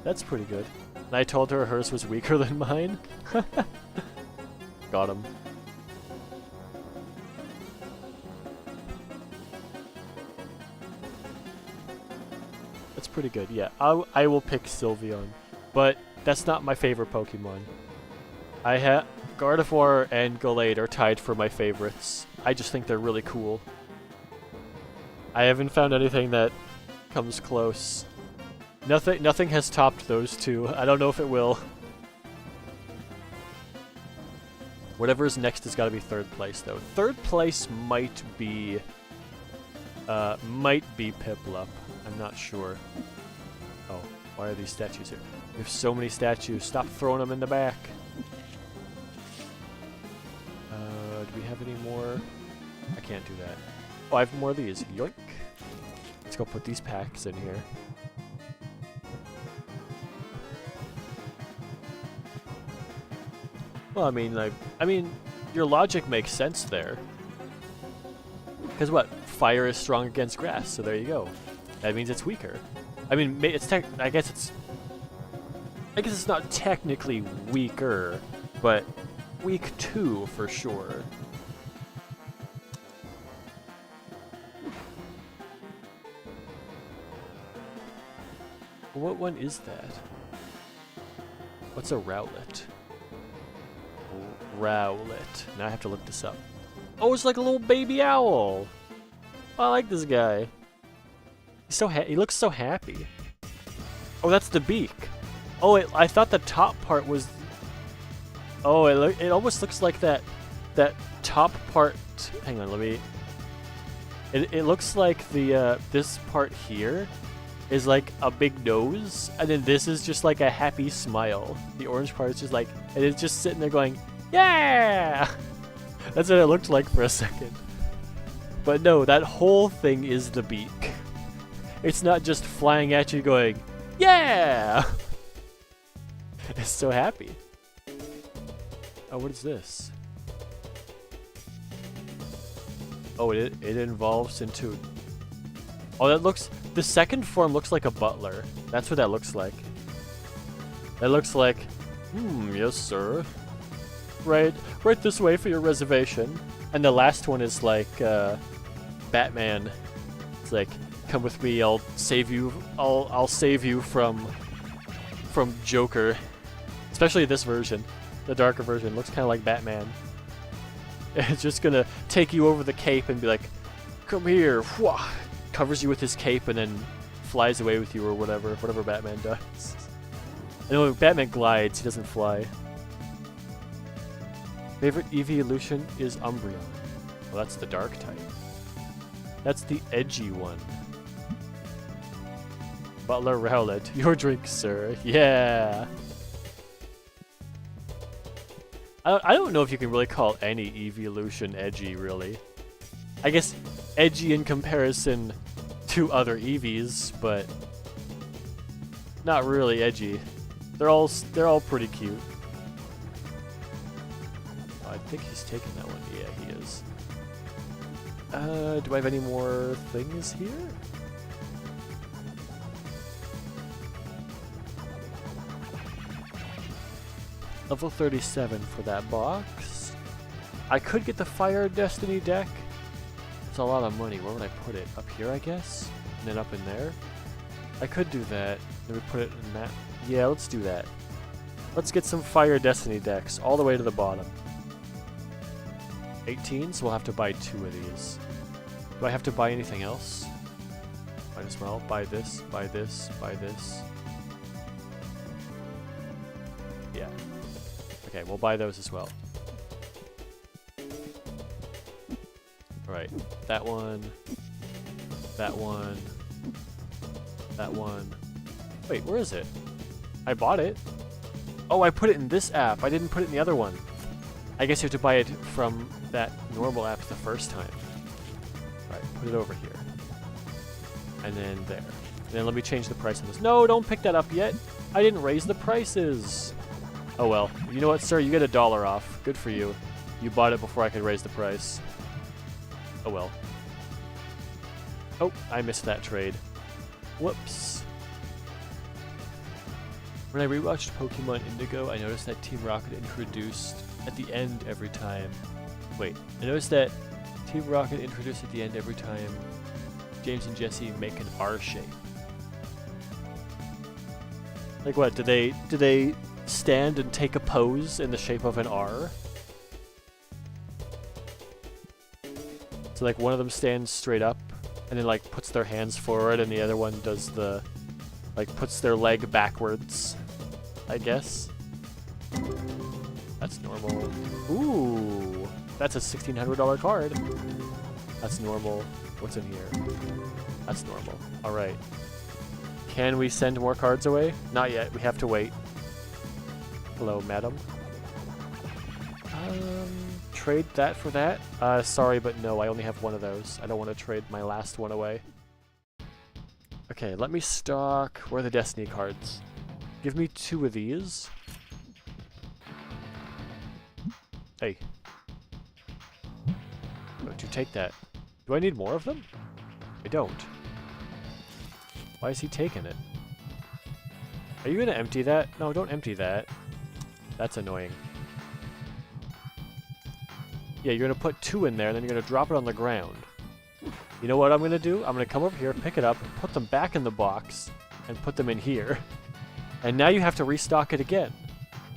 That's pretty good. And I told her hers was weaker than mine. Got him. That's pretty good, yeah. I will pick Sylveon, but that's not my favorite Pokemon. I have Gardevoir and Gallade are tied for my favorites. I just think they're really cool. I haven't found anything that comes close. Nothing has topped those two. I don't know if it will. Whatever's next has got to be third place, though. Third place might be Piplup. I'm not sure. Oh, why are these statues here? We have so many statues. Stop throwing them in the back. Do we have any more? I can't do that. Oh, I have more of these. Yoink. Let's go put these packs in here. Well, I mean, your logic makes sense there. Because what? Fire is strong against grass, so there you go. That means it's weaker. I mean, I guess it's not technically weaker, but weak 2 for sure. What one is that? What's a Rowlet? Rowlet. Now I have to look this up. Oh, it's like a little baby owl. Oh, I like this guy. He's he looks so happy. Oh, that's the beak. Oh, I thought the top part was. Oh, it almost looks like that top part. Hang on, let me. It looks like the this part here is like a big nose, and then this is just like a happy smile. The orange part is just like, and it's just sitting there going, yeah! That's what it looked like for a second. But no, that whole thing is the beak. It's not just flying at you going, yeah! It's so happy. Oh, what is this? Oh, it evolves into... Oh, that looks... The second form looks like a butler. That's what that looks like. That looks like... yes, sir. Right this way for your reservation. And the last one is like, Batman. It's like, come with me, I'll save you. I'll save you from Joker. Especially this version, the darker version, looks kind of like Batman. It's just gonna take you over the cape and be like, come here, whoosh, covers you with his cape and then flies away with you or whatever Batman does. I know Batman glides, he doesn't fly. Favorite evolution is Umbreon. Well, that's the dark type. That's the edgy one. Butler Rowlet, your drink, sir. Yeah! I don't know if you can really call any evolution edgy, really. I guess edgy in comparison to other Eevees, but not really edgy. They're all pretty cute. Oh, I think he's taking that one. Yeah, he is. Do I have any more things here? Level 37 for that box. I could get the Fire Destiny deck. It's a lot of money. Where would I put it? Up here, I guess? And then up in there? I could do that. Then we put it in that. Yeah, let's do that. Let's get some Fire Destiny decks all the way to the bottom. 18, so we'll have to buy 2 of these. Do I have to buy anything else? Might as well buy this, buy this, buy this. Yeah. Okay, we'll buy those as well. Alright, that one, that one, that one. Wait, where is it? I bought it. Oh, I put it in this app. I didn't put it in the other one. I guess you have to buy it from that normal app the first time. Alright, put it over here. And then there. And then let me change the price on this. No, don't pick that up yet. I didn't raise the prices. Oh well. You know what, sir? You get $1 off. Good for you. You bought it before I could raise the price. Oh well. Oh, I missed that trade. Whoops. When I rewatched Pokemon Indigo, I noticed that Team Rocket introduced at the end every time. Wait, I noticed that Team Rocket introduced at the end every time James and Jesse make an R shape. Like what? Do they stand and take a pose in the shape of an R? So like one of them stands straight up and then like puts their hands forward and the other one does the like puts their leg backwards, I guess. That's normal. Ooh, that's a $1,600 card. That's normal. What's in here? That's normal. All right. Can we send more cards away? Not yet. We have to wait. Hello, madam. Trade that for that? Sorry, but no, I only have one of those. I don't want to trade my last one away. Okay, let me stock... Where are the Destiny cards? Give me 2 of these. Hey. Don't you take that. Do I need more of them? I don't. Why is he taking it? Are you going to empty that? No, don't empty that. That's annoying. Yeah, you're going to put 2 in there, and then you're going to drop it on the ground. You know what I'm going to do? I'm going to come over here, pick it up, put them back in the box, and put them in here. And now you have to restock it again.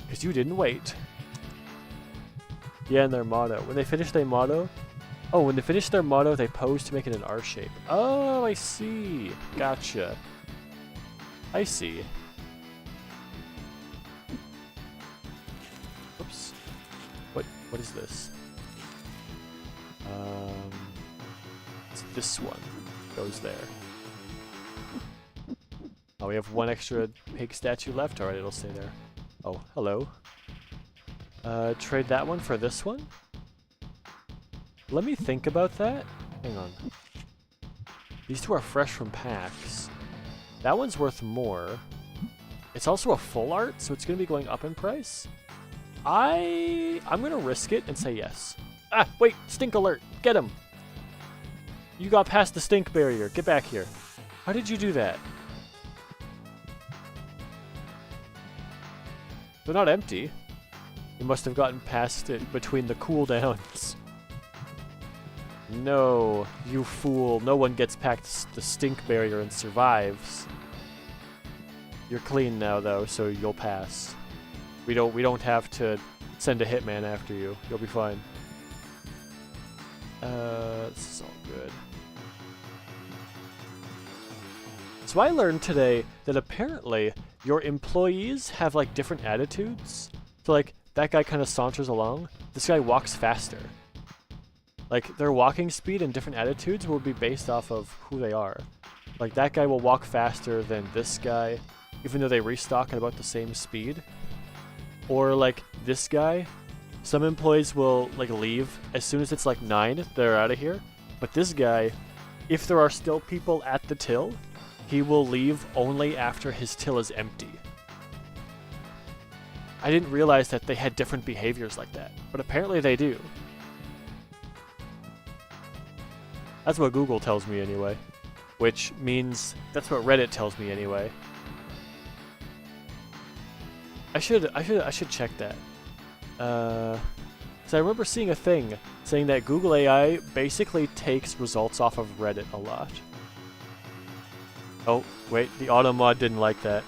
Because you didn't wait. Yeah, and their motto. When they finish their motto... Oh, when they finish their motto, they pose to make it an R shape. Oh, I see. Gotcha. I see. Oops. What is this? It's this one. Goes there. Oh, we have 1 extra pig statue left. Alright, it'll stay there. Oh, hello. Trade that one for this one? Let me think about that. Hang on. These 2 are fresh from packs. That one's worth more. It's also a full art, so it's going to be going up in price. I'm going to risk it and say yes. Ah, wait! Stink alert! Get him! You got past the stink barrier. Get back here. How did you do that? They're not empty. You must have gotten past it between the cooldowns. No, you fool. No one gets past the stink barrier and survives. You're clean now, though, so you'll pass. We don't have to send a hitman after you. You'll be fine. This is all good. So I learned today that apparently your employees have like different attitudes. So like that guy kind of saunters along. This guy walks faster. Like their walking speed and different attitudes will be based off of who they are. Like that guy will walk faster than this guy, even though they restock at about the same speed. Or like this guy, some employees will like leave as soon as it's like 9, they're out of here. But this guy, if there are still people at the till, he will leave only after his till is empty. I didn't realize that they had different behaviors like that, but apparently they do. That's what Google tells me anyway, which means that's what Reddit tells me anyway. I should check that. So I remember seeing a thing saying that Google AI basically takes results off of Reddit a lot. Oh, wait, the auto mod didn't like that.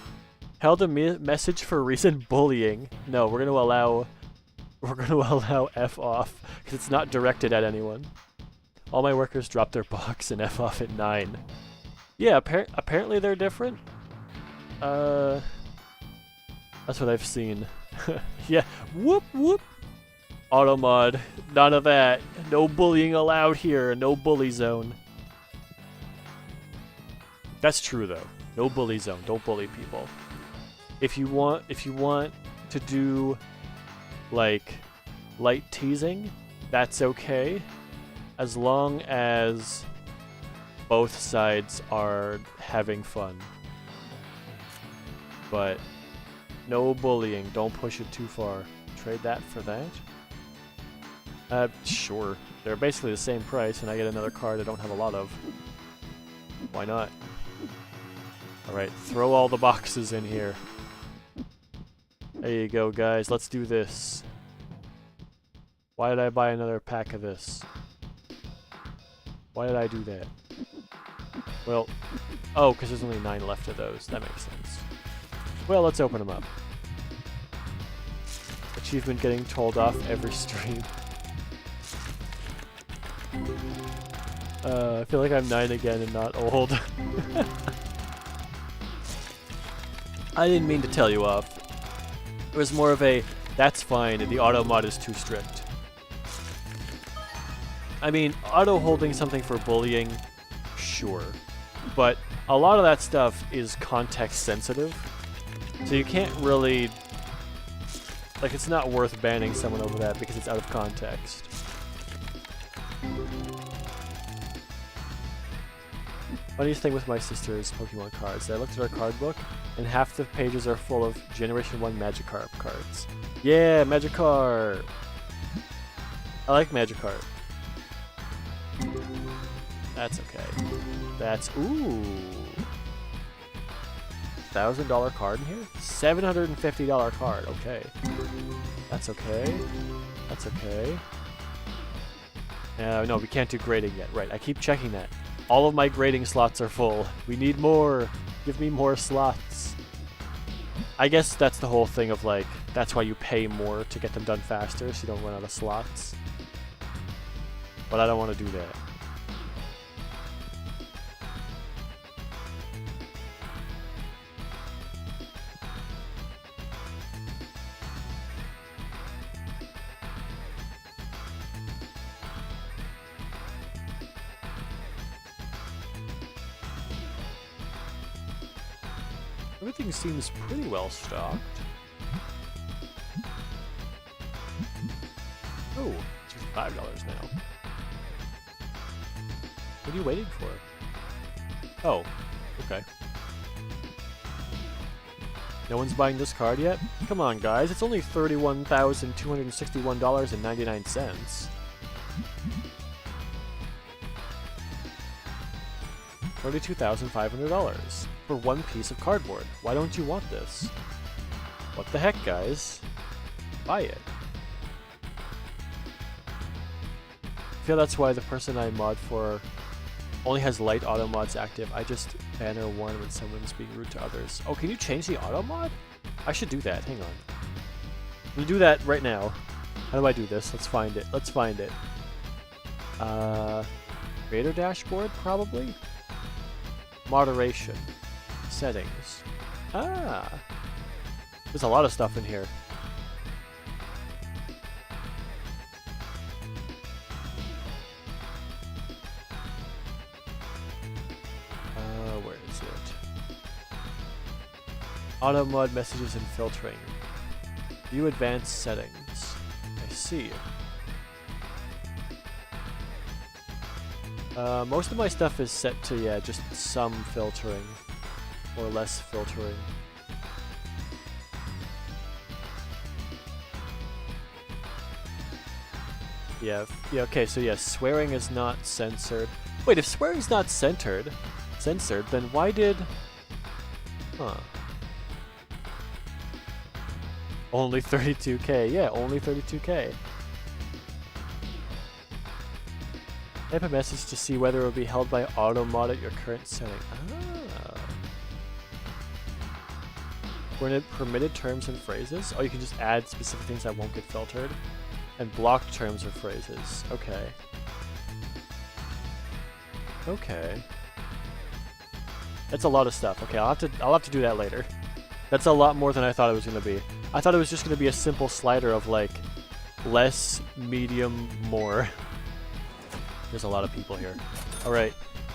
Held a message for recent bullying. No, we're gonna allow F off, because it's not directed at anyone. All my workers drop their box and F off at 9. Yeah, apparently they're different. That's what I've seen. Yeah, whoop whoop. Auto mod, none of that. No bullying allowed here, no bully zone. That's true though. No bully zone. Don't bully people. If you want to do like light teasing, that's okay, as long as both sides are having fun. But no bullying. Don't push it too far. Trade that for that? Sure. They're basically the same price, and I get another card I don't have a lot of. Why not? Alright, throw all the boxes in here. There you go, guys. Let's do this. Why did I buy another pack of this? Why did I do that? Well, oh, because there's only 9 left of those. That makes sense. Well, let's open them up. Achievement getting told off every stream. I feel like I'm 9 again and not old. I didn't mean to tell you off. It was more of a, that's fine, the auto mod is too strict. I mean, auto holding something for bullying, sure. But a lot of that stuff is context sensitive. So you can't really, like, it's not worth banning someone over that because it's out of context. Funniest thing with my sister's Pokemon cards, I looked at her card book, and half the pages are full of Generation 1 Magikarp cards. Yeah, Magikarp! I like Magikarp. That's okay. That's, ooh! $1,000 card in here? $750 card, okay. That's okay. That's okay. No, we can't do grading yet. Right, I keep checking that. All of my grading slots are full. We need more. Give me more slots. I guess that's the whole thing of like, that's why you pay more to get them done faster so you don't run out of slots. But I don't want to do that. Everything seems pretty well stocked. Oh, it's just $5 now. What are you waiting for? Oh, okay. No one's buying this card yet? Come on, guys. It's only $31,261.99. $32,500 for one piece of cardboard. Why don't you want this? What the heck, guys? Buy it. I feel that's why the person I mod for only has light auto mods active. I just banner one when someone's being rude to others. Oh, can you change the auto mod? I should do that. Hang on. We'll do that right now. How do I do this? Let's find it. Let's find it. Creator dashboard, probably? Moderation. Settings. Ah! There's a lot of stuff in here. Where is it? Auto mod messages and filtering. View advanced settings. I see. Most of my stuff is set to, yeah, just some filtering. Or less filtering. Yeah, okay, so yeah, swearing is not censored. Wait, if swearing's not censored, then why did... Huh. Only 32k, yeah, only 32k. Type a message to see whether it will be held by auto mod at your current setting. Ah. Permitted terms and phrases? Oh, you can just add specific things that won't get filtered. And blocked terms or phrases. Okay. Okay. That's a lot of stuff. Okay, I'll have to do that later. That's a lot more than I thought it was gonna be. I thought it was just gonna be a simple slider of like less, medium, more. There's a lot of people here. Alright,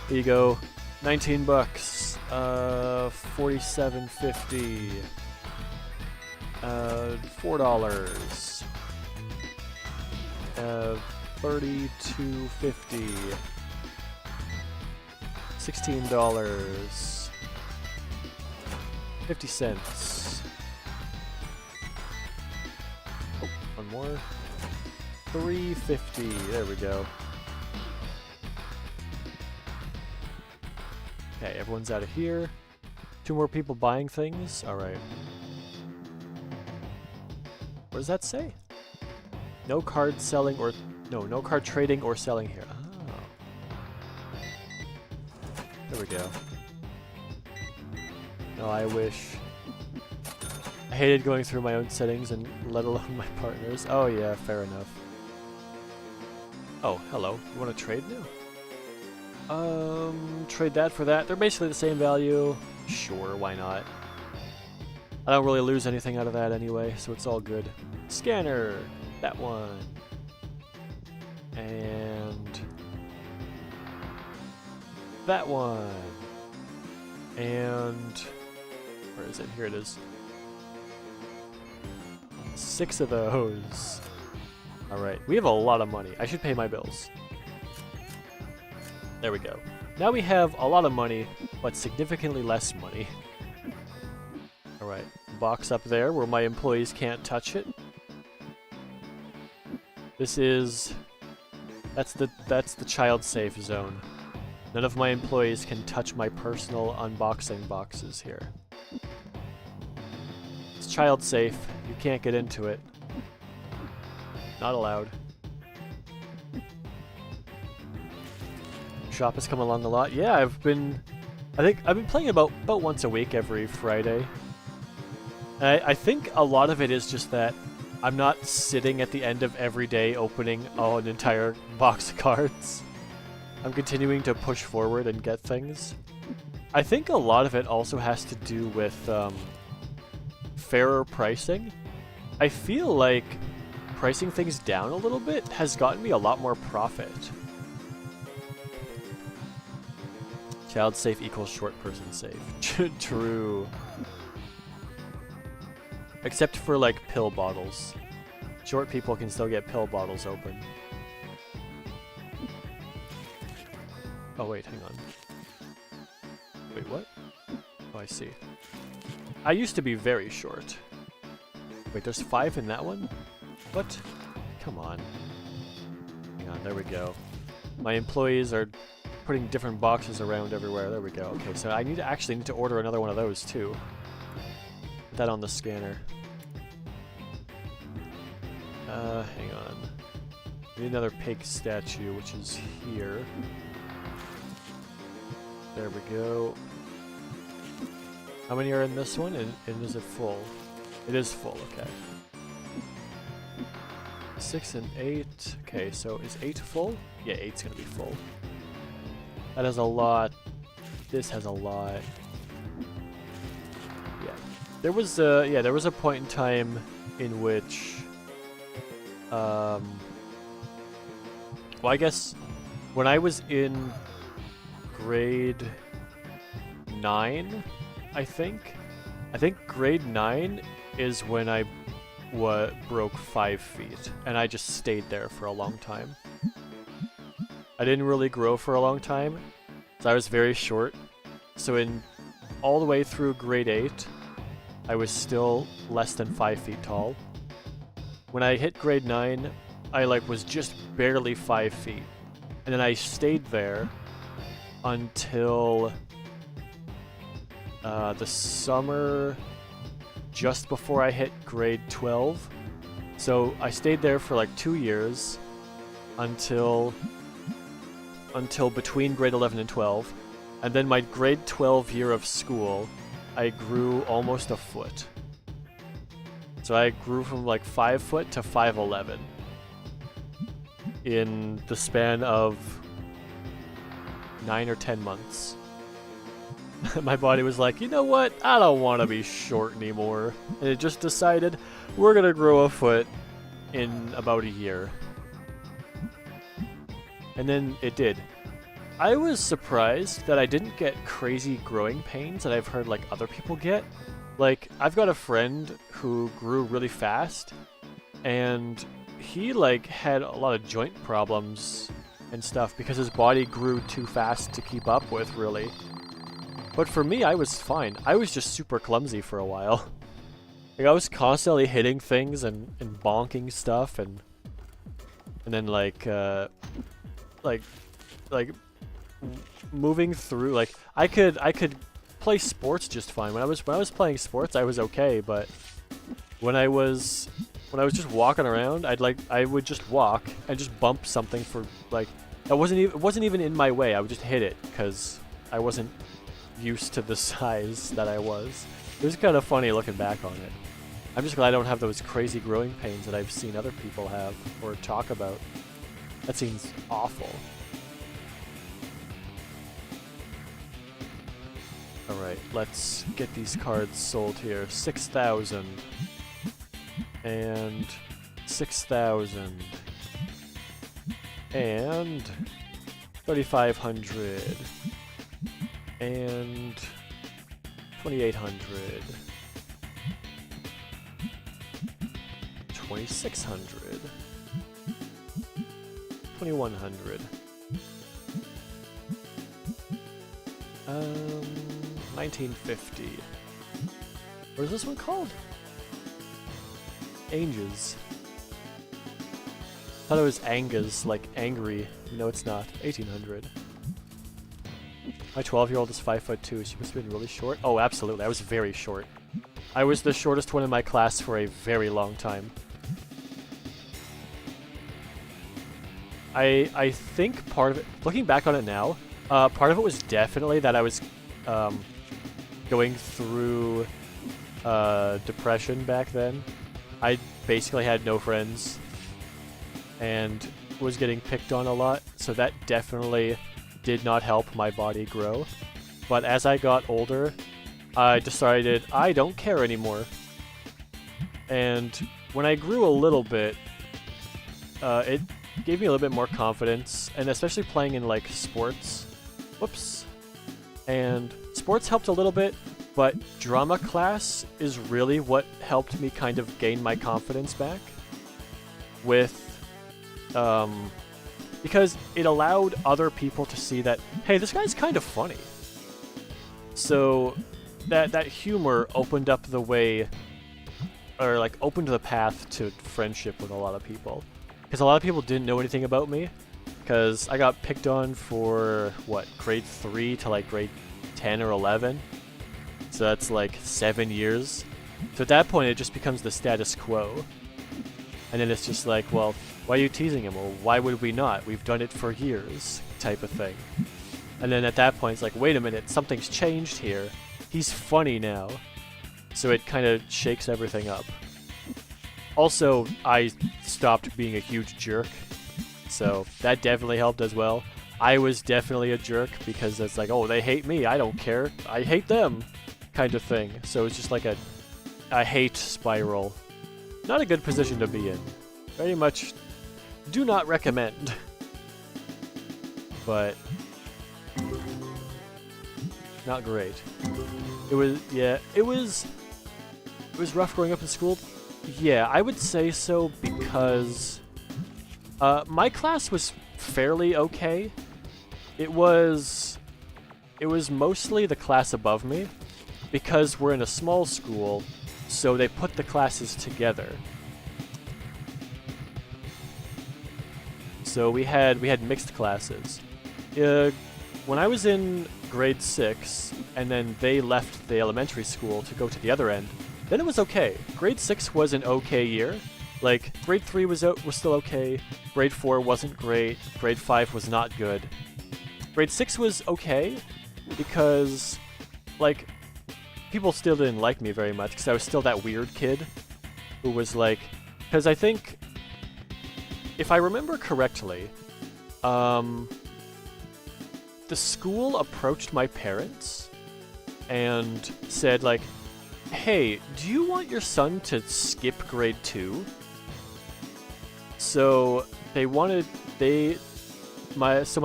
here you go. 19 bucks. 47.50. $4. 32.50. $16. 50 cents. Oh, one more. 3.50. There we go. Okay, everyone's out of here. 2 more people buying things. All right. What does that say? No card selling or no card trading or selling here. Oh. There we go. No, I wish. I hated going through my own settings and let alone my partner's. Oh yeah, fair enough. Oh, hello. You want to trade now? Trade that for that. They're basically the same value. Sure, why not? I don't really lose anything out of that anyway, so it's all good. Scanner! That one. And... that one. And... where is it? Here it is. 6 of those. Alright, we have a lot of money. I should pay my bills. There we go. Now we have a lot of money, but significantly less money. Alright, box up there where my employees can't touch it. This is... that's the child safe zone. None of my employees can touch my personal unboxing boxes here. It's child safe. You can't get into it. Not allowed. Shop has come along a lot. Yeah, I think I've been playing about once a week every Friday. And I think a lot of it is just that I'm not sitting at the end of every day opening an entire box of cards. I'm continuing to push forward and get things. I think a lot of it also has to do with fairer pricing. I feel like pricing things down a little bit has gotten me a lot more profit. Child safe equals short person safe. True. Except for like pill bottles. Short people can still get pill bottles open. Oh wait, hang on. Wait, what? Oh, I see. I used to be very short. Wait, there's 5 in that one? What? Come on. Hang on, there we go. My employees are putting different boxes around everywhere. There we go. Okay, so I actually need to order another one of those too. Put that on the scanner. Hang on. We need another pig statue, which is here. There we go. How many are in this one? And is it full? It is full, okay. 6 and 8. Okay, so is 8 full? Yeah, 8's gonna be full. That has a lot. This has a lot. Yeah. There was a point in time in which well, I guess when I was in grade 9, I think grade 9 is when I broke 5 feet, and I just stayed there for a long time. I didn't really grow for a long time, so I was very short. So in all the way through grade 8, I was still less than 5 feet tall. When I hit grade 9, I was just barely 5 feet. And then I stayed there until the summer just before I hit grade 12. So I stayed there for 2 years until between grade 11 and 12. And then my grade 12 year of school, I grew almost a foot. So I grew from 5 foot to 5'11" in the span of 9 or 10 months. My body was like, you know what? I don't want to be short anymore. And it just decided, we're gonna grow a foot in about a year. And then it did. I was surprised that I didn't get crazy growing pains that I've heard other people get. I've got a friend who grew really fast, and he had a lot of joint problems and stuff because his body grew too fast to keep up with, really. But for me, I was fine. I was just super clumsy for a while. I was constantly hitting things and bonking stuff, and then moving through. I could play sports just fine. When I was playing sports, I was okay. But when I was just walking around, I would just walk and just bump something for it wasn't even in my way. I would just hit it because I wasn't used to the size that I was. It was kind of funny looking back on it. I'm just glad I don't have those crazy growing pains that I've seen other people have or talk about. That seems awful. Alright, let's get these cards sold here. 6,000. And 6,000. And 3,500. And 2,800. 2,600. 2,100. 1950. What is this one called? Anges. I thought it was Angas, like angry. No, it's not. 1800. My 12-year-old is 5'2". She must have been really short. Oh, absolutely. I was very short. I was the shortest one in my class for a very long time. I think part of it, looking back on it now, part of it was definitely that I was going through depression back then. I basically had no friends and was getting picked on a lot, so that definitely did not help my body grow. But as I got older, I decided I don't care anymore. And when I grew a little bit, it gave me a little bit more confidence, and especially playing in like sports. Whoops. And sports helped a little bit, but drama class is really what helped me kind of gain my confidence back. Because it allowed other people to see that, hey, this guy's kind of funny. So that humor opened up the way, or like opened the path to friendship with a lot of people. Because a lot of people didn't know anything about me, because I got picked on for, what, grade 3 to like grade 10 or 11. So that's like 7 years. So at that point, it just becomes the status quo. And then it's just like, well, Why are you teasing him? Well, why would we not? We've done it for years, type of thing. And then at that point, it's like, wait a minute, something's changed here. He's funny now. So it kind of shakes everything up. Also, I stopped being a huge jerk, so that definitely helped as well. I was definitely a jerk because it's like, oh, they hate me, I don't care, I hate them, kind of thing. So it's just like a hate spiral. Not a good position to be in. Very much do not recommend. But not great. It was rough growing up in school. Yeah, I would say so because my class was fairly okay. It was mostly the class above me because we're in a small school, so they put the classes together. So we had mixed classes. When I was in grade 6 and then they left the elementary school to go to the other end, then it was okay. Grade 6 was an okay year. Like, grade 3 was still okay. Grade 4 wasn't great. Grade 5 was not good. Grade 6 was okay because, like, people still didn't like me very much because I was still that weird kid who was like... Because I think, if I remember correctly, the school approached my parents and said, like, hey, do you want your son to skip grade 2? So my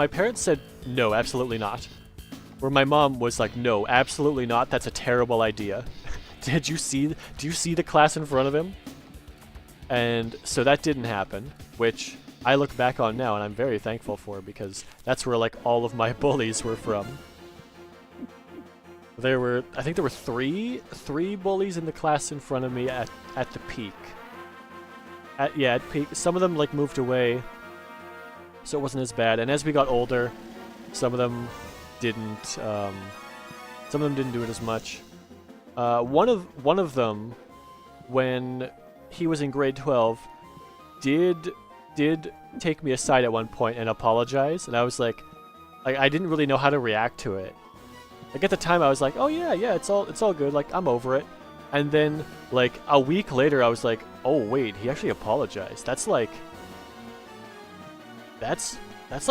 parents said, no, absolutely not. Where my mom was like, no, absolutely not, that's a terrible idea. Do you see the class in front of him? And so that didn't happen, which I look back on now and I'm very thankful for because that's where like all of my bullies were from. I think there were three bullies in the class in front of me at the peak. At peak. Some of them like moved away, so it wasn't as bad. And as we got older, some of them didn't. Some of them didn't do it as much. One of them, when he was in grade 12, did take me aside at one point and apologize, and I was like I didn't really know how to react to it. Like, at the time, I was like, oh yeah, it's all good, like, I'm over it. And then, like, a week later, I was like, oh wait, he actually apologized. That's like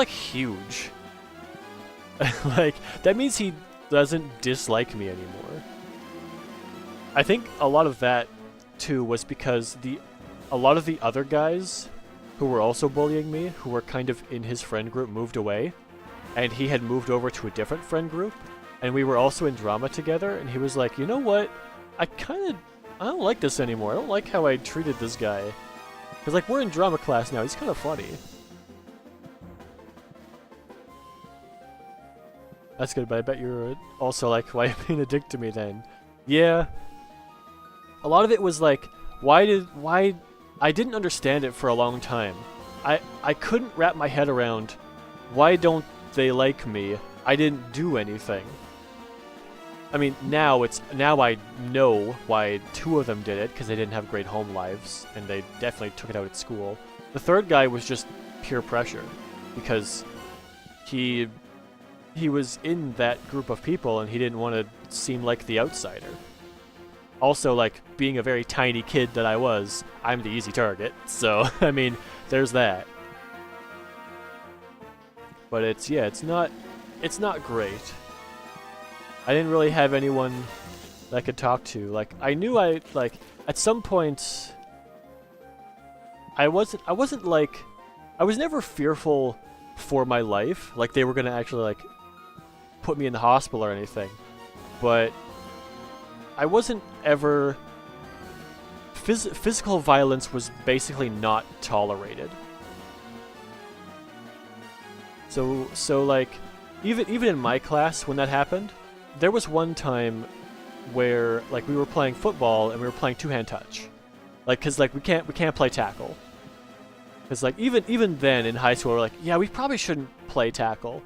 huge. Like, that means he doesn't dislike me anymore. I think a lot of that, too, was because a lot of the other guys who were also bullying me, who were kind of in his friend group, moved away. And he had moved over to a different friend group. And we were also in drama together, and he was like, you know what? I don't like this anymore. I don't like how I treated this guy. Because, like, we're in drama class now. He's kind of funny. That's good, but I bet you're also like, why are you being a dick to me then? Yeah. A lot of it was like, why... I didn't understand it for a long time. I couldn't wrap my head around, why don't they like me? I didn't do anything. I mean, now I know why 2 of them did it, because they didn't have great home lives, and they definitely took it out at school. The third guy was just pure pressure, because he was in that group of people, and he didn't want to seem like the outsider. Also, like, being a very tiny kid that I was, I'm the easy target, so, I mean, there's that. But it's not great. I didn't really have anyone that I could talk to. Like, I knew at some point, I was never fearful for my life, like they were gonna actually, like, put me in the hospital or anything, but I wasn't ever... Physical violence was basically not tolerated. So like, even in my class, when that happened, there was one time where, like, we were playing football and we were playing two-hand touch. Like, cause, like, we can't play tackle. Cause, like, even then in high school, we're like, yeah, we probably shouldn't play tackle.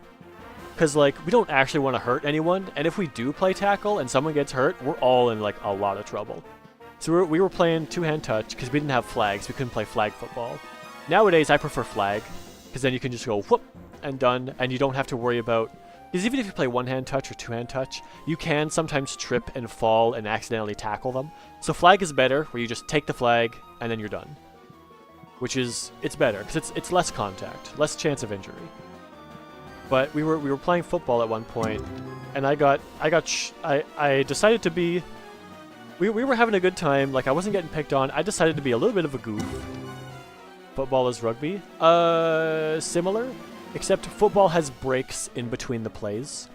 Cause, like, we don't actually want to hurt anyone, and if we do play tackle and someone gets hurt, we're all in, like, a lot of trouble. So we were playing two-hand touch, because we didn't have flags, we couldn't play flag football. Nowadays, I prefer flag, because then you can just go whoop and done, and you don't have to worry about. Because even if you play one-hand touch or two-hand touch, you can sometimes trip and fall and accidentally tackle them. So flag is better, where you just take the flag and then you're done. Which is, it's better because it's less contact, less chance of injury. But we were playing football at one point, and I decided to be. We were having a good time. Like I wasn't getting picked on. I decided to be a little bit of a goof. Football is rugby. Similar, except football has breaks in between the plays.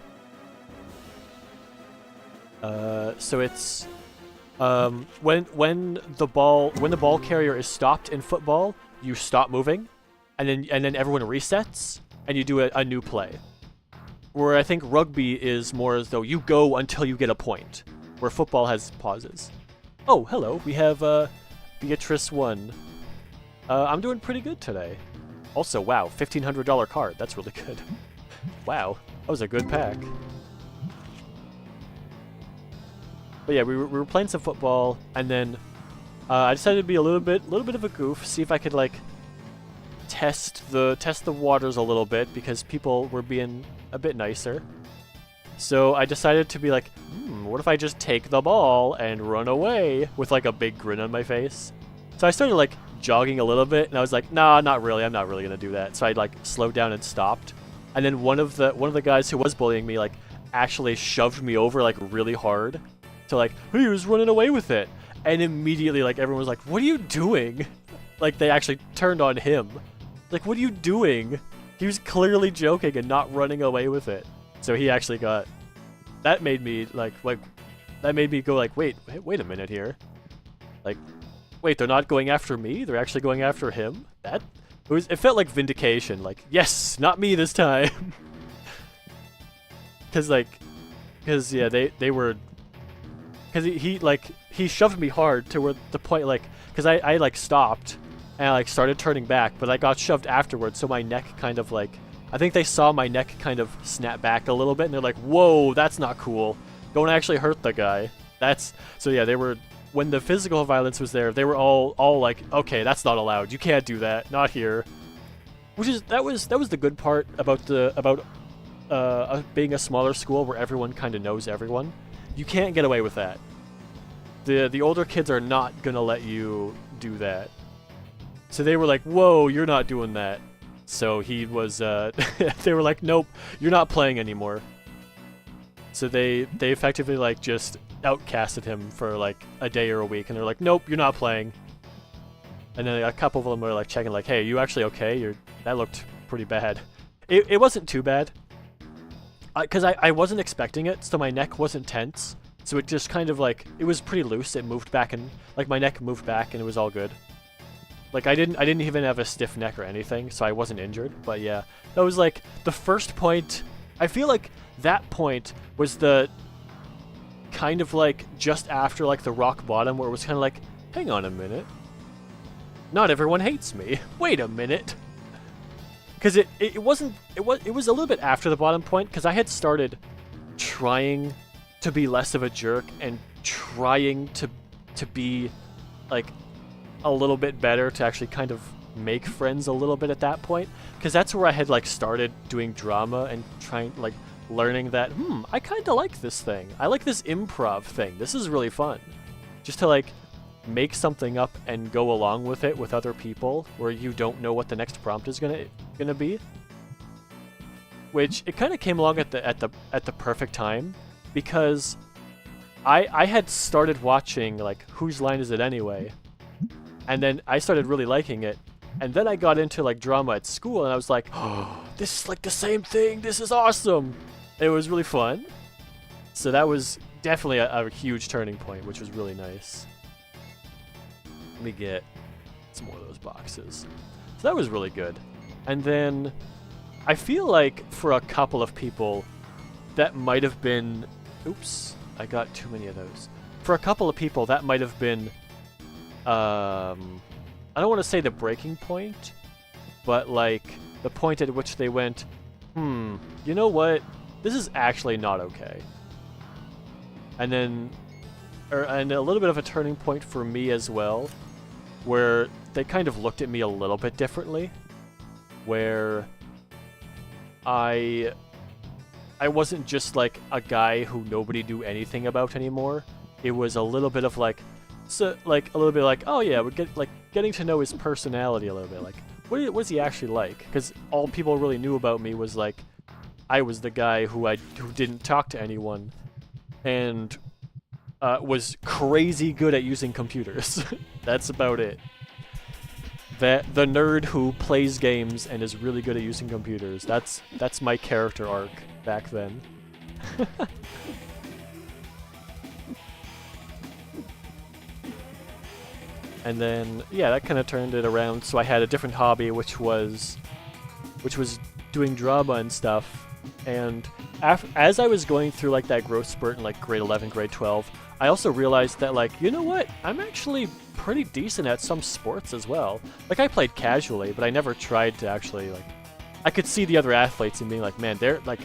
So it's when the ball carrier is stopped in football, you stop moving, and then everyone resets and you do a new play. Where I think rugby is more as though you go until you get a point, where football has pauses. Oh, hello, we have Beatrice 1. I'm doing pretty good today. Also, wow, $1,500 card. That's really good. Wow, that was a good pack. But yeah, we were playing some football, and then I decided to be a little bit of a goof, see if I could like test the waters a little bit because people were being a bit nicer. So I decided to be like, what if I just take the ball and run away with like a big grin on my face? So I started like jogging a little bit, and I was like, nah, not really. I'm not really gonna do that. So I like slowed down and stopped. And then one of the guys who was bullying me like actually shoved me over like really hard. To like, he was running away with it. And immediately like everyone was like, what are you doing? Like they actually turned on him. Like, what are you doing? He was clearly joking and not running away with it. So he actually got, that made me like that made me go like, wait a minute here. Like, wait, they're not going after me? They're actually going after him? It felt like vindication. Like, yes, not me this time. Cause yeah, they were. Cause he shoved me hard to where the point like, cause I like stopped and I like started turning back, but I got shoved afterwards, so my neck kind of like, I think they saw my neck kind of snap back a little bit, and they're like, whoa, that's not cool. Don't actually hurt the guy. So yeah, they were, when the physical violence was there, they were all like, okay, that's not allowed. You can't do that. Not here. That was the good part about being a smaller school where everyone kind of knows everyone. You can't get away with that. The older kids are not gonna let you do that. So they were like, whoa, you're not doing that. So he was, they were like, nope, you're not playing anymore. So they effectively like just outcasted him for like a day or a week, and they're like, nope, you're not playing. And then a couple of them were like checking like, hey, are you actually okay? That looked pretty bad. It wasn't too bad. Because I wasn't expecting it, so my neck wasn't tense. So it just kind of like, it was pretty loose. It moved back, and like my neck moved back, and it was all good. Like I didn't even have a stiff neck or anything, so I wasn't injured. But yeah, that was like the first point. I feel like that point was the kind of like just after like the rock bottom, where it was kind of like, hang on a minute, not everyone hates me. Wait a minute. Because it was a little bit after the bottom point, because I had started trying to be less of a jerk and trying to be like a little bit better, to actually kind of make friends a little bit at that point, because that's where I had like started doing drama and trying like learning that I kind of like this thing. I like this improv thing. This is really fun. Just to like make something up and go along with it with other people where you don't know what the next prompt is gonna be. Which it kind of came along at the perfect time, because I had started watching like Whose Line Is It Anyway? And then I started really liking it. And then I got into like drama at school, and I was like, oh, this is like the same thing. This is awesome. It was really fun. So that was definitely a huge turning point, which was really nice. Let me get some more of those boxes. So that was really good. And then I feel like for a couple of people that might have been, oops, I got too many of those. For a couple of people that might have been, I don't want to say the breaking point, but like the point at which they went, you know what? This is actually not okay. And then, and a little bit of a turning point for me as well, where they kind of looked at me a little bit differently, where I wasn't just like a guy who nobody knew anything about anymore. It was a little bit of like, so like a little bit like, oh yeah, getting to know his personality a little bit. Like, what is he actually like? Because all people really knew about me was like, I was the guy who didn't talk to anyone, and was crazy good at using computers. That's about it. The nerd who plays games and is really good at using computers. That's my character arc back then. And then, yeah, that kind of turned it around. So I had a different hobby, which was doing drama and stuff. And as I was going through like that growth spurt in like grade 11, grade 12, I also realized that like, you know what? I'm actually pretty decent at some sports as well. Like I played casually, but I never tried to actually like. I could see the other athletes and being like, man, they're like,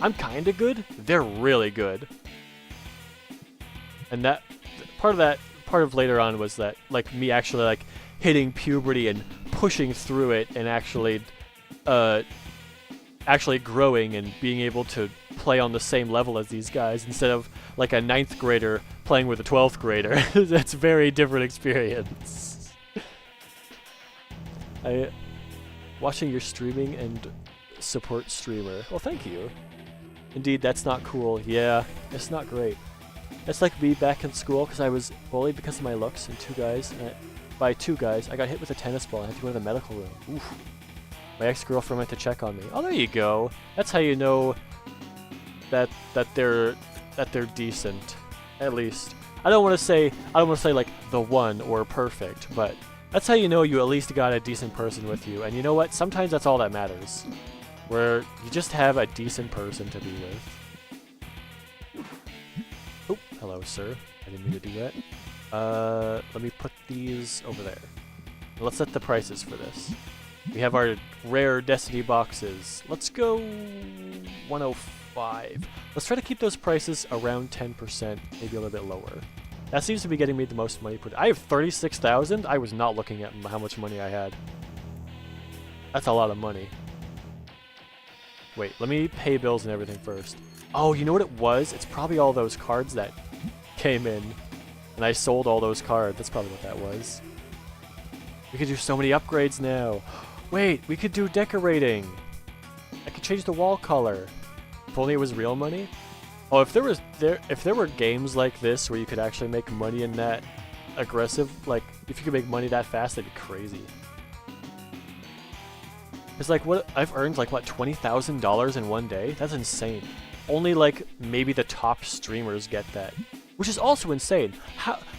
I'm kind of good. They're really good. And that part of later on was that like me actually like hitting puberty and pushing through it and actually growing and being able to play on the same level as these guys instead of like a 9th grader playing with a 12th grader. That's a very different experience. Watching your streaming and support streamer. Well, thank you. Indeed, that's not cool. Yeah, it's not great. It's like me back in school because I was bullied because of my looks, and by two guys, I got hit with a tennis ball and I had to go to the medical room. Oof. My ex-girlfriend went to check on me. Oh, there you go. That's how you know that they're decent, at least. I don't want to say like the one or perfect, but that's how you know you at least got a decent person with you. And you know what? Sometimes that's all that matters. Where you just have a decent person to be with. Oh, hello, sir. I didn't mean to do that. Let me put these over there. Let's set the prices for this. We have our rare Destiny boxes. Let's go 105. Let's try to keep those prices around 10%, maybe a little bit lower. That seems to be getting me the most money. I have 36,000. I was not looking at how much money I had. That's a lot of money. Wait, let me pay bills and everything first. Oh, you know what it was? It's probably all those cards that came in. And I sold all those cards. That's probably what that was. We could do so many upgrades now. Wait, we could do decorating. I could change the wall color. If only it was real money. Oh, if there were games like this where you could actually make money in that aggressive, like if you could make money that fast, that'd be crazy. It's like what I've earned like what $20,000 in one day. That's insane. Only like maybe the top streamers get that, which is also insane.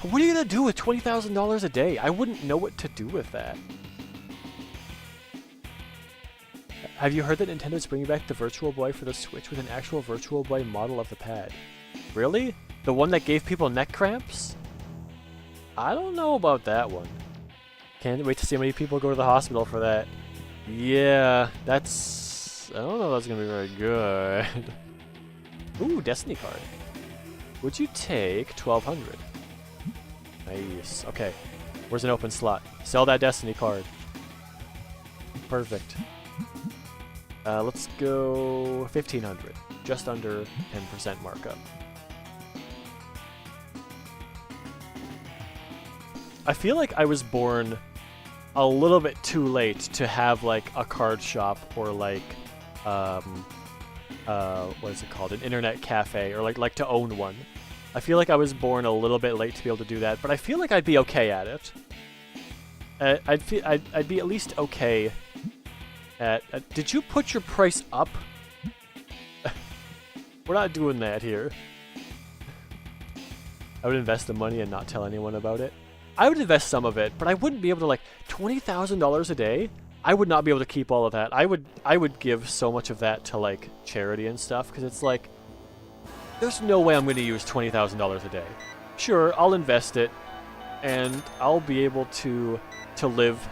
What are you gonna do with $20,000 a day? I wouldn't know what to do with that. Have you heard that Nintendo's bringing back the Virtual Boy for the Switch with an actual Virtual Boy model of the pad? Really? The one that gave people neck cramps? I don't know about that one. Can't wait to see how many people go to the hospital for that. Yeah, that's... I don't know if that's gonna be very good. Ooh, Destiny card. Would you take 1,200? Nice. Okay. Where's an open slot? Sell that Destiny card. Perfect. Let's go 1,500. Just under 10% markup. I feel like I was born a little bit too late to have like a card shop or like what is it called, an internet cafe, or like to own one. I feel like I was born a little bit late to be able to do that, but I feel like I'd be okay at it. I'd be at least okay at did you put your price up? We're not doing that here. I would invest the money and not tell anyone about it. I would invest some of it, but I wouldn't be able to, like, $20,000 a day? I would not be able to keep all of that. I would give so much of that to, like, charity and stuff, because it's like, there's no way I'm going to use $20,000 a day. Sure, I'll invest it, and I'll be able to live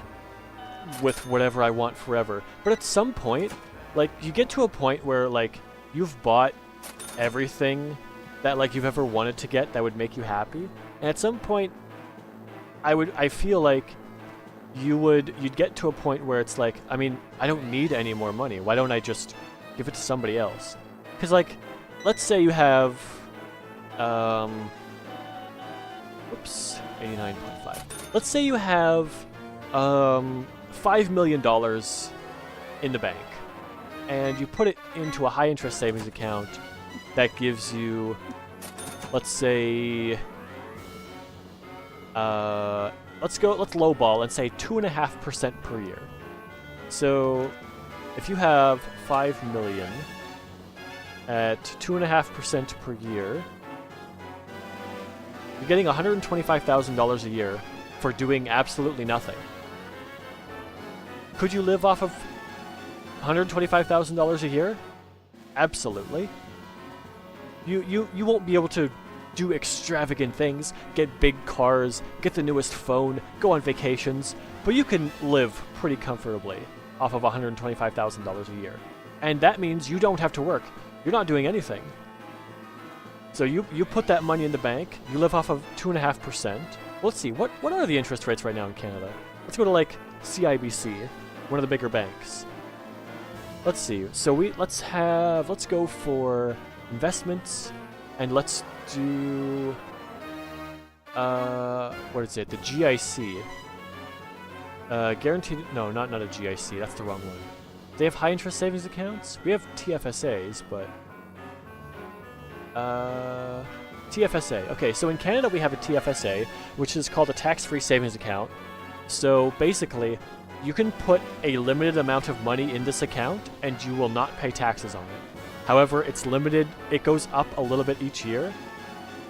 with whatever I want forever. But at some point, like, you get to a point where, like, you've bought everything that, like, you've ever wanted to get that would make you happy, and at some point, I feel like you'd get to a point where it's like, I mean, I don't need any more money. Why don't I just give it to somebody else? Because, like, let's say you have, oops, 89.5. Let's say you have, $5 million in the bank, and you put it into a high-interest savings account that gives you, let's say, let's lowball and say 2.5% per year. So if you have 5 million at 2.5% per year, you're getting $125,000 a year for doing absolutely nothing. Could you live off of $125,000 a year? Absolutely. You won't be able to do extravagant things, get big cars, get the newest phone, go on vacations, but you can live pretty comfortably off of $125,000 a year. And that means you don't have to work. You're not doing anything. So you put that money in the bank, you live off of 2.5%. Let's see, what are the interest rates right now in Canada? Let's go to, like, CIBC, one of the bigger banks. Let's see, so let's go for investments, and let's do, what is it, the GIC. Guaranteed, no, not a GIC, that's the wrong one. They have high interest savings accounts? We have TFSAs, but, TFSA. Okay, so in Canada we have a TFSA, which is called a tax-free savings account. So basically, you can put a limited amount of money in this account, and you will not pay taxes on it. However, it's limited. It goes up a little bit each year.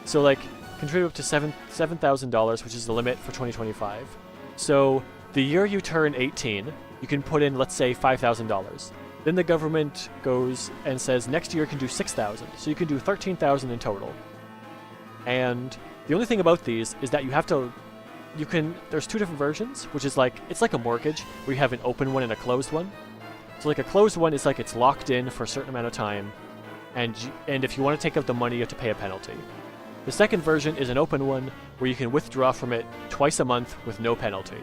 So, like, contribute up to $7,000, which is the limit for 2025. So, the year you turn 18, you can put in, let's say, $5,000. Then the government goes and says, next year you can do $6,000. So you can do $13,000 in total. And the only thing about these is that there's two different versions, which is like, it's like a mortgage, where you have an open one and a closed one. So like a closed one is like it's locked in for a certain amount of time, and if you want to take out the money, you have to pay a penalty. The second version is an open one, where you can withdraw from it twice a month with no penalty,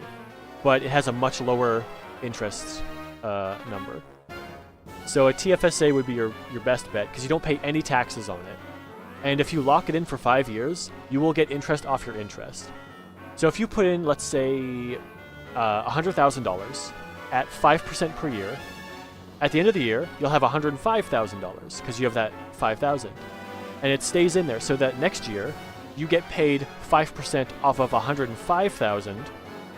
but it has a much lower interest number. So a TFSA would be your best bet, because you don't pay any taxes on it. And if you lock it in for 5 years, you will get interest off your interest. So if you put in, let's say, $100,000 at 5% per year, at the end of the year, you'll have $105,000 because you have that $5,000. And it stays in there so that next year, you get paid 5% off of $105,000,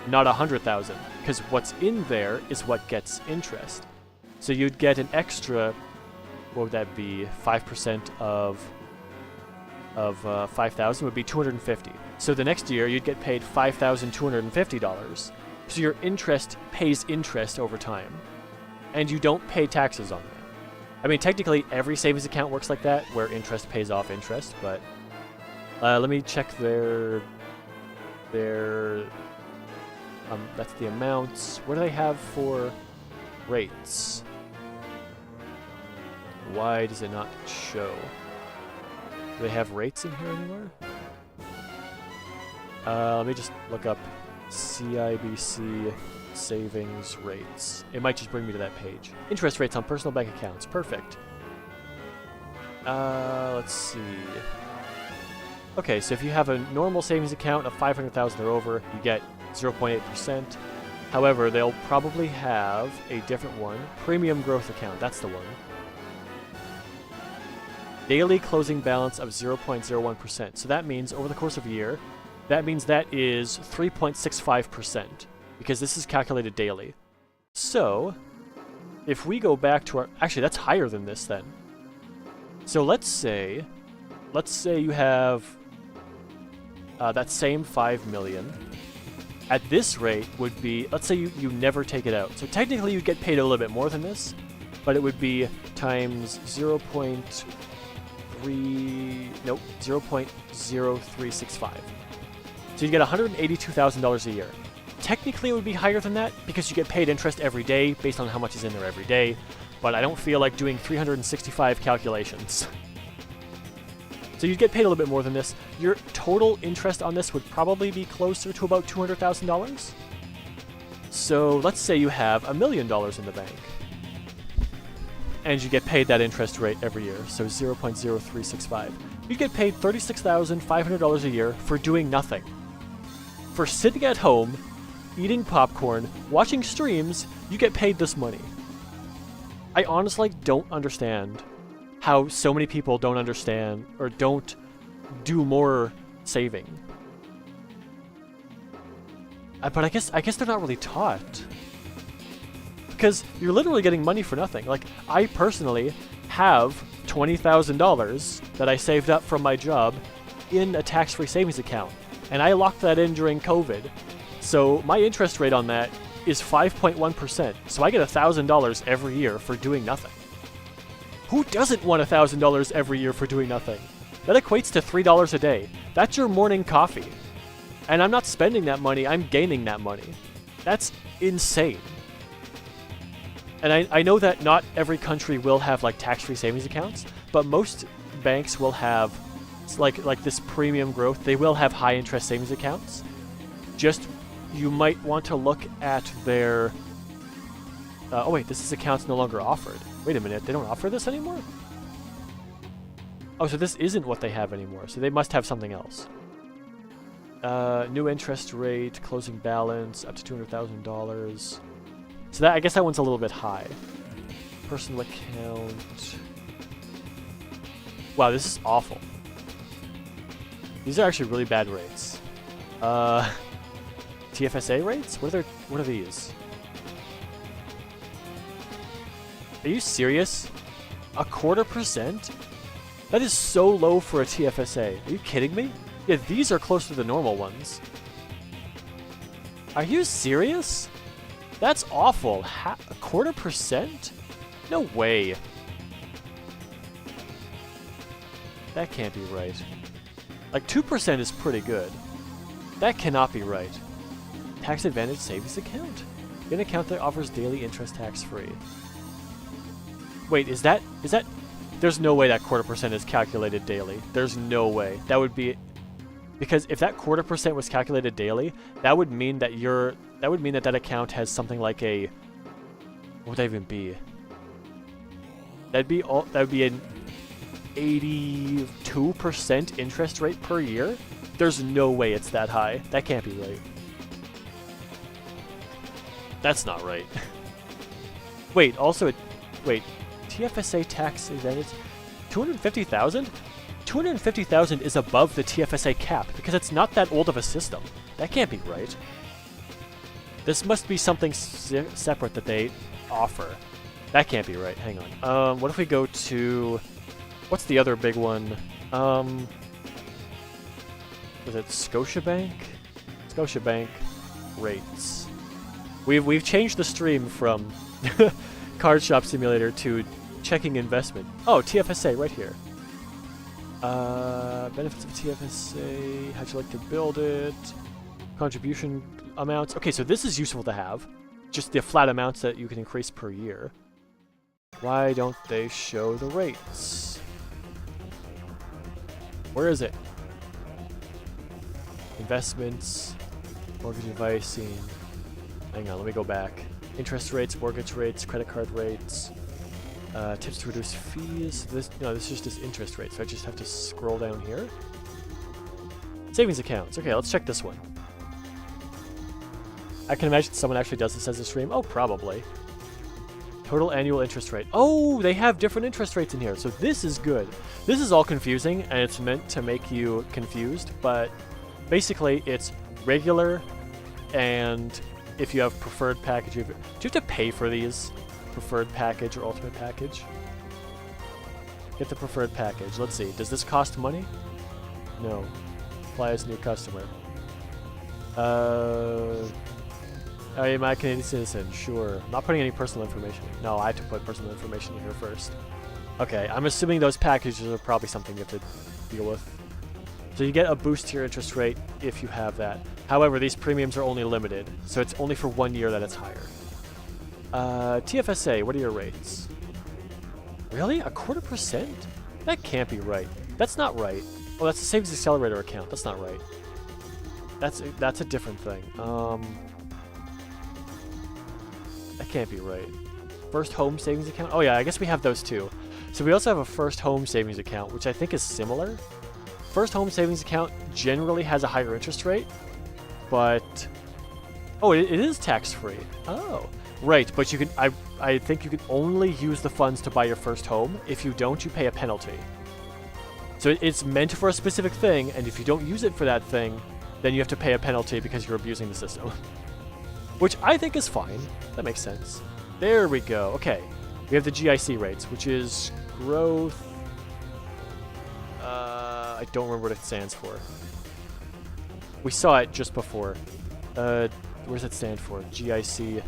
not $100,000, because what's in there is what gets interest. So you'd get an extra, what would that be, 5% of 5,000 would be $250. So the next year, you'd get paid $5,250. So your interest pays interest over time. And you don't pay taxes on that. I mean, technically, every savings account works like that, where interest pays off interest, but let me check their that's the amounts. What do they have for rates? Why does it not show? Do they have rates in here anywhere? Let me just look up CIBC savings rates. It might just bring me to that page. Interest rates on personal bank accounts. Perfect. Let's see. Okay, so if you have a normal savings account of $500,000 or over, you get 0.8%. However, they'll probably have a different one. Premium growth account. That's the one. Daily closing balance of 0.01%. So that means over the course of a year, that means that is 3.65%, because this is calculated daily. So, if we go back to our... Actually, that's higher than this then. So let's say you have that same 5 million. At this rate would be... Let's say you never take it out. So technically you'd get paid a little bit more than this, but it would be times 0.0365. So you get $182,000 a year. Technically, it would be higher than that because you get paid interest every day based on how much is in there every day, but I don't feel like doing 365 calculations. So you'd get paid a little bit more than this. Your total interest on this would probably be closer to about $200,000. So let's say you have $1 million in the bank. And you get paid that interest rate every year, so 0.0365. You get paid $36,500 a year for doing nothing. For sitting at home, eating popcorn, watching streams, you get paid this money. I honestly don't understand how so many people don't understand or don't do more saving. But I guess they're not really taught. Because you're literally getting money for nothing. Like, I personally have $20,000 that I saved up from my job in a tax-free savings account. And I locked that in during COVID. So my interest rate on that is 5.1%. So I get $1,000 every year for doing nothing. Who doesn't want $1,000 every year for doing nothing? That equates to $3 a day. That's your morning coffee. And I'm not spending that money, I'm gaining that money. That's insane. And I know that not every country will have like tax-free savings accounts, but most banks will have like this premium growth. They will have high interest savings accounts. Just you might want to look at their. Oh wait, this account's no longer offered. Wait a minute, they don't offer this anymore? Oh, so this isn't what they have anymore. So they must have something else. New interest rate, closing balance, up to $200,000. So that, I guess that one's a little bit high. Personal account. Wow, this is awful. These are actually really bad rates. TFSA rates? What are these? Are you serious? 0.25%? That is so low for a TFSA. Are you kidding me? Yeah, these are close to the normal ones. Are you serious? That's awful. 0.25%? No way. That can't be right. Like 2% is pretty good. That cannot be right. Tax Advantage Savings Account? An account that offers daily interest tax-free. Wait, is that... There's no way that 0.25% is calculated daily. There's no way. That would be... Because if that 0.25% was calculated daily, that would mean that that account has something like a... What would that even be? That would be an 82% interest rate per year? There's no way it's that high. That can't be right. That's not right. Wait, also... Wait, TFSA tax advantage... 250,000? 250,000 is above the TFSA cap, because it's not that old of a system. That can't be right. This must be something separate that they offer. That can't be right. Hang on. What if we go to... What's the other big one? Was it Scotiabank? Scotiabank rates. We've changed the stream from Card Shop Simulator to checking investment. Oh, TFSA right here. Benefits of TFSA, how'd you like to build it, contribution amounts. Okay, so this is useful to have. Just the flat amounts that you can increase per year. Why don't they show the rates? Where is it? Investments, mortgage advising. Hang on, let me go back. Interest rates, mortgage rates, credit card rates. Tips to reduce fees. This is just interest rates. So I just have to scroll down here. Savings accounts. Okay, let's check this one. I can imagine someone actually does this as a stream. Oh, probably. Total annual interest rate. Oh, they have different interest rates in here. So this is good. This is all confusing, and it's meant to make you confused. But basically, it's regular, and if you have preferred package, do you have to pay for these? Preferred package or ultimate package? Get the preferred package. Let's see. Does this cost money? No. Apply as new customer. Am I a Canadian citizen? Sure. I'm not putting any personal information. No, I have to put personal information in here first. Okay, I'm assuming those packages are probably something you have to deal with. So you get a boost to your interest rate if you have that. However, these premiums are only limited, so it's only for 1 year that it's higher. TFSA, what are your rates? Really? 0.25%? That can't be right. That's not right. Oh, that's the Savings Accelerator account. That's not right. That's a different thing. That can't be right. First home savings account? Oh yeah, I guess we have those too. So we also have a first home savings account, which I think is similar. First home savings account generally has a higher interest rate, but... Oh, it is tax-free. Oh, right, but you can... I think you can only use the funds to buy your first home. If you don't, you pay a penalty. So it's meant for a specific thing, and if you don't use it for that thing, then you have to pay a penalty because you're abusing the system. Which I think is fine. That makes sense. There we go. Okay. We have the GIC rates, which is growth... I don't remember what it stands for. We saw it just before. What does it stand for? GIC.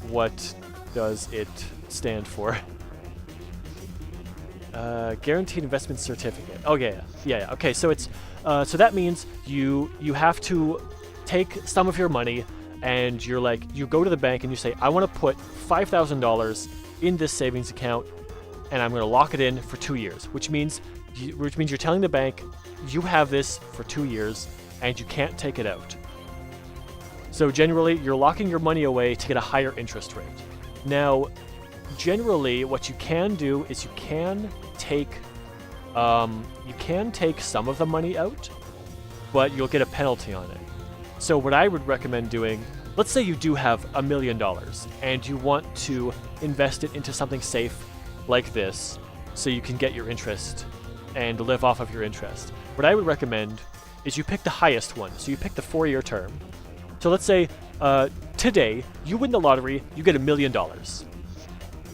What does it stand for? Guaranteed Investment Certificate. Oh yeah. Okay, so it's so that means you have to take some of your money and you're like, you go to the bank and you say, I want to put $5,000 in this savings account and I'm going to lock it in for 2 years, which means you're telling the bank you have this for 2 years and you can't take it out. So generally, you're locking your money away to get a higher interest rate. Now, generally, what you can do is you can take some of the money out, but you'll get a penalty on it. So what I would recommend doing, let's say you do have $1 million and you want to invest it into something safe like this so you can get your interest and live off of your interest. What I would recommend is you pick the highest one. So you pick the 4-year term. So let's say today you win the lottery, you get $1 million.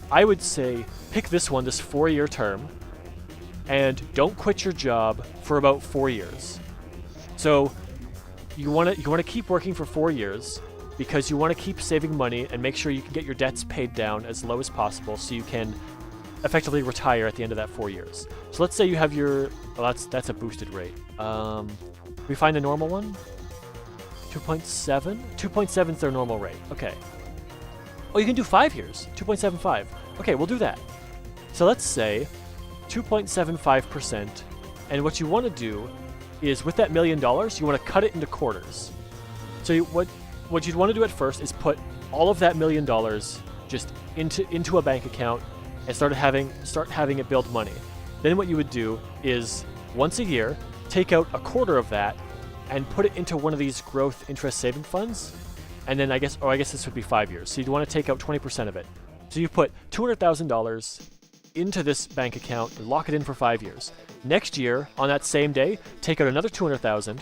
I would say pick this one, this 4-year term, and don't quit your job for about 4 years. So you want to keep working for 4 years because you want to keep saving money and make sure you can get your debts paid down as low as possible so you can effectively retire at the end of that 4 years. So let's say you have your... Well, that's a boosted rate. We find a normal one? 2.7? 2.7 is their normal rate. Okay. Oh, you can do 5 years. 2.75. Okay, we'll do that. So let's say 2.75%. And what you want to do is with that $1 million, you want to cut it into quarters. So what you'd want to do at first is put all of that $1 million just into a bank account and start having it build money. Then what you would do is once a year, take out a quarter of that and put it into one of these growth interest saving funds. And then I guess this would be 5 years. So you'd want to take out 20% of it. So you put $200,000 into this bank account and lock it in for 5 years. Next year, on that same day, take out another $200,000,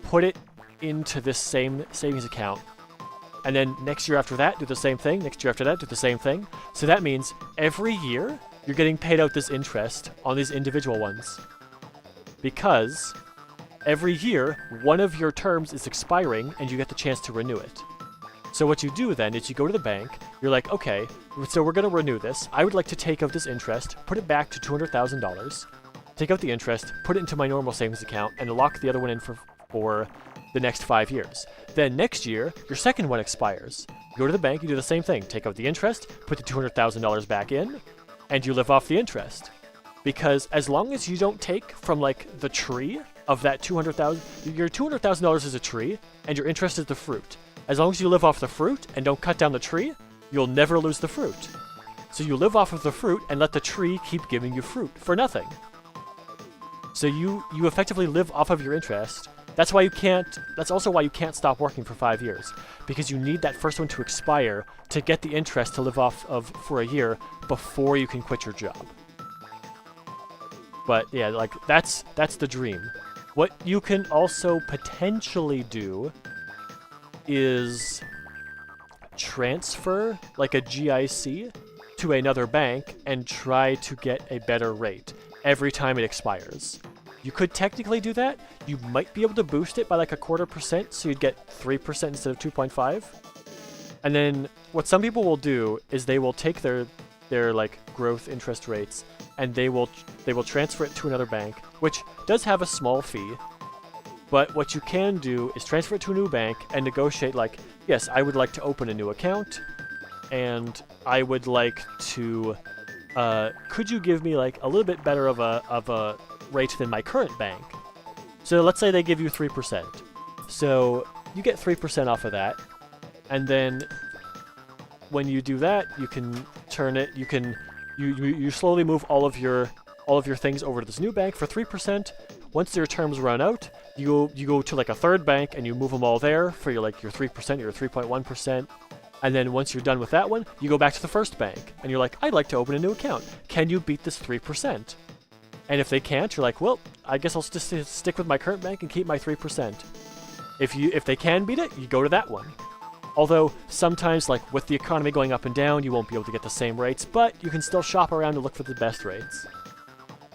put it into this same savings account. And then next year after that, do the same thing. Next year after that, do the same thing. So that means every year, you're getting paid out this interest on these individual ones. Because every year, one of your terms is expiring and you get the chance to renew it. So what you do then is you go to the bank, you're like, okay, so we're going to renew this. I would like to take out this interest, put it back to $200,000, take out the interest, put it into my normal savings account, and lock the other one in for the next 5 years. Then next year, your second one expires. You go to the bank, you do the same thing. Take out the interest, put the $200,000 back in, and you live off the interest. Because as long as you don't take from like the tree of that $200,000, your $200,000 is a tree, and your interest is the fruit. As long as you live off the fruit and don't cut down the tree, you'll never lose the fruit. So you live off of the fruit and let the tree keep giving you fruit for nothing. So you effectively live off of your interest. That's also why you can't stop working for 5 years, because you need that first one to expire to get the interest to live off of for a year before you can quit your job. But yeah, like that's the dream. What you can also potentially do is transfer like a GIC to another bank and try to get a better rate every time it expires. You could technically do that. You might be able to boost it by like 0.25%, so you'd get 3% instead of 2.5. And then what some people will do is they will take their like growth interest rates and they will transfer it to another bank, which does have a small fee. But what you can do is transfer it to a new bank and negotiate like, yes, I would like to open a new account, and I would like to, could you give me like a little bit better of a rate than my current bank. So let's say they give you 3%. So you get 3% off of that, and then when you do that, you can turn it. You slowly move all of your things over to this new bank for 3%. Once their terms run out, you go to like a third bank and you move them all there for your 3%, your 3.1%. And then once you're done with that one, you go back to the first bank and you're like, I'd like to open a new account. Can you beat this 3%? And if they can't, you're like, well, I guess I'll just stick with my current bank and keep my 3%. If they can beat it, you go to that one. Although sometimes, like with the economy going up and down, you won't be able to get the same rates, but you can still shop around and look for the best rates.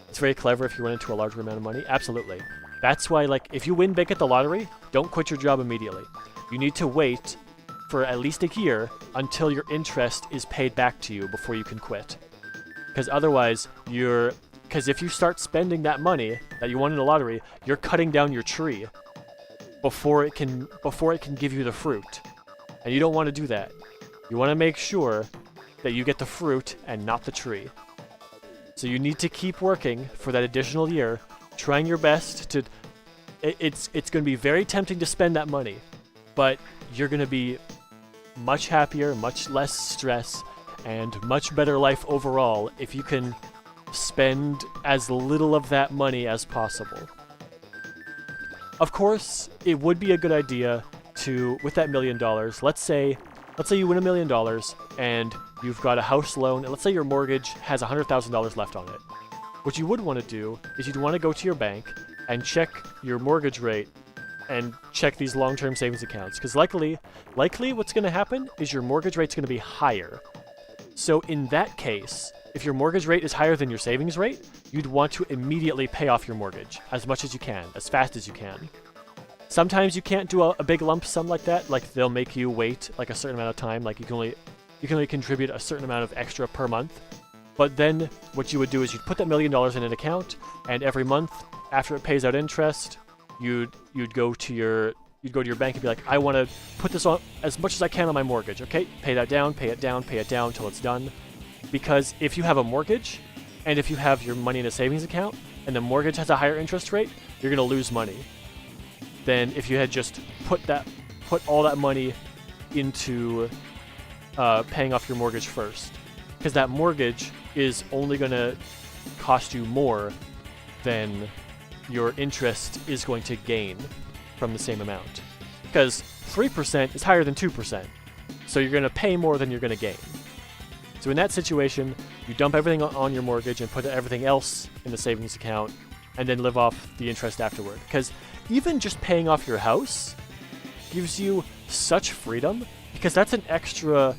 It's very clever if you run into a larger amount of money. Absolutely. That's why, like, if you win big at the lottery, don't quit your job immediately. You need to wait for at least a year until your interest is paid back to you before you can quit. Because otherwise, because if you start spending that money that you won in the lottery, you're cutting down your tree before it can give you the fruit. And you don't want to do that. You want to make sure that you get the fruit and not the tree. So you need to keep working for that additional year, trying your best to... It's going to be very tempting to spend that money, but you're going to be much happier, much less stress, and much better life overall if you can spend as little of that money as possible. Of course, it would be a good idea to, with that $1 million, let's say you win $1 million and you've got a house loan, and let's say your mortgage has $100,000 left on it. What you would want to do is you'd want to go to your bank and check your mortgage rate and check these long-term savings accounts, because likely what's going to happen is your mortgage rate's going to be higher. So in that case, if your mortgage rate is higher than your savings rate, you'd want to immediately pay off your mortgage as much as you can, as fast as you can. Sometimes you can't do a big lump sum like that, like they'll make you wait like a certain amount of time, like you can only contribute a certain amount of extra per month. But then what you would do is you'd put that $1 million in an account, and every month after it pays out interest, you'd go to your bank and be like, I want to put this on as much as I can on my mortgage. Okay, pay that down, pay it down, pay it down until it's done. Because if you have a mortgage, and if you have your money in a savings account, and the mortgage has a higher interest rate, you're going to lose money than if you had just put all that money into paying off your mortgage first. Because that mortgage is only going to cost you more than your interest is going to gain from the same amount. Because 3% is higher than 2%. So you're going to pay more than you're going to gain. So in that situation, you dump everything on your mortgage and put everything else in the savings account, and then live off the interest afterward. Because even just paying off your house gives you such freedom, because that's an extra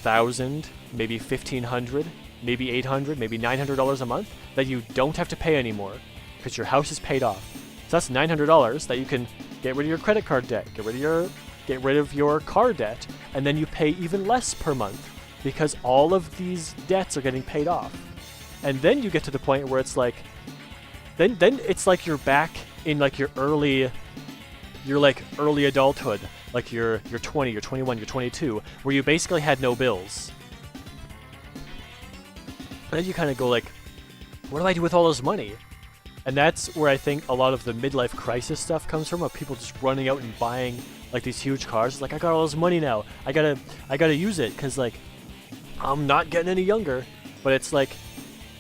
$1,000, maybe $1,500, maybe $800, maybe $900 a month that you don't have to pay anymore, because your house is paid off. So that's $900 that you can get rid of your credit card debt, get rid of your car debt, and then you pay even less per month, because all of these debts are getting paid off. And then you get to the point where it's like, then it's like you're back in like your early adulthood, like you're 20, you're 21, you're 22, where you basically had no bills. And then you kind of go like, what do I do with all this money? And that's where I think a lot of the midlife crisis stuff comes from, of people just running out and buying like these huge cars. It's like, I got all this money now, I gotta use it, because like I'm not getting any younger. But it's like,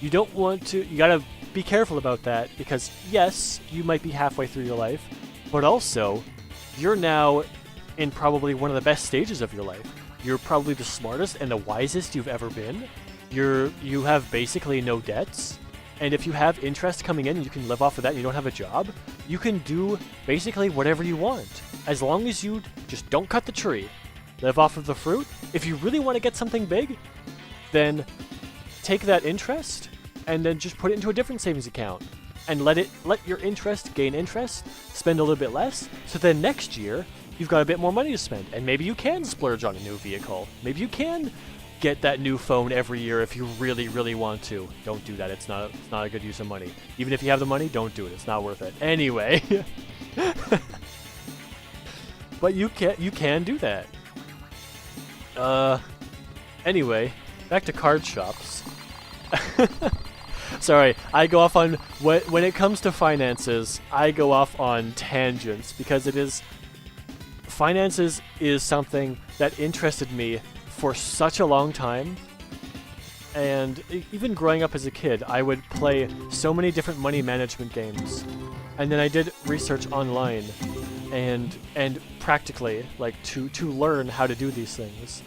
you don't want to, you gotta be careful about that, because yes, you might be halfway through your life, but also you're now in probably one of the best stages of your life. You're probably the smartest and the wisest you've ever been. You have basically no debts, and if you have interest coming in and you can live off of that and you don't have a job, you can do basically whatever you want, as long as you just don't cut the tree. Live off of the fruit. If you really want to get something big, then take that interest and then just put it into a different savings account and let your interest gain interest, spend a little bit less, so then next year you've got a bit more money to spend, and maybe you can splurge on a new vehicle. Maybe you can get that new phone every year if you really, really want to. Don't do that. It's not a good use of money. Even if you have the money, don't do it. It's not worth it. Anyway. But you can do that. Anyway, back to card shops. Sorry, I go off on when it comes to finances. I go off on tangents because finances is something that interested me for such a long time. And even growing up as a kid, I would play so many different money management games. And then I did research online and practically, like, to learn how to do these things.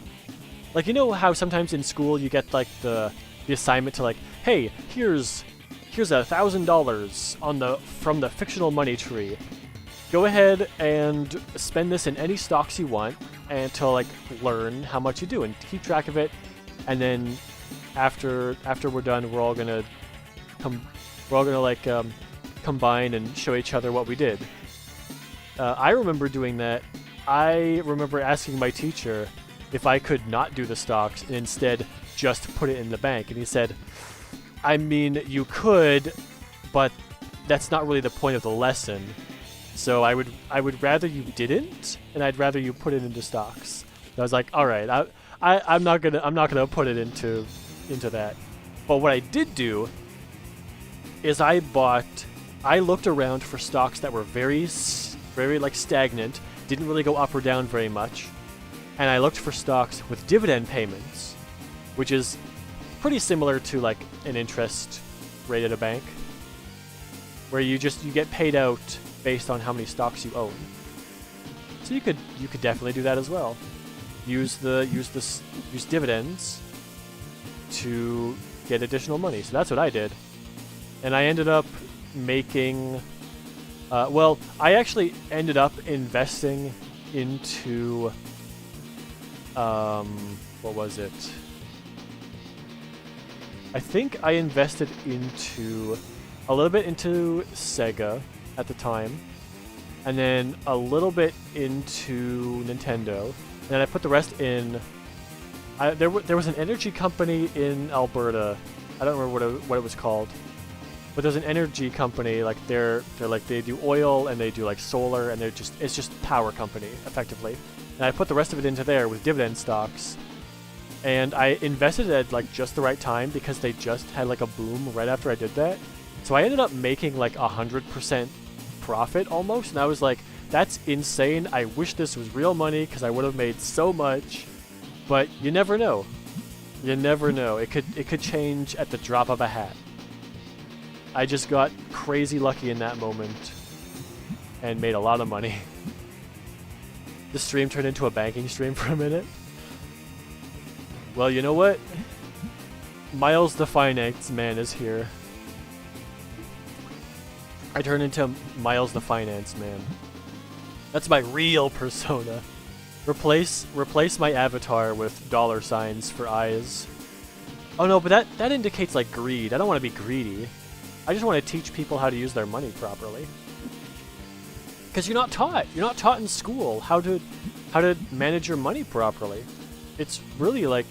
Like, you know how sometimes in school you get, like, the assignment to, like, hey, here's $1,000 from the fictional money tree. Go ahead and spend this in any stocks you want and to, like, learn how much you do and keep track of it. And then after we're done, we're all gonna combine and show each other what we did. I remember doing that. I remember asking my teacher if I could not do the stocks and instead just put it in the bank, and he said, I mean, you could, but that's not really the point of the lesson. So I would rather you didn't, and I'd rather you put it into stocks. And I was like, all right, I'm not gonna put it into that. But what I did do is I looked around for stocks that were very like stagnant, didn't really go up or down very much, and I looked for stocks with dividend payments, which is pretty similar to like an interest rate at a bank, where you get paid out based on how many stocks you own. So you could definitely do that as well. Use dividends to get additional money. So that's what I did, and I ended up making. I actually ended up investing into. What was it? I think I invested into a little bit into Sega at the time, and then a little bit into Nintendo, and then I put the rest in. There was an energy company in Alberta. I don't remember what it was called, but there's an energy company, like they do oil and they do like solar, and it's just power company effectively. And I put the rest of it into there with dividend stocks. And I invested at like just the right time because they just had like a boom right after I did that. So I ended up making like 100% profit almost, and I was like, that's insane. I wish this was real money because I would have made so much. But you never know. You never know. It could change at the drop of a hat. I just got crazy lucky in that moment and made a lot of money. The stream turned into a banking stream for a minute. Well, you know what? Miles the Finance Man is here. I turned into Miles the Finance Man. That's my real persona. Replace my avatar with dollar signs for eyes. Oh no, but that indicates like greed. I don't want to be greedy. I just want to teach people how to use their money properly. Because you're not taught. You're not taught in school how to manage your money properly. It's really like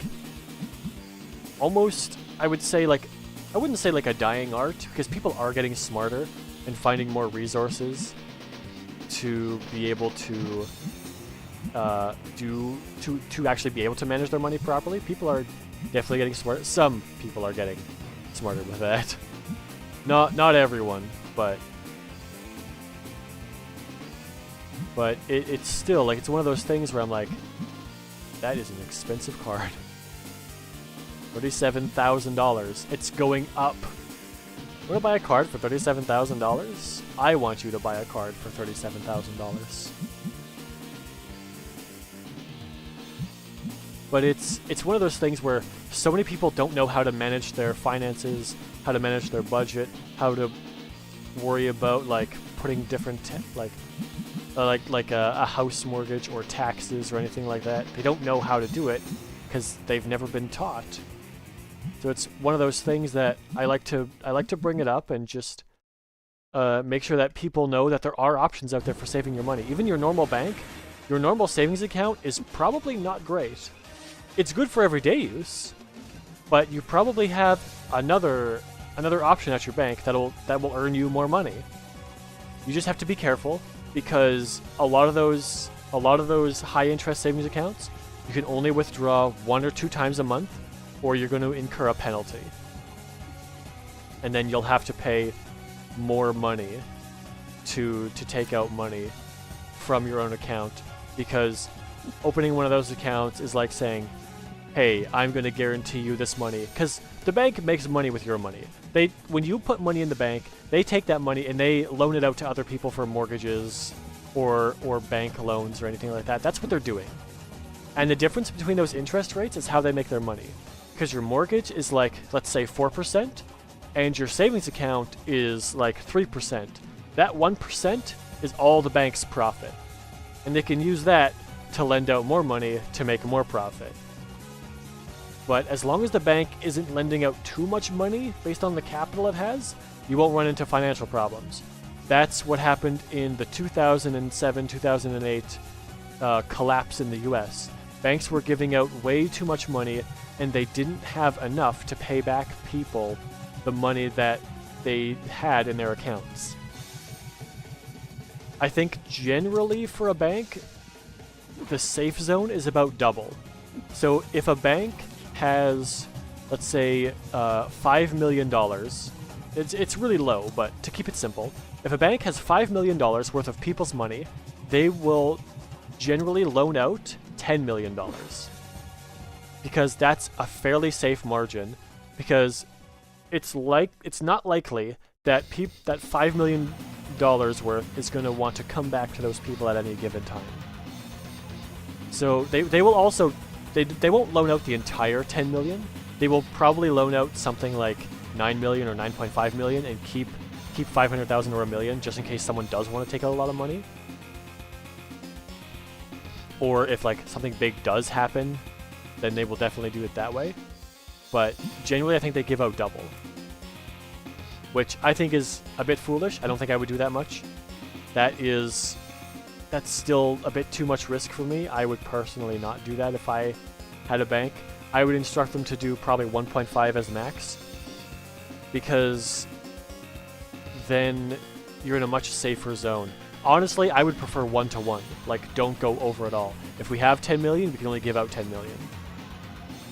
almost, I would say, like, I wouldn't say like a dying art, because people are getting smarter and finding more resources to be able to to actually be able to manage their money properly. People are definitely getting smarter. Some people are getting smarter with that. Not everyone, but it's still like, it's one of those things where I'm like, that is an expensive card. $37,000. It's going up. You want to buy a card for $37,000? I want you to buy a card for $37,000. But it's one of those things where so many people don't know how to manage their finances, how to manage their budget, how to worry about like putting different like a house mortgage or taxes or anything like that. They don't know how to do it because they've never been taught. So it's one of those things that I like to bring it up and just make sure that people know that there are options out there for saving your money. Even your normal bank, your normal savings account is probably not great. It's good for everyday use, but you probably have another option at your bank that will earn you more money. You just have to be careful, because a lot of those high interest savings accounts, you can only withdraw 1 or 2 times a month, or you're going to incur a penalty. and then you'll have to pay more money to take out money from your own account, because opening one of those accounts is like saying, hey, I'm going to guarantee you this money, because the bank makes money with your money. When you put money in the bank, they take that money and they loan it out to other people for mortgages or bank loans or anything like that. That's what they're doing. And the difference between those interest rates is how they make their money. Because your mortgage is like, let's say 4%, and your savings account is like 3%. That 1% is all the bank's profit. And they can use that to lend out more money to make more profit. But as long as the bank isn't lending out too much money based on the capital it has, you won't run into financial problems. That's what happened in the 2007-2008 collapse in the US. Banks were giving out way too much money, and they didn't have enough to pay back people the money that they had in their accounts. I think generally for a bank, the safe zone is about double. So if a bank has, let's say, $5 million, it's really low, but to keep it simple, if a bank has $5 million worth of people's money, they will generally loan out $10 million. Because that's a fairly safe margin, because it's not likely that that $5 million worth is going to want to come back to those people at any given time. So they will also, they won't loan out the entire 10 million. They will probably loan out something like 9 million or 9.5 million and keep 500,000 or a million just in case someone does want to take out a lot of money. Or if like something big does happen, then they will definitely do it that way. But generally I think they give out double, which I think is a bit foolish. I don't think I would do that much. That's still a bit too much risk for me. I would personally not do that if I had a bank. I would instruct them to do probably 1.5 as max, because then you're in a much safer zone. Honestly, I would prefer 1-to-1. Like, don't go over at all. If we have 10 million, we can only give out 10 million.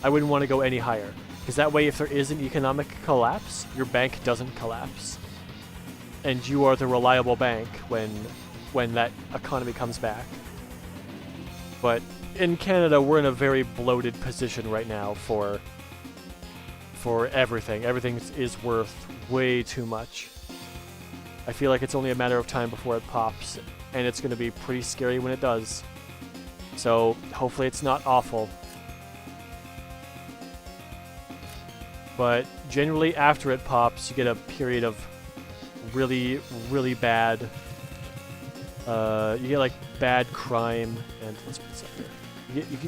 I wouldn't want to go any higher, because that way if there is an economic collapse, your bank doesn't collapse. And you are the reliable bank when that economy comes back. But in Canada, we're in a very bloated position right now for everything. Everything is worth way too much. I feel like it's only a matter of time before it pops, and it's going to be pretty scary when it does. So hopefully it's not awful. But generally after it pops, you get a period of really, really bad, you get like bad crime, and let's put this up here.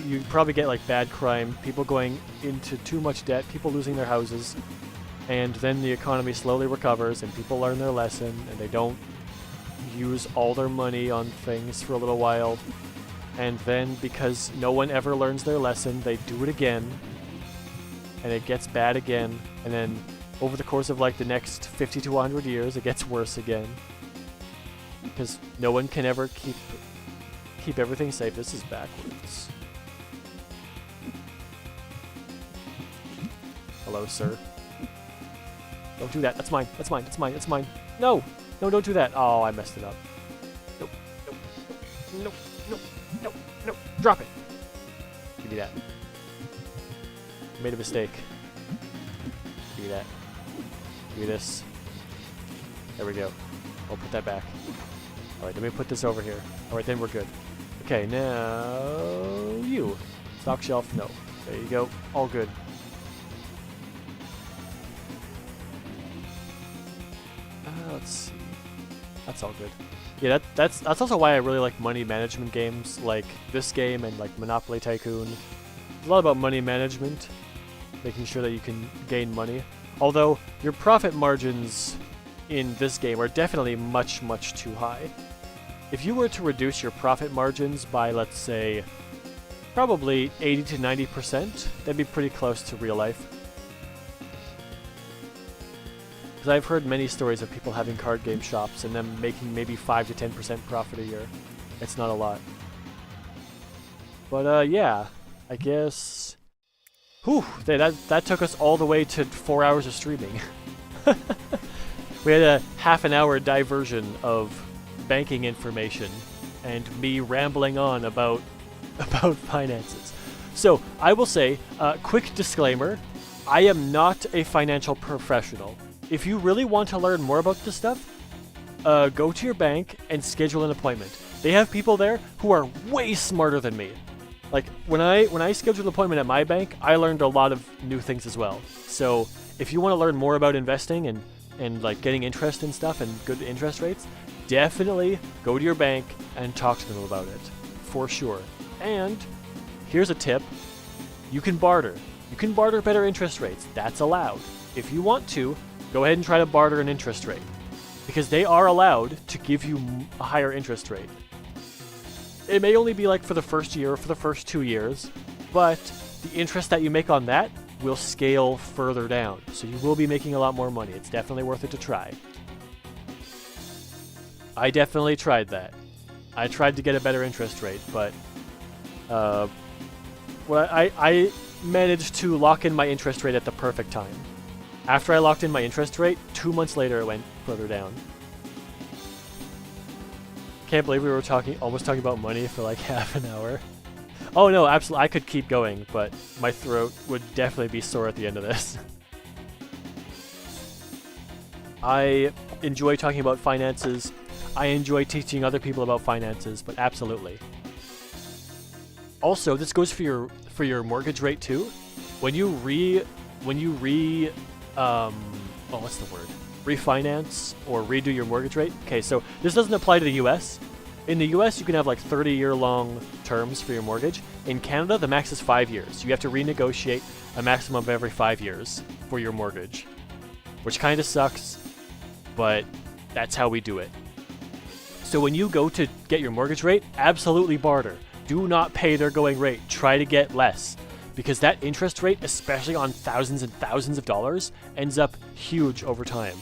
You probably get like bad crime, people going into too much debt, people losing their houses, and then the economy slowly recovers and people learn their lesson and they don't use all their money on things for a little while, and then because no one ever learns their lesson, they do it again, and it gets bad again, and then over the course of like the next 50 to 100 years, it gets worse again. Because no one can ever keep everything safe. This is backwards. Hello, sir. Don't do that. That's mine. That's mine. That's mine. That's mine. No! No, don't do that. Oh, I messed it up. Nope. Nope. Nope. Nope. Nope. Nope. Drop it. Give me that. I made a mistake. Give me that. Give me this. There we go. I'll put that back. Alright, let me put this over here. Alright, then we're good. Okay, now you. Stock shelf, no. There you go. All good. Let's see. That's all good. Yeah, that's also why I really like money management games like this game and like Monopoly Tycoon. It's a lot about money management, making sure that you can gain money. Although your profit margins in this game are definitely much, much too high. If you were to reduce your profit margins by, let's say, probably 80 to 90%, that'd be pretty close to real life. Because I've heard many stories of people having card game shops and them making maybe 5 to 10% profit a year. It's not a lot. But yeah, I guess... Whew, that took us all the way to 4 hours of streaming. We had a half an hour diversion of banking information and me rambling on about finances. So I will say, quick disclaimer, I am not a financial professional. If you really want to learn more about this stuff, go to your bank and schedule an appointment. They have people there who are way smarter than me. Like when I scheduled an appointment at my bank, I learned a lot of new things as well. So if you want to learn more about investing and like getting interest in stuff and good interest rates, definitely go to your bank and talk to them about it, for sure. And here's a tip. You can barter. You can barter better interest rates. That's allowed. If you want to, go ahead and try to barter an interest rate, because they are allowed to give you a higher interest rate. It may only be like for the first year or for the first 2 years, but the interest that you make on that will scale further down. So you will be making a lot more money. It's definitely worth it to try. I definitely tried that. I tried to get a better interest rate, but I managed to lock in my interest rate at the perfect time. After I locked in my interest rate, 2 months later it went further down. Can't believe we were almost talking about money for like half an hour. Oh no, absolutely, I could keep going, but my throat would definitely be sore at the end of this. I enjoy talking about finances. I enjoy teaching other people about finances, but absolutely. Also, this goes for your mortgage rate too. When you refinance or redo your mortgage rate. Okay, so this doesn't apply to the US. In the US, you can have like 30-year-long terms for your mortgage. In Canada, the max is 5 years. You have to renegotiate a maximum of every 5 years for your mortgage, which kind of sucks, but that's how we do it. So when you go to get your mortgage rate, absolutely barter. Do not pay their going rate. Try to get less, because that interest rate, especially on thousands and thousands of dollars, ends up huge over time.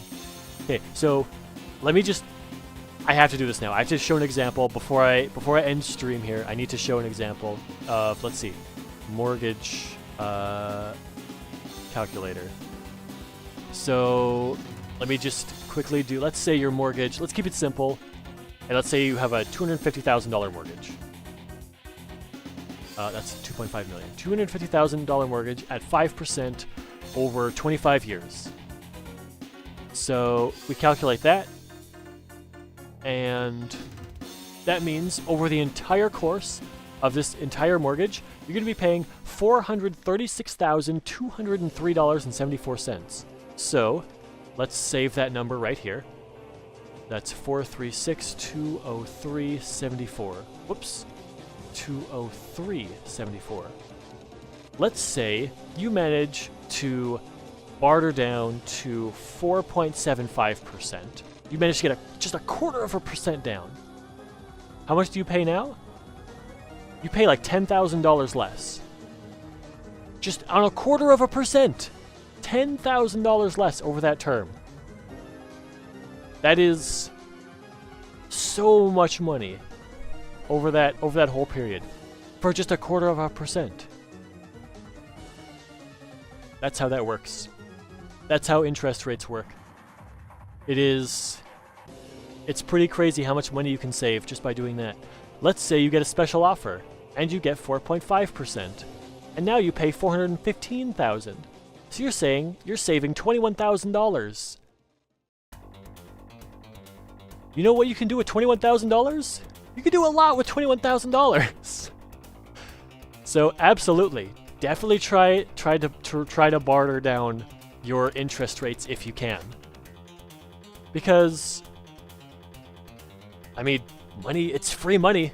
Okay, so I have to do this now. I have to show an example before I end stream here. I need to show an example of, let's see, mortgage calculator. So let me just quickly do, let's say your mortgage, let's keep it simple, and let's say you have a $250,000 mortgage. That's $2.5 million. $250,000 mortgage at 5% over 25 years. So we calculate that, and that means over the entire course of this entire mortgage, you're going to be paying $436,203.74. So let's save that number right here. That's 436,203.74. Whoops. 203.74. Let's say you manage to barter down to 4.75%. You manage to get just a 0.25% down. How much do you pay now? You pay like $10,000 less. Just on a 0.25%. $10,000 less over that term. That is so much money over that whole period for just a 0.25%. That's how that works. That's how interest rates work. It's pretty crazy how much money you can save just by doing that. Let's say you get a special offer and you get 4.5%, and now you pay $415,000. So you're saying you're saving $21,000. You know what you can do with $21,000? You can do a lot with $21,000. So absolutely, definitely try to barter down your interest rates if you can. Because, I mean, money, it's free money.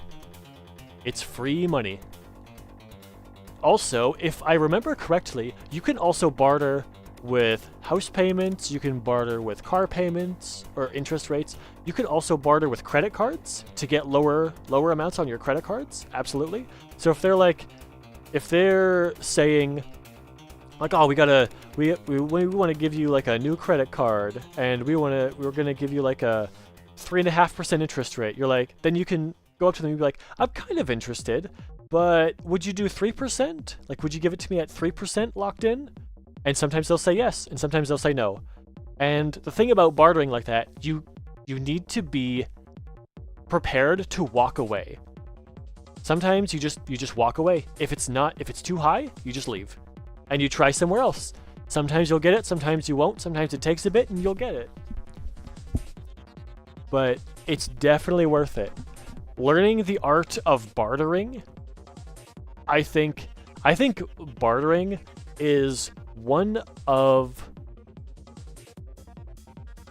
It's free money. Also, if I remember correctly, you can also barter with house payments, you can barter with car payments or interest rates. You can also barter with credit cards to get lower amounts on your credit cards. Absolutely. So if they're saying like, oh, we want to give you like a new credit card, and we're gonna give you like a 3.5% interest rate. You're like, then you can go up to them and be like, I'm kind of interested, but would you do 3%? Like, would you give it to me at 3% locked in? And sometimes they'll say yes, and sometimes they'll say no. And the thing about bartering like that, you need to be prepared to walk away. Sometimes you just walk away. If it's too high, you just leave. And you try somewhere else. Sometimes you'll get it, sometimes you won't, sometimes it takes a bit and you'll get it. But it's definitely worth it. Learning the art of bartering, I think bartering is one of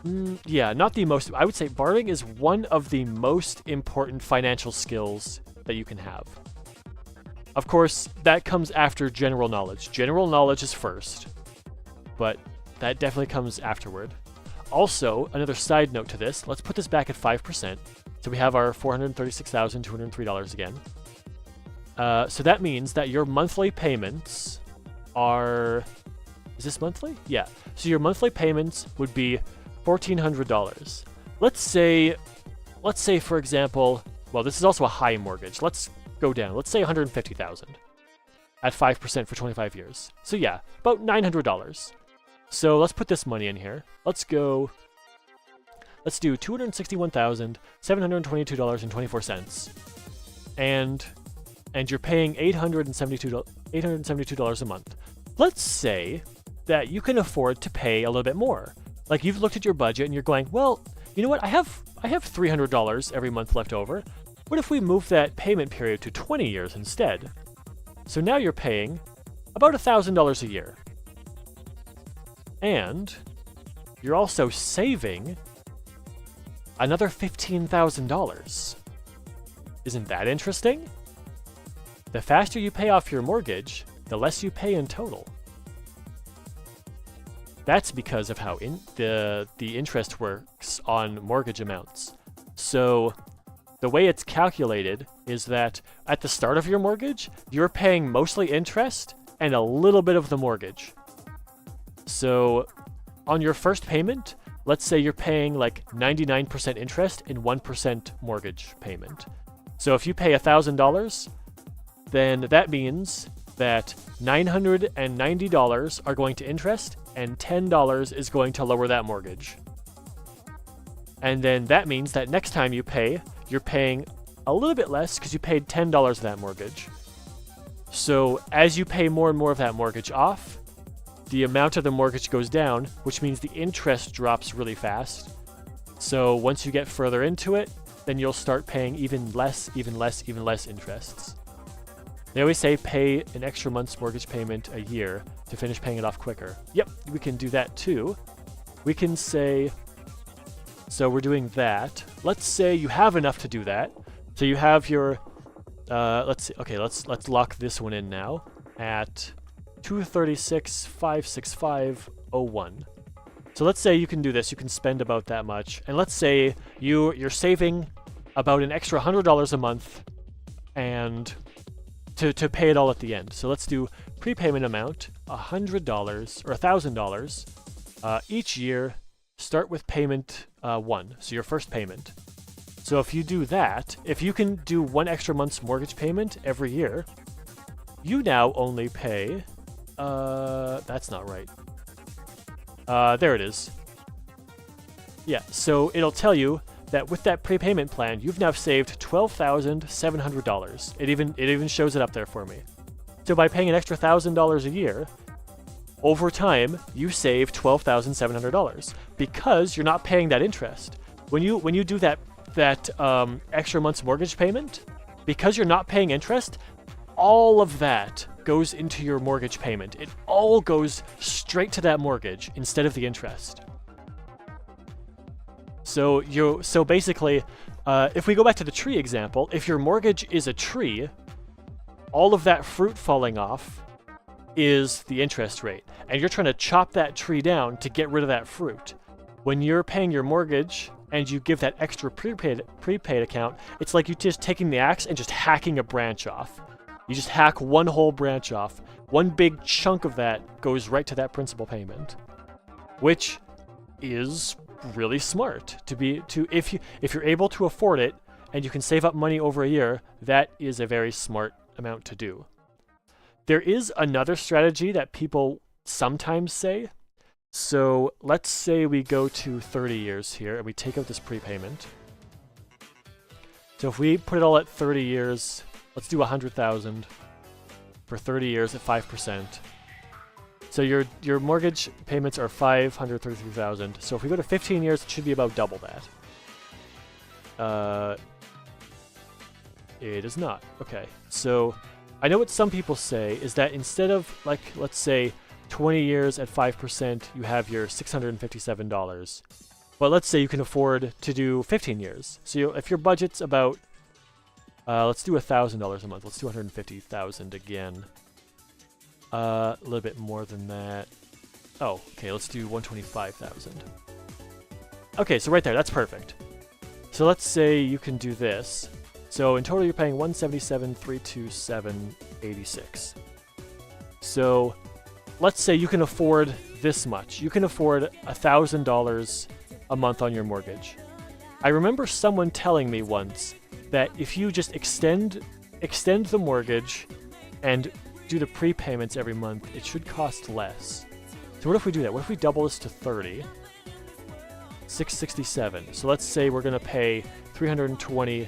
not the most, I would say bartering is one of the most important financial skills that you can have. Of course, that comes after general knowledge. General knowledge is first, but that definitely comes afterward. Also, another side note to this, let's put this back at 5%. So we have our $436,203 again. So that means that your monthly payments are... Is this monthly? Yeah. So your monthly payments would be $1,400. Let's say, for example, well, this is also a high mortgage. Let's go down. Let's say $150,000 at 5% for 25 years. So yeah, about $900. So let's put this money in here. Let's do $261,722.24. And you're paying $872 a month. Let's say that you can afford to pay a little bit more. Like you've looked at your budget and you're going, well, you know what? I have $300 every month left over. What if we move that payment period to 20 years instead? So now you're paying about $1,000 a year. And you're also saving another $15,000. Isn't that interesting? The faster you pay off your mortgage, the less you pay in total. That's because of how the interest works on mortgage amounts. So the way it's calculated is that at the start of your mortgage, you're paying mostly interest and a little bit of the mortgage. So on your first payment, let's say you're paying like 99% interest and 1% mortgage payment. So if you pay $1,000, then that means that $990 are going to interest and $10 is going to lower that mortgage. And then that means that next time you pay, you're paying a little bit less because you paid $10 of that mortgage. So as you pay more and more of that mortgage off, the amount of the mortgage goes down, which means the interest drops really fast. So once you get further into it, then you'll start paying even less interests. They always say pay an extra month's mortgage payment a year to finish paying it off quicker. Yep, we can do that too. We can say, so we're doing that. Let's say you have enough to do that. So you have your, let's see, okay, let's lock this one in now at 236,565.01. So let's say you can do this, you can spend about that much. And let's say you're saving about an extra $100 a month and to pay it all at the end. So let's do prepayment amount, $100 or $1,000 each year. Start with payment 1, so your first payment. So if you do that, if you can do one extra month's mortgage payment every year, you now only pay, that's not right. There it is. Yeah, so it'll tell you that with that prepayment plan, you've now saved $12,700. It even shows it up there for me. So by paying an extra $1,000 a year, over time, you save $12,700 because you're not paying that interest. When you do that extra month's mortgage payment, because you're not paying interest, all of that goes into your mortgage payment. It all goes straight to that mortgage instead of the interest. So basically, if we go back to the tree example, if your mortgage is a tree, all of that fruit falling off is the interest rate, and you're trying to chop that tree down to get rid of that fruit. When you're paying your mortgage and you give that extra prepaid account, it's like you just taking the axe and just hacking a branch off. You just hack one whole branch off. One big chunk of that goes right to that principal payment, which is really smart if you're able to afford it and you can save up money over a year. That is a very smart amount to do. There is another strategy that people sometimes say, So let's say we go to 30 years here and we take out this prepayment. So if we put it all at 30 years, let's do 100,000 for 30 years at 5%. So your mortgage payments are 533,000. So if we go to 15 years, it should be about double that. It is not. Okay. So I know what some people say is that instead of, like, let's say 20 years at 5%, you have your $657. But let's say you can afford to do 15 years. So if your budget's about, let's do $1,000 a month. Let's do 150,000 again. A little bit more than that. Oh, okay, let's do 125,000. Okay, so right there, that's perfect. So let's say you can do this. So in total, you're paying 177,327.86. So let's say you can afford this much. You can afford $1,000 a month on your mortgage. I remember someone telling me once that if you just extend the mortgage and do the prepayments every month, it should cost less. So what if we do that? What if we double this to 30? 667. So let's say we're gonna pay 320.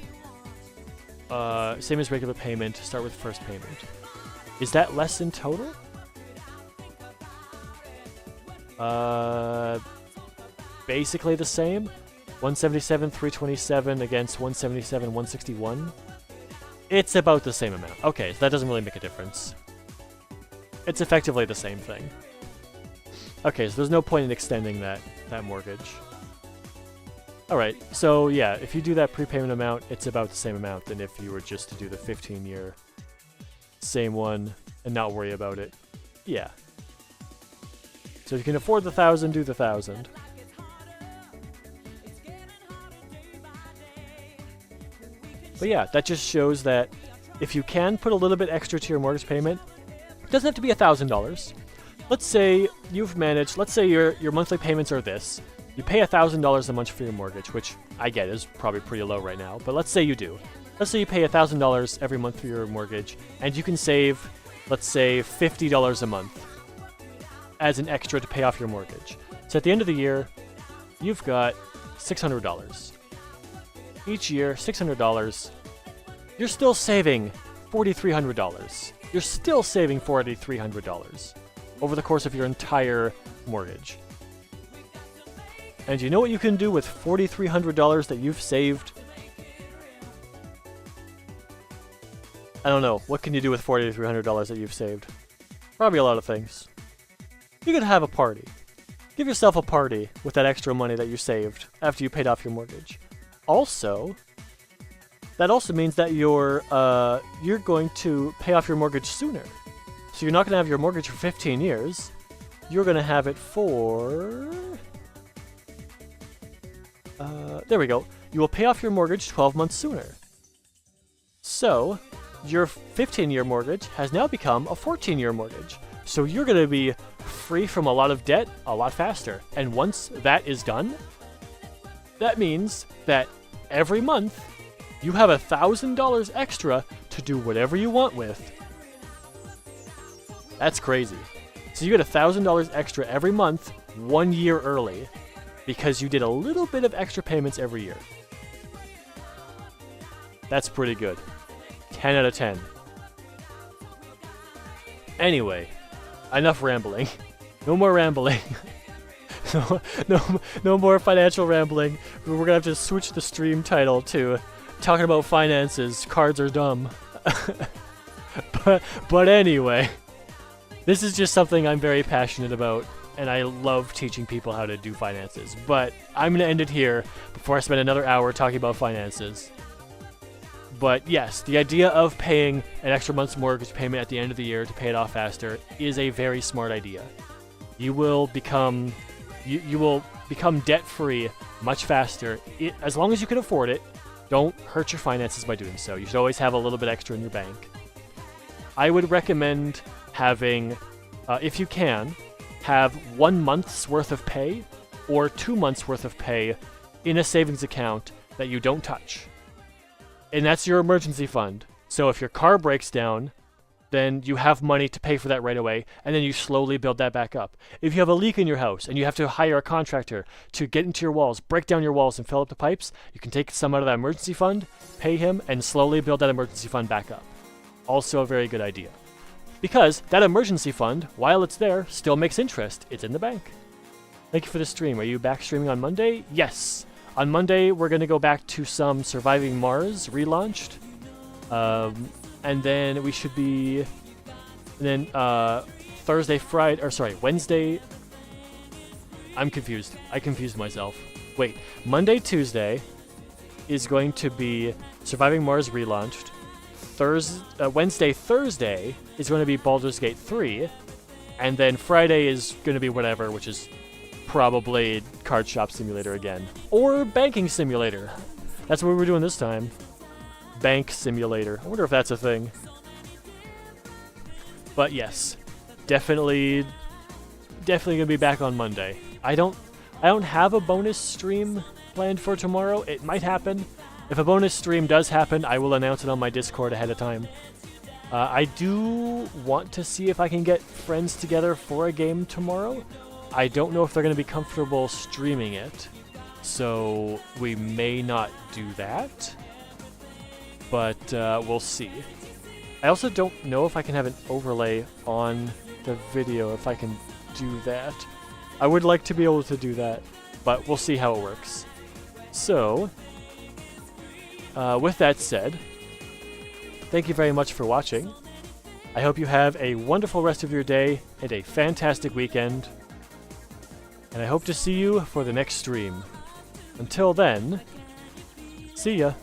Same as regular payment. Start with first payment. Is that less in total? Basically the same. 177,327 against 177,161. It's about the same amount. Okay, so that doesn't really make a difference. It's effectively the same thing. Okay, so there's no point in extending that mortgage. Alright, so yeah, if you do that prepayment amount, it's about the same amount than if you were just to do the 15-year same one and not worry about it. Yeah. So if you can afford the 1,000, do the 1,000. But yeah, that just shows that if you can put a little bit extra to your mortgage payment, it doesn't have to be $1,000. Let's say you've managed, let's say your monthly payments are this. You pay $1,000 a month for your mortgage, which I get is probably pretty low right now, but let's say you do. Let's say you pay $1,000 every month for your mortgage, and you can save, let's say, $50 a month as an extra to pay off your mortgage. So at the end of the year, you've got $600. Each year, $600. You're still saving $4,300. You're still saving $4,300 over the course of your entire mortgage. And you know what you can do with $4,300 that you've saved? I don't know. What can you do with $4,300 that you've saved? Probably a lot of things. You could have a party. Give yourself a party with that extra money that you saved after you paid off your mortgage. Also, that also means that you're going to pay off your mortgage sooner. So you're not going to have your mortgage for 15 years. You're going to have it for... there we go. You will pay off your mortgage 12 months sooner. So, your 15-year mortgage has now become a 14-year mortgage. So you're going to be free from a lot of debt a lot faster. And once that is done, that means that every month you have $1,000 extra to do whatever you want with. That's crazy. So you get $1,000 extra every month, 1 year early, because you did a little bit of extra payments every year. That's pretty good. 10 out of 10. Anyway, enough rambling. No more rambling. No more financial rambling. We're gonna have to switch the stream title to talking about finances. Cards are dumb. but anyway, this is just something I'm very passionate about, and I love teaching people how to do finances. But I'm gonna end it here before I spend another hour talking about finances. But yes, the idea of paying an extra month's mortgage payment at the end of the year to pay it off faster is a very smart idea. You will become debt-free much faster, as long as you can afford it. Don't hurt your finances by doing so. You should always have a little bit extra in your bank. I would recommend having, if you can, have 1 month's worth of pay or 2 months worth of pay in a savings account that you don't touch. And that's your emergency fund. So if your car breaks down, then you have money to pay for that right away, and then you slowly build that back up. If you have a leak in your house and you have to hire a contractor to get into your walls, break down your walls and fill up the pipes, you can take some out of that emergency fund, pay him, and slowly build that emergency fund back up. Also a very good idea. Because that emergency fund, while it's there, still makes interest. It's in the bank. Thank you for the stream. Are you back streaming on Monday? Yes. On Monday, we're going to go back to some Surviving Mars relaunched. And then we should be... And then Wednesday... I'm confused. I confused myself. Wait. Monday, Tuesday is going to be Surviving Mars relaunched. Wednesday, Thursday is going to be Baldur's Gate 3. And then Friday is going to be whatever, which is probably Card Shop Simulator again. Or Banking Simulator. That's what we're doing this time. Bank Simulator. I wonder if that's a thing. But yes, definitely gonna be back on Monday. I don't have a bonus stream planned for tomorrow. It might happen. If a bonus stream does happen, I will announce it on my Discord ahead of time. I do want to see if I can get friends together for a game tomorrow. I don't know if they're gonna be comfortable streaming it, so we may not do that. But we'll see. I also don't know if I can have an overlay on the video, if I can do that. I would like to be able to do that, but we'll see how it works. So, with that said, thank you very much for watching. I hope you have a wonderful rest of your day and a fantastic weekend. And I hope to see you for the next stream. Until then, see ya!